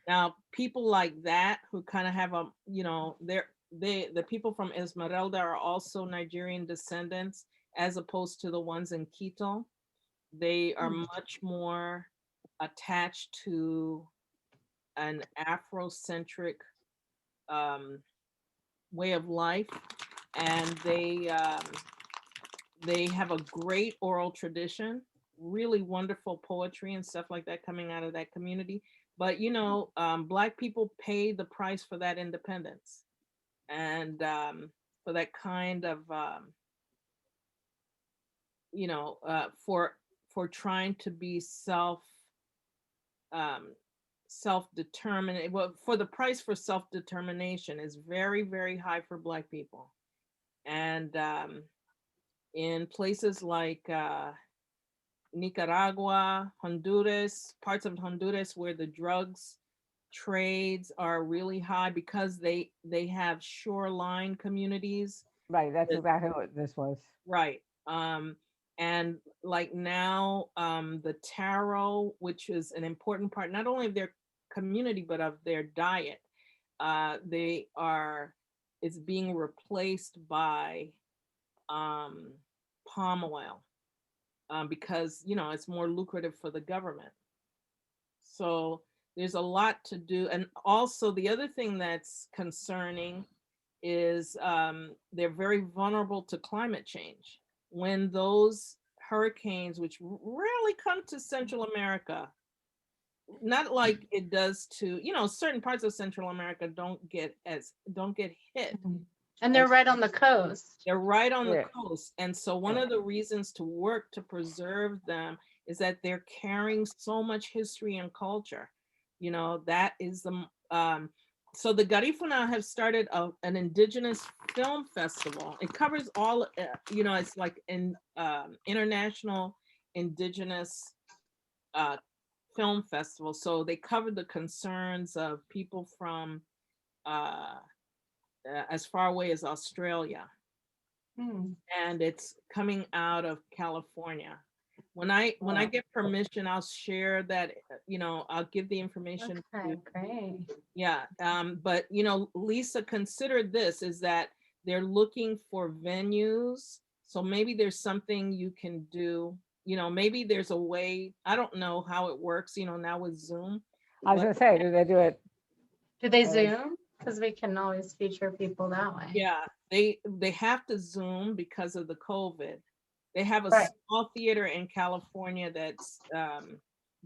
Now, people like that who kind of have the people from Esmeralda are also Nigerian descendants, as opposed to the ones in Quito. They are much more attached to an Afrocentric way of life, and they have a great oral tradition, really wonderful poetry and stuff like that coming out of that community. But you know, Black people pay the price for that independence, and for that kind of for trying to be self-determined. Well, for the price for self-determination is very, very high for Black people. And in places like Nicaragua, Honduras, parts of Honduras where the drugs trades are really high because they have shoreline communities. Right, that's exactly what this was. Right. And like now, the taro, which is an important part, not only of their community, but of their diet, it's being replaced by palm oil because, you know, it's more lucrative for the government. So there's a lot to do. And also the other thing that's concerning is they're very vulnerable to climate change. When those hurricanes, which rarely come to Central America, not like it does to, you know, certain parts of Central America don't get hit. And they're right on the coast. They're right on the coast. And so one of the reasons to work to preserve them is that they're carrying so much history and culture. You know, that is the, so the Garifuna have started an indigenous film festival. It covers all, you know, it's like an international indigenous film festival. So they covered the concerns of people from as far away as Australia. And it's coming out of California. When I get permission, I'll share that, you know, I'll give the information. Okay, great. Yeah, but you know, Lisa, consider this is that they're looking for venues. So maybe there's something you can do, you know, maybe there's a way, I don't know how it works, you know, now with Zoom. I was gonna say, do they do it? Do they Zoom? Because we can always feature people that way. Yeah, they have to Zoom because of the COVID. They have a Right. small theater in California that's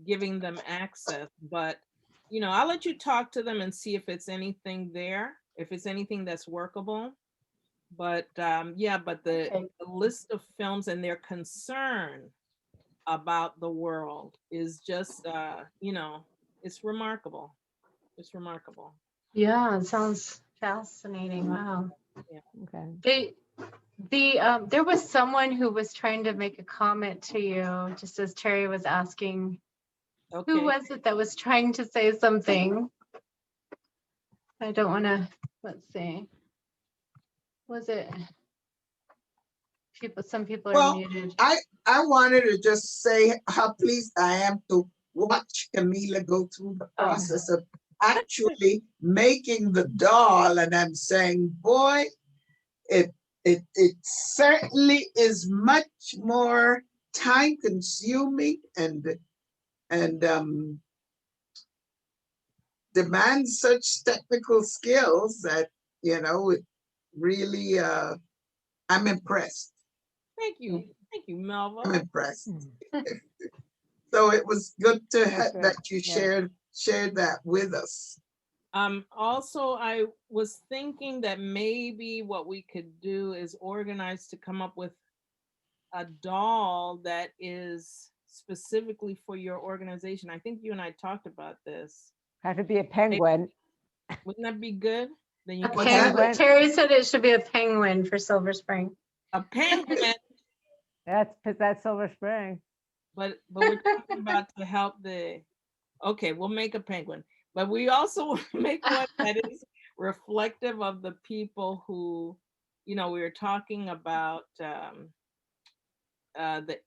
giving them access, but you know, I'll let you talk to them and see if it's anything there, if it's anything that's workable. But yeah, but the list of films and their concern about the world is just, you know, it's remarkable. It's remarkable. Yeah, it sounds fascinating. Wow. Yeah. Okay. There was someone who was trying to make a comment to you, just as Terry was asking. Okay. Who was it that was trying to say something? I don't want to, let's see. Was it? Some people are Well, muted. I wanted to just say how pleased I am to watch Camila go through the process of actually making the doll, and I'm saying, boy, it certainly is much more time consuming and demands such technical skills that, you know, it really I'm impressed. Thank you. Thank you, Melva. I'm impressed. So it was good to have good. that you Yeah. shared that with us. Also, I was thinking that maybe what we could do is organize to come up with a doll that is specifically for your organization. I think you and I talked about this. Have to be a penguin. Wouldn't that be good? Then you A can penguin. Terry said it should be a penguin for Silver Spring. a penguin. That's Silver Spring. But we're talking about to help the. Okay, we'll make a penguin, but we also want to make one that is reflective of the people who, you know, we were talking about the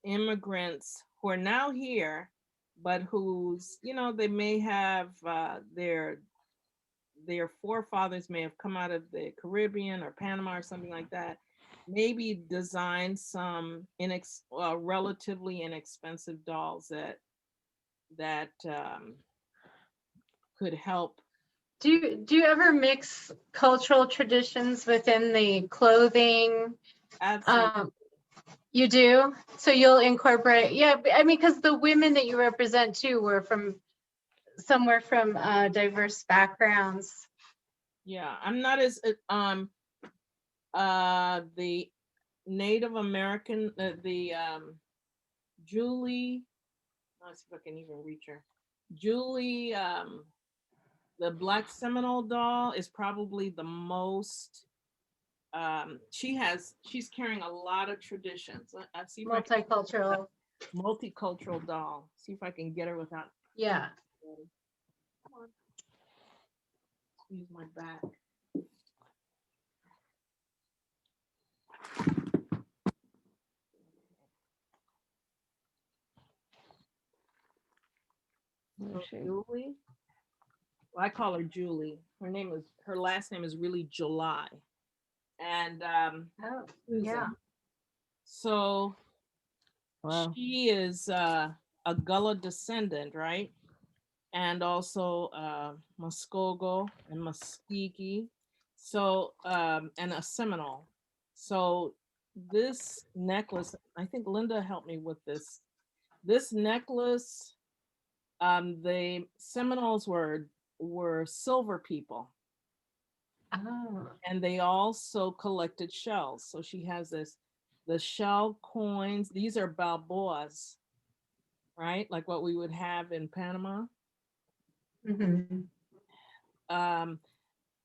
immigrants who are now here, but who's, you know, they may have their forefathers may have come out of the Caribbean or Panama or something like that. Maybe design some relatively inexpensive dolls that could help. Do you ever mix cultural traditions within the clothing? Absolutely. You do? So you'll incorporate, yeah, I mean, because the women that you represent too were from somewhere from diverse backgrounds. Yeah, I'm not as the Native American, Julie, let's see if I can even reach her. Julie, the Black Seminole doll is probably the most, she's carrying a lot of traditions. I've seen Multicultural. Multicultural doll. See if I can get her without. Yeah. Come on. Use my back. Julie. Well, I call her Julie. Her last name is really July. And yeah. So wow. She is a Gullah descendant, right? And also Muskogee and Muscogee. So and a Seminole. So this necklace, I think Linda helped me with this. This necklace, the Seminoles were silver people. Oh. And they also collected shells. So she has the shell coins. These are Balboas. right? Like what we would have in Panama. Mhm.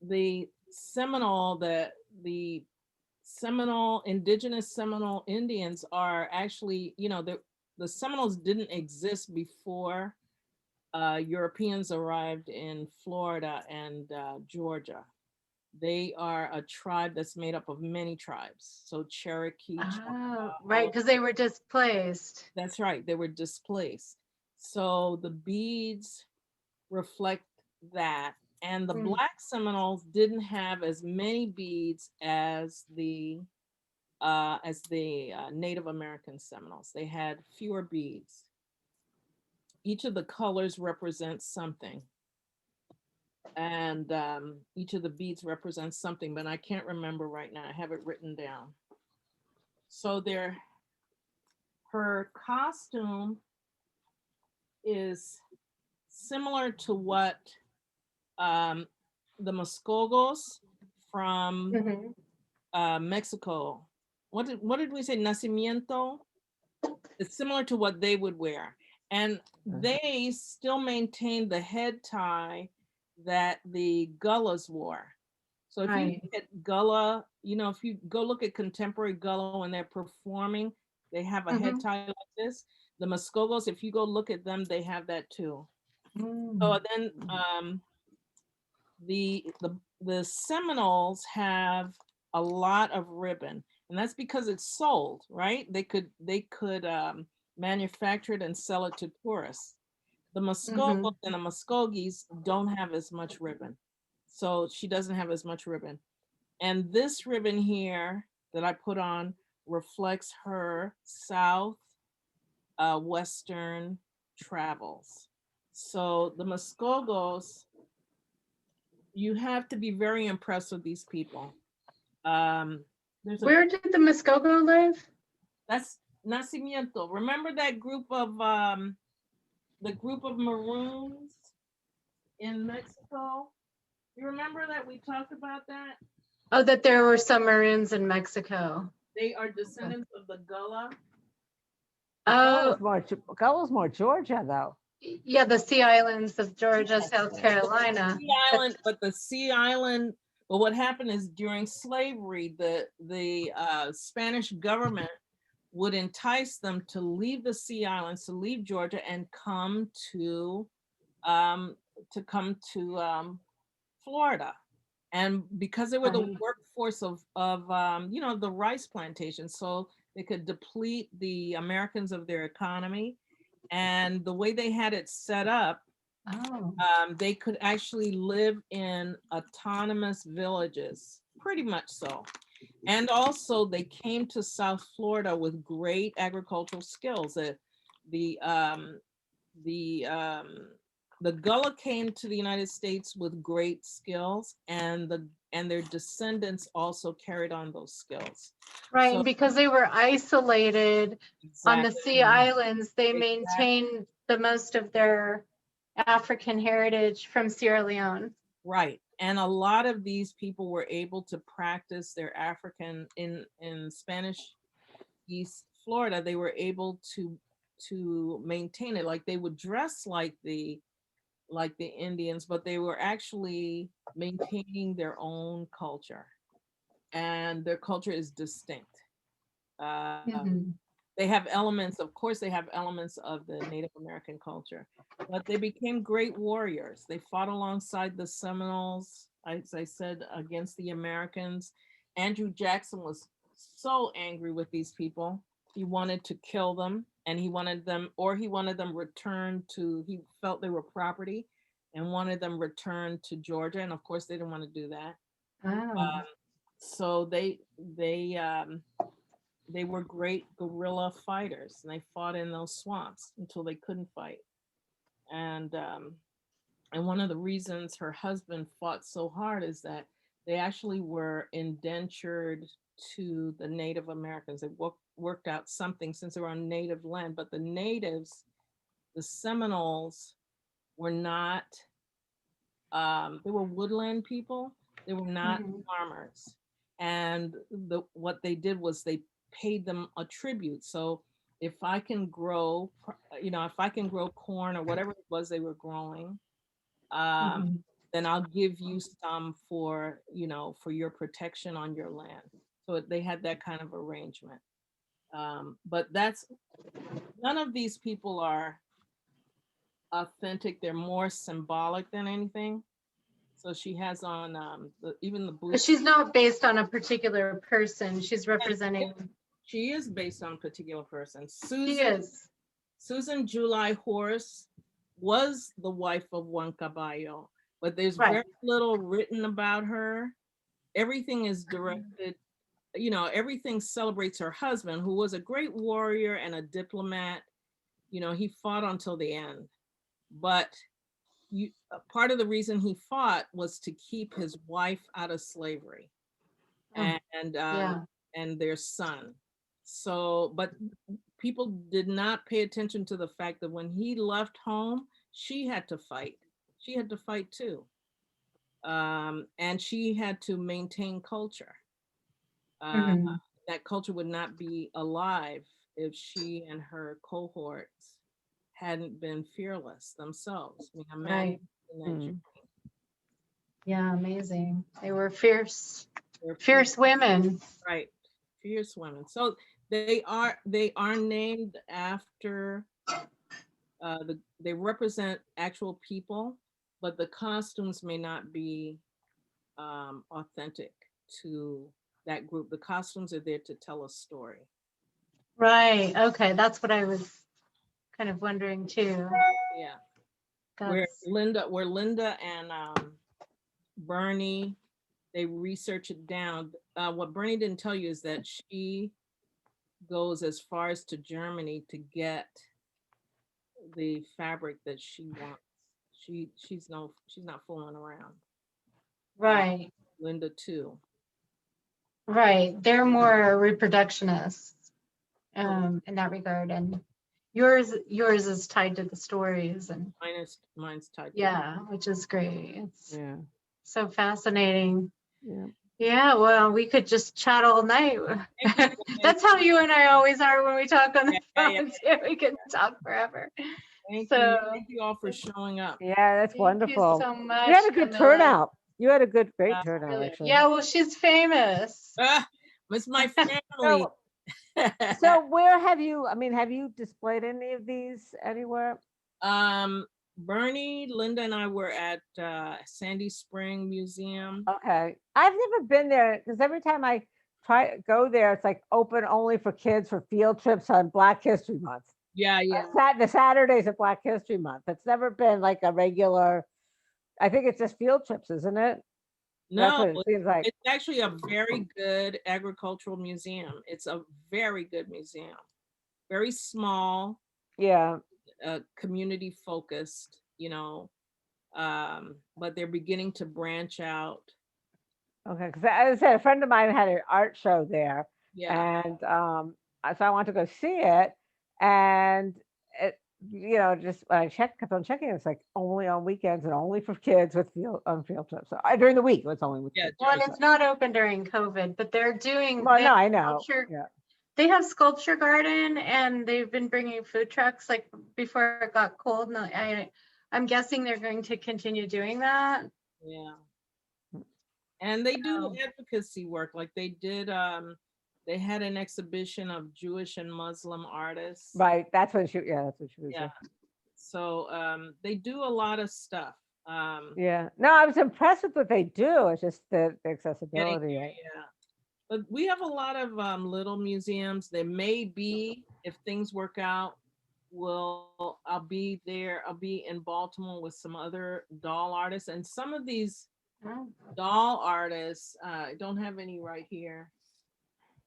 The Seminole, the Seminole, indigenous Seminole Indians are actually, you know, the Seminoles didn't exist before Europeans arrived in Florida and Georgia. They are a tribe that's made up of many tribes. So Cherokee, Oh, Choctaw, right, because they were displaced. that's right, they were displaced. So the beads reflect that. And the Mm. Black Seminoles didn't have as many beads as the Native American Seminoles. They had fewer beads. Each of the colors represents something. And each of the beads represents something, but I can't remember right now. I have it written down. So her costume is similar to what the Muskogos from Mexico. What did we say? Nacimiento. It's similar to what they would wear, and they still maintain the head tie that the Gullahs wore. So if you look at Gullah, you know, if you go look at contemporary Gullah when they're performing, they have a head tie like this. The Muskogos, if you go look at them, they have that too. So then the Seminoles have a lot of ribbon, and that's because it's sold, right? They could manufacture it and sell it to tourists. The Muskogos and the Muskogees don't have as much ribbon, so she doesn't have as much ribbon. And this ribbon here that I put on reflects her south western travels. So the Muskogos, you have to be very impressed with these people. Where did the Muskogo live? That's Nacimiento. Remember that group of the group of Maroons in Mexico? You remember that we talked about that? Oh, that there were some Maroons in Mexico. They are descendants of the Gullah. Oh, Gullah's more Georgia though. yeah, the Sea Islands of Georgia, South Carolina. Sea Island, but the Sea Island. But what happened is during slavery, the Spanish government would entice them to leave the Sea Islands, to leave Georgia, and come to Florida. And because they were the workforce of you know, the rice plantation, so they could deplete the Americans of their economy. And the way they had it set up, they could actually live in autonomous villages, pretty much so. And also they came to South Florida with great agricultural skills. The Gullah came to the United States with great skills, and their descendants also carried on those skills. Right, So, and because they were isolated on the Sea Islands, they maintained the most of their African heritage from Sierra Leone. Right, and a lot of these people were able to practice their African in Spanish East Florida. They were able to maintain it. Like they would dress like the Indians, but they were actually maintaining their own culture, and their culture is distinct. They have elements, of course, they have elements of the Native American culture, but they became great warriors. They fought alongside the Seminoles, as I said, against the Americans. Andrew Jackson was so angry with these people. He wanted to kill them, and he wanted them returned to, he felt they were property and wanted them returned to Georgia. And of course they didn't want to do that. So they were great guerrilla fighters, and they fought in those swamps until they couldn't fight. And one of the reasons her husband fought so hard is that they actually were indentured to the Native Americans. They worked out something since they were on native land, but the natives, the Seminoles, were not, they were woodland people. They were not farmers. And what they did was they paid them a tribute. So if I can grow, if I can grow corn or whatever it was they were growing, Mhm. then I'll give you some for, for your protection on your land. So they had that kind of arrangement. But none of these people are authentic. They're more symbolic than anything. So she has on even the But boots. she's not based on a particular person. She's representing. She is based on a particular person. She is. Susan July Horse was the wife of Juan Caballo, but there's Right. very little written about her. Everything is directed, everything celebrates her husband, who was a great warrior and a diplomat. He fought until the end. But part of the reason he fought was to keep his wife out of slavery and their son. So, but people did not pay attention to the fact that when he left home, she had to fight. She had to fight too. And she had to maintain culture. That culture would not be alive if she and her cohorts hadn't been fearless themselves. I mean, Right. imagine Yeah, amazing. They were fierce women. Right, fierce women. So they are named after they represent actual people, but the costumes may not be authentic to that group. The costumes are there to tell a story. Right. Okay, that's what I was kind of wondering too. Yeah. Where Linda and Bernie, they research it down. What Bernie didn't tell you is that she goes as far as to Germany to get the fabric that she wants. She's not fooling around. Right. Linda too. Right. They're more reproductionists in that regard, and yours is tied to the stories, and mine's tied to which is great. It's Yeah. so fascinating. Yeah. Yeah, well, we could just chat all night. That's how you and I always are when we talk on the phone. Yeah. We can talk forever. Thank you all for showing up. Yeah, that's wonderful. Thank you so much. You had a good Camila. turnout. You had a great turnout, Really? actually. Yeah, well, she's famous. It's my family. So where have you displayed any of these anywhere? Bernie, Linda, and I were at Sandy Spring Museum. Okay, I've never been there because every time I go there, it's like open only for kids for field trips on Black History Month. Yeah. The Saturdays of Black History Month. It's never been like a regular. I think it's just field trips, isn't it? No, it seems like. It's actually a very good agricultural museum. It's a very good museum. Very small. Yeah. Community focused, but they're beginning to branch out. Okay, because as I said, a friend of mine had an art show there, and Yeah. so I want to go see it, and it, just when I kept on checking, it's like only on weekends and only for kids with field trips. So during the week, it's only with kids. Well, and it's not open during COVID, but they're doing. Well, no, I know. Yeah. They have sculpture garden, and they've been bringing food trucks like before it got cold. And I'm guessing they're going to continue doing that. Yeah. And they do advocacy work. Like they did, they had an exhibition of Jewish and Muslim artists. Right. That's what she was. Yeah. So they do a lot of stuff. Yeah. No, I was impressed with what they do. It's just the accessibility. Yeah. But we have a lot of little museums. There may be, if things work out, I'll be there. I'll be in Baltimore with some other doll artists, and some of these doll artists. I don't have any right here.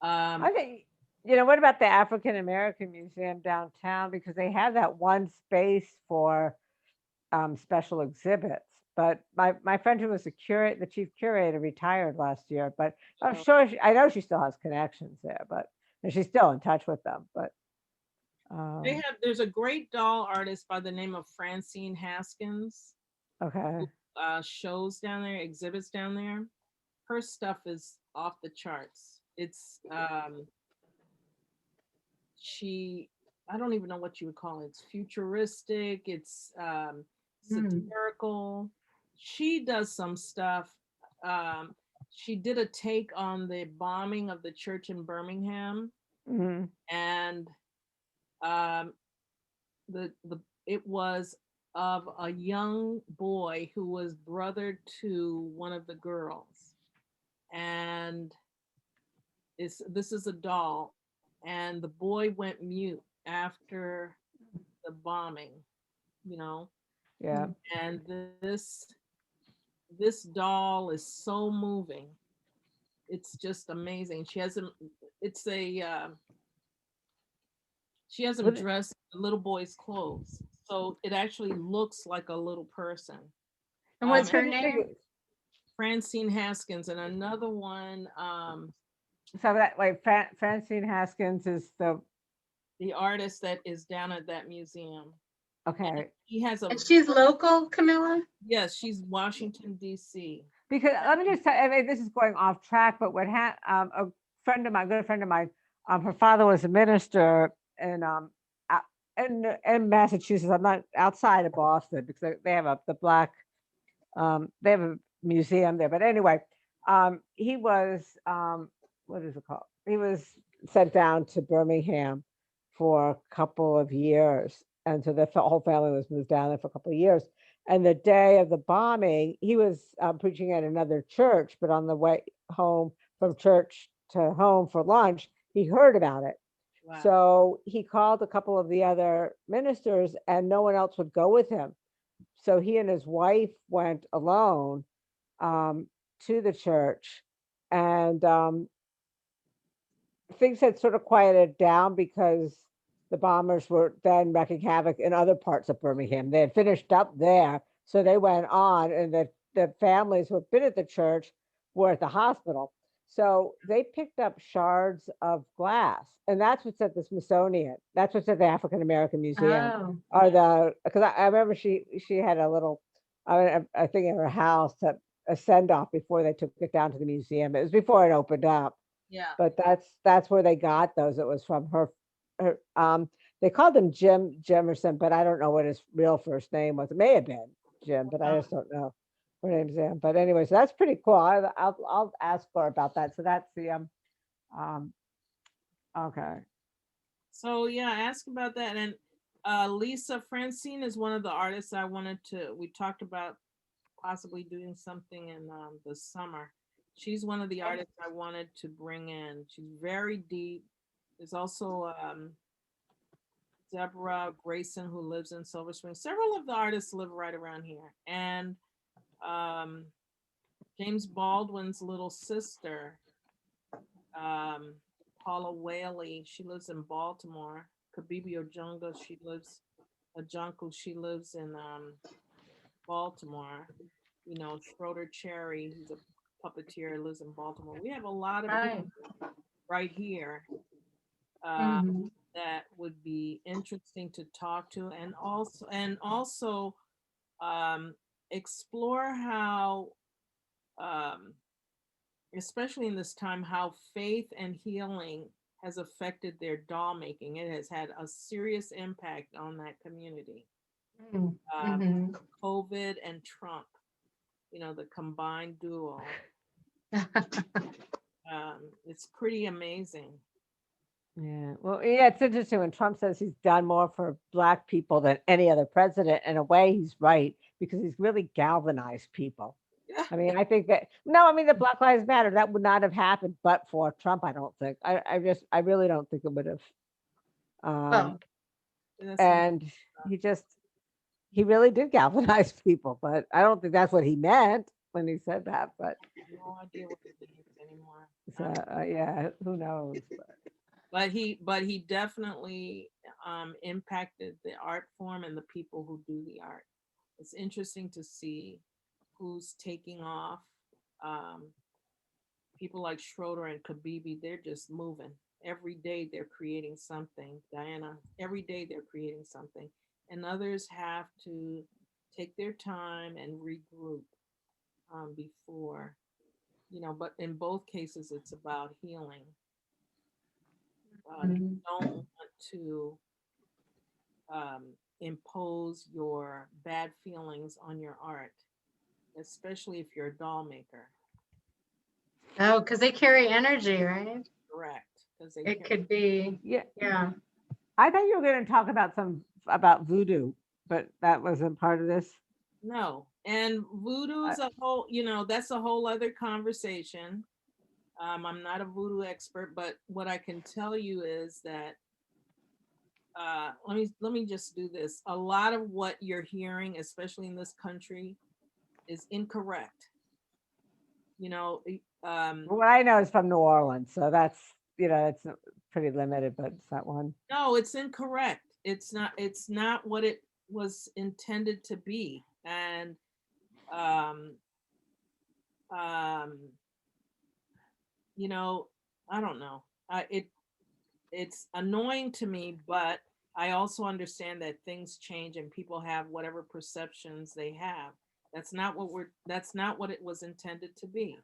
Okay. What about the African American Museum downtown? Because they have that one space for special exhibits. But my friend who was the chief curator, retired last year. But I'm sure I know she still has connections there. And she's still in touch with them. But there's a great doll artist by the name of Francine Haskins. Okay. Who, shows down there, exhibits down there. Her stuff is off the charts. It's I don't even know what you would call it. It's futuristic. It's satirical. She does some stuff. She did a take on the bombing of the church in Birmingham, and the it was of a young boy who was brother to one of the girls, and this is a doll, and the boy went mute after the bombing, you know. Yeah. And this doll is so moving. It's just amazing. She has him. It's a she has him What- dressed in the little boy's clothes, so it actually looks like a little person. And what's her And name? Francine Haskins, and another one. So that like Francine Haskins is The artist that is down at that museum. okay. He has a And she's local, Camilla? yes, she's Washington D.C. Because let me just tell, I mean, this is going off track, but a friend of mine, good friend of mine, her father was a minister in Massachusetts. I'm not outside of Boston because they have they have a museum there. But anyway, he was what is it called? He was sent down to Birmingham for a couple of years, and so the whole family was moved down there for a couple of years. And the day of the bombing, he was preaching at another church, but on the way home from church to home for lunch, he heard about it. Wow. So he called a couple of the other ministers, and no one else would go with him. So he and his wife went alone to the church, and things had sort of quieted down because the bombers were then wreaking havoc in other parts of Birmingham. They had finished up there, so they went on, and the families who had been at the church were at the hospital. So they picked up shards of glass, and that's what's at the Smithsonian. That's what's at the African American Museum. Oh. Or because I remember she had a little, I think in her house, a send off before they took it down to the museum. It was before it opened up. Yeah. But that's where they got those. It was from her they called him Jim Jimerson, but I don't know what his real first name was. It may have been Jim, but I just don't know her name's Jim. But anyway, so that's pretty cool. I'll ask her about that. So that's the okay. So yeah, ask about that. And Lisa Francine is one of the artists we talked about possibly doing something in the summer. She's one of the artists I wanted to bring in. She's very deep. There's also Deborah Grayson, who lives in Silver Spring. Several of the artists live right around here. And James Baldwin's little sister, Paula Whaley, she lives in Baltimore. Kabibi Ojongo, she lives in Baltimore. You know, Schroeder Cherry, who's a puppeteer, lives in Baltimore. We have a lot of people right here that would be interesting to talk to, and also explore how, especially in this time, how faith and healing has affected their doll making. It has had a serious impact on that community. COVID and Trump, you know, the combined duo. It's pretty amazing. Yeah. Well, yeah, it's interesting when Trump says he's done more for Black people than any other president. In a way, he's right, because he's really galvanized people. I mean, I think the Black Lives Matter, that would not have happened but for Trump, I don't think. I really don't think it would have. And he really did galvanize people, but I don't think that's what he meant when he said that. But no idea what it means anymore. So, yeah, who knows? But he definitely impacted the art form and the people who do the art. It's interesting to see who's taking off. People like Schroeder and Kabibi, they're just moving. Every day they're creating something. Diana, every day they're creating something. And others have to take their time and regroup before, you know, but in both cases, it's about healing. You don't want to impose your bad feelings on your art, especially if you're a doll maker. Oh, because they carry energy, right? Correct. Because It could be, Yeah. yeah. I thought you were going to talk about voodoo, but that wasn't part of this. No, and voodoo's a whole, that's a whole other conversation. I'm not a voodoo expert, but what I can tell you is that let me just do this. A lot of what you're hearing, especially in this country, is incorrect. What I know is from New Orleans, so that's it's pretty limited, but it's that one. No, it's incorrect. It's not what it was intended to be. And I don't know. It's annoying to me, but I also understand that things change and people have whatever perceptions they have. That's not what it was intended to be.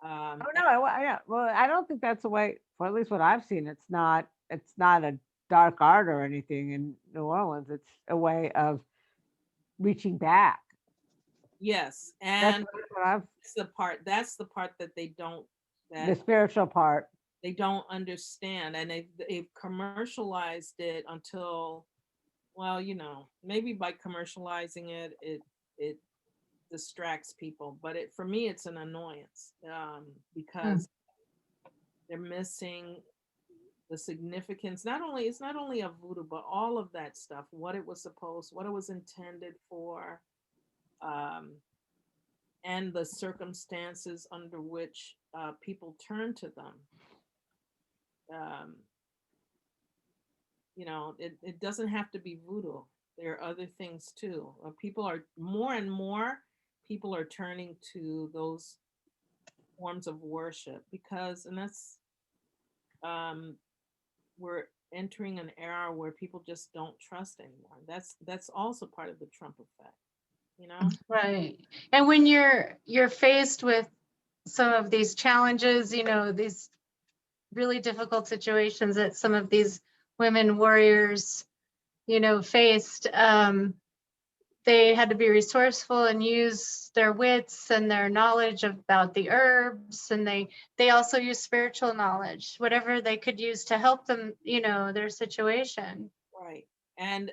Oh no, I don't think that's the way. For at least what I've seen, it's not a dark art or anything in New Orleans. It's a way of reaching back. Yes, and that's the part that they don't. The spiritual part. They don't understand, and they've commercialized it until, well, maybe by commercializing it distracts people, but for me it's an annoyance, because they're missing the significance. It's not only of voodoo, but all of that stuff, what it was intended for, and the circumstances under which people turn to them. It doesn't have to be voodoo. There are other things too. People are more and more people are turning to those forms of worship and that's we're entering an era where people just don't trust anymore. That's also part of the Trump effect, Right. And when you're faced with some of these challenges, these really difficult situations that some of these women warriors, faced, they had to be resourceful and use their wits and their knowledge about the herbs, and they also use spiritual knowledge, whatever they could use to help them, their situation. Right. And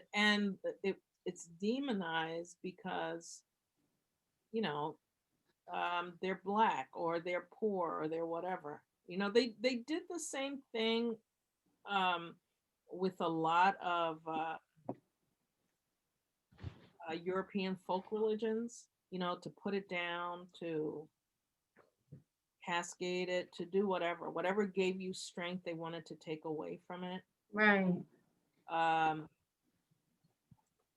it's demonized because they're Black or they're poor or they're whatever. They did the same thing with a lot of European folk religions, to put it down, to cascade it, to do whatever gave you strength, they wanted to take away from it. Right.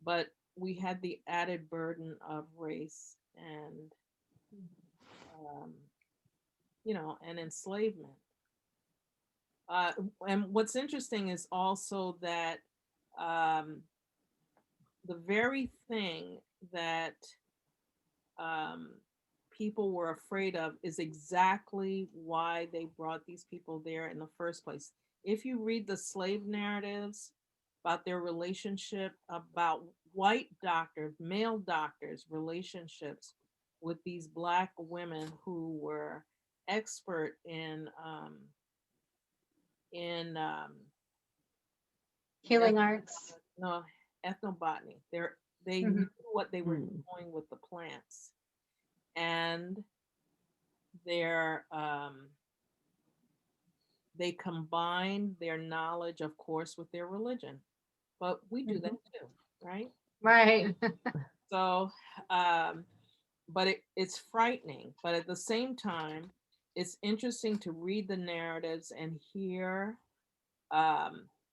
But we had the added burden of race and and enslavement. And what's interesting is also that the very thing that people were afraid of is exactly why they brought these people there in the first place. If you read the slave narratives about their relationship, about white doctors, male doctors' relationships with these Black women who were expert in healing arts. No, ethnobotany. They knew what they were doing with the plants, and they combined their knowledge, of course, with their religion. But we do that too, right? Right. So, but it's frightening. But at the same time, it's interesting to read the narratives and hear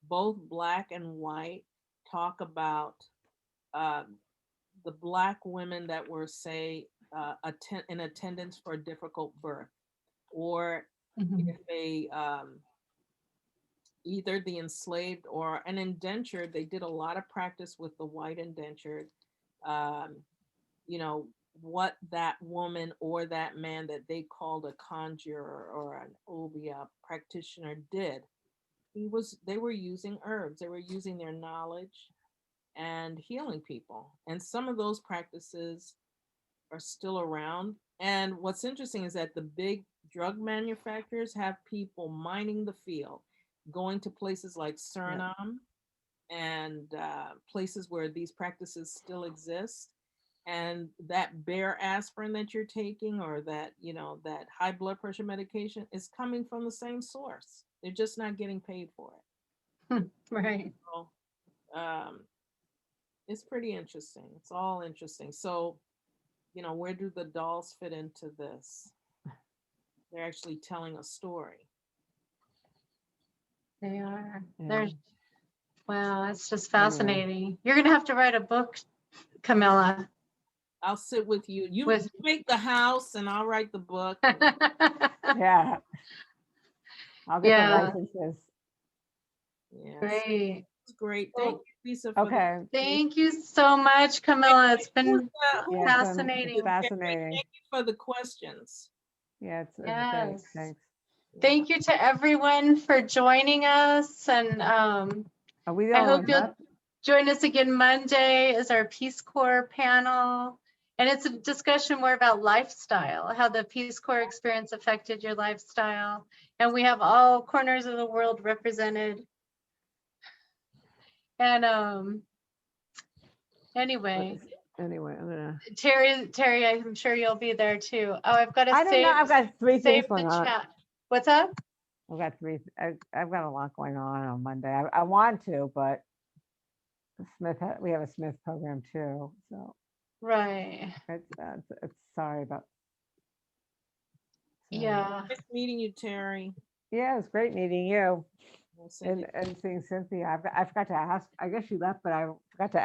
both Black and white talk about the Black women that were, say, in attendance for a difficult birth, or if they either the enslaved or an indentured. They did a lot of practice with the white indentured. What that woman or that man that they called a conjurer or an obia practitioner did. they were using herbs, they were using their knowledge and healing people. And some of those practices are still around. And what's interesting is that the big drug manufacturers have people mining the field, going to places like Suriname and places where these practices still exist. And that bare aspirin that you're taking, or that, that high blood pressure medication, is coming from the same source. They're just not getting paid for it. Right. So, it's pretty interesting. It's all interesting. So, where do the dolls fit into this? They're actually telling a story. They are. Yeah. They're, wow, it's just fascinating. You're gonna have to write a book, Camila. I'll sit with you. You With- make the house and I'll write the book. Yeah. I'll get Yeah. the licenses. Yes. Great. It's great. Thank you, Lisa. For Okay. Thank you so much, Camila. It's been Yeah, fascinating. It's fascinating. Thank you for the questions. Yeah, it's Yes. thanks. Thanks. Thank you to everyone for joining us. And Are we the I only hope ones you'll left? join us again Monday as our Peace Corps panel. And it's a discussion more about lifestyle, how the Peace Corps experience affected your lifestyle. And we have all corners of the world represented. And anyway, I'm gonna. Terry, I'm sure you'll be there too. Oh, I've got to I don't know. I've got three things save the going on. chat. What's up? I've got I've got a lot going on Monday. I want to, but we have a Smith program too. So Right. it's sorry about. So, Yeah. Nice meeting you, Terry. Yeah, it was great meeting you We'll send and seeing Cynthia. I forgot to ask. I guess she left, but I forgot to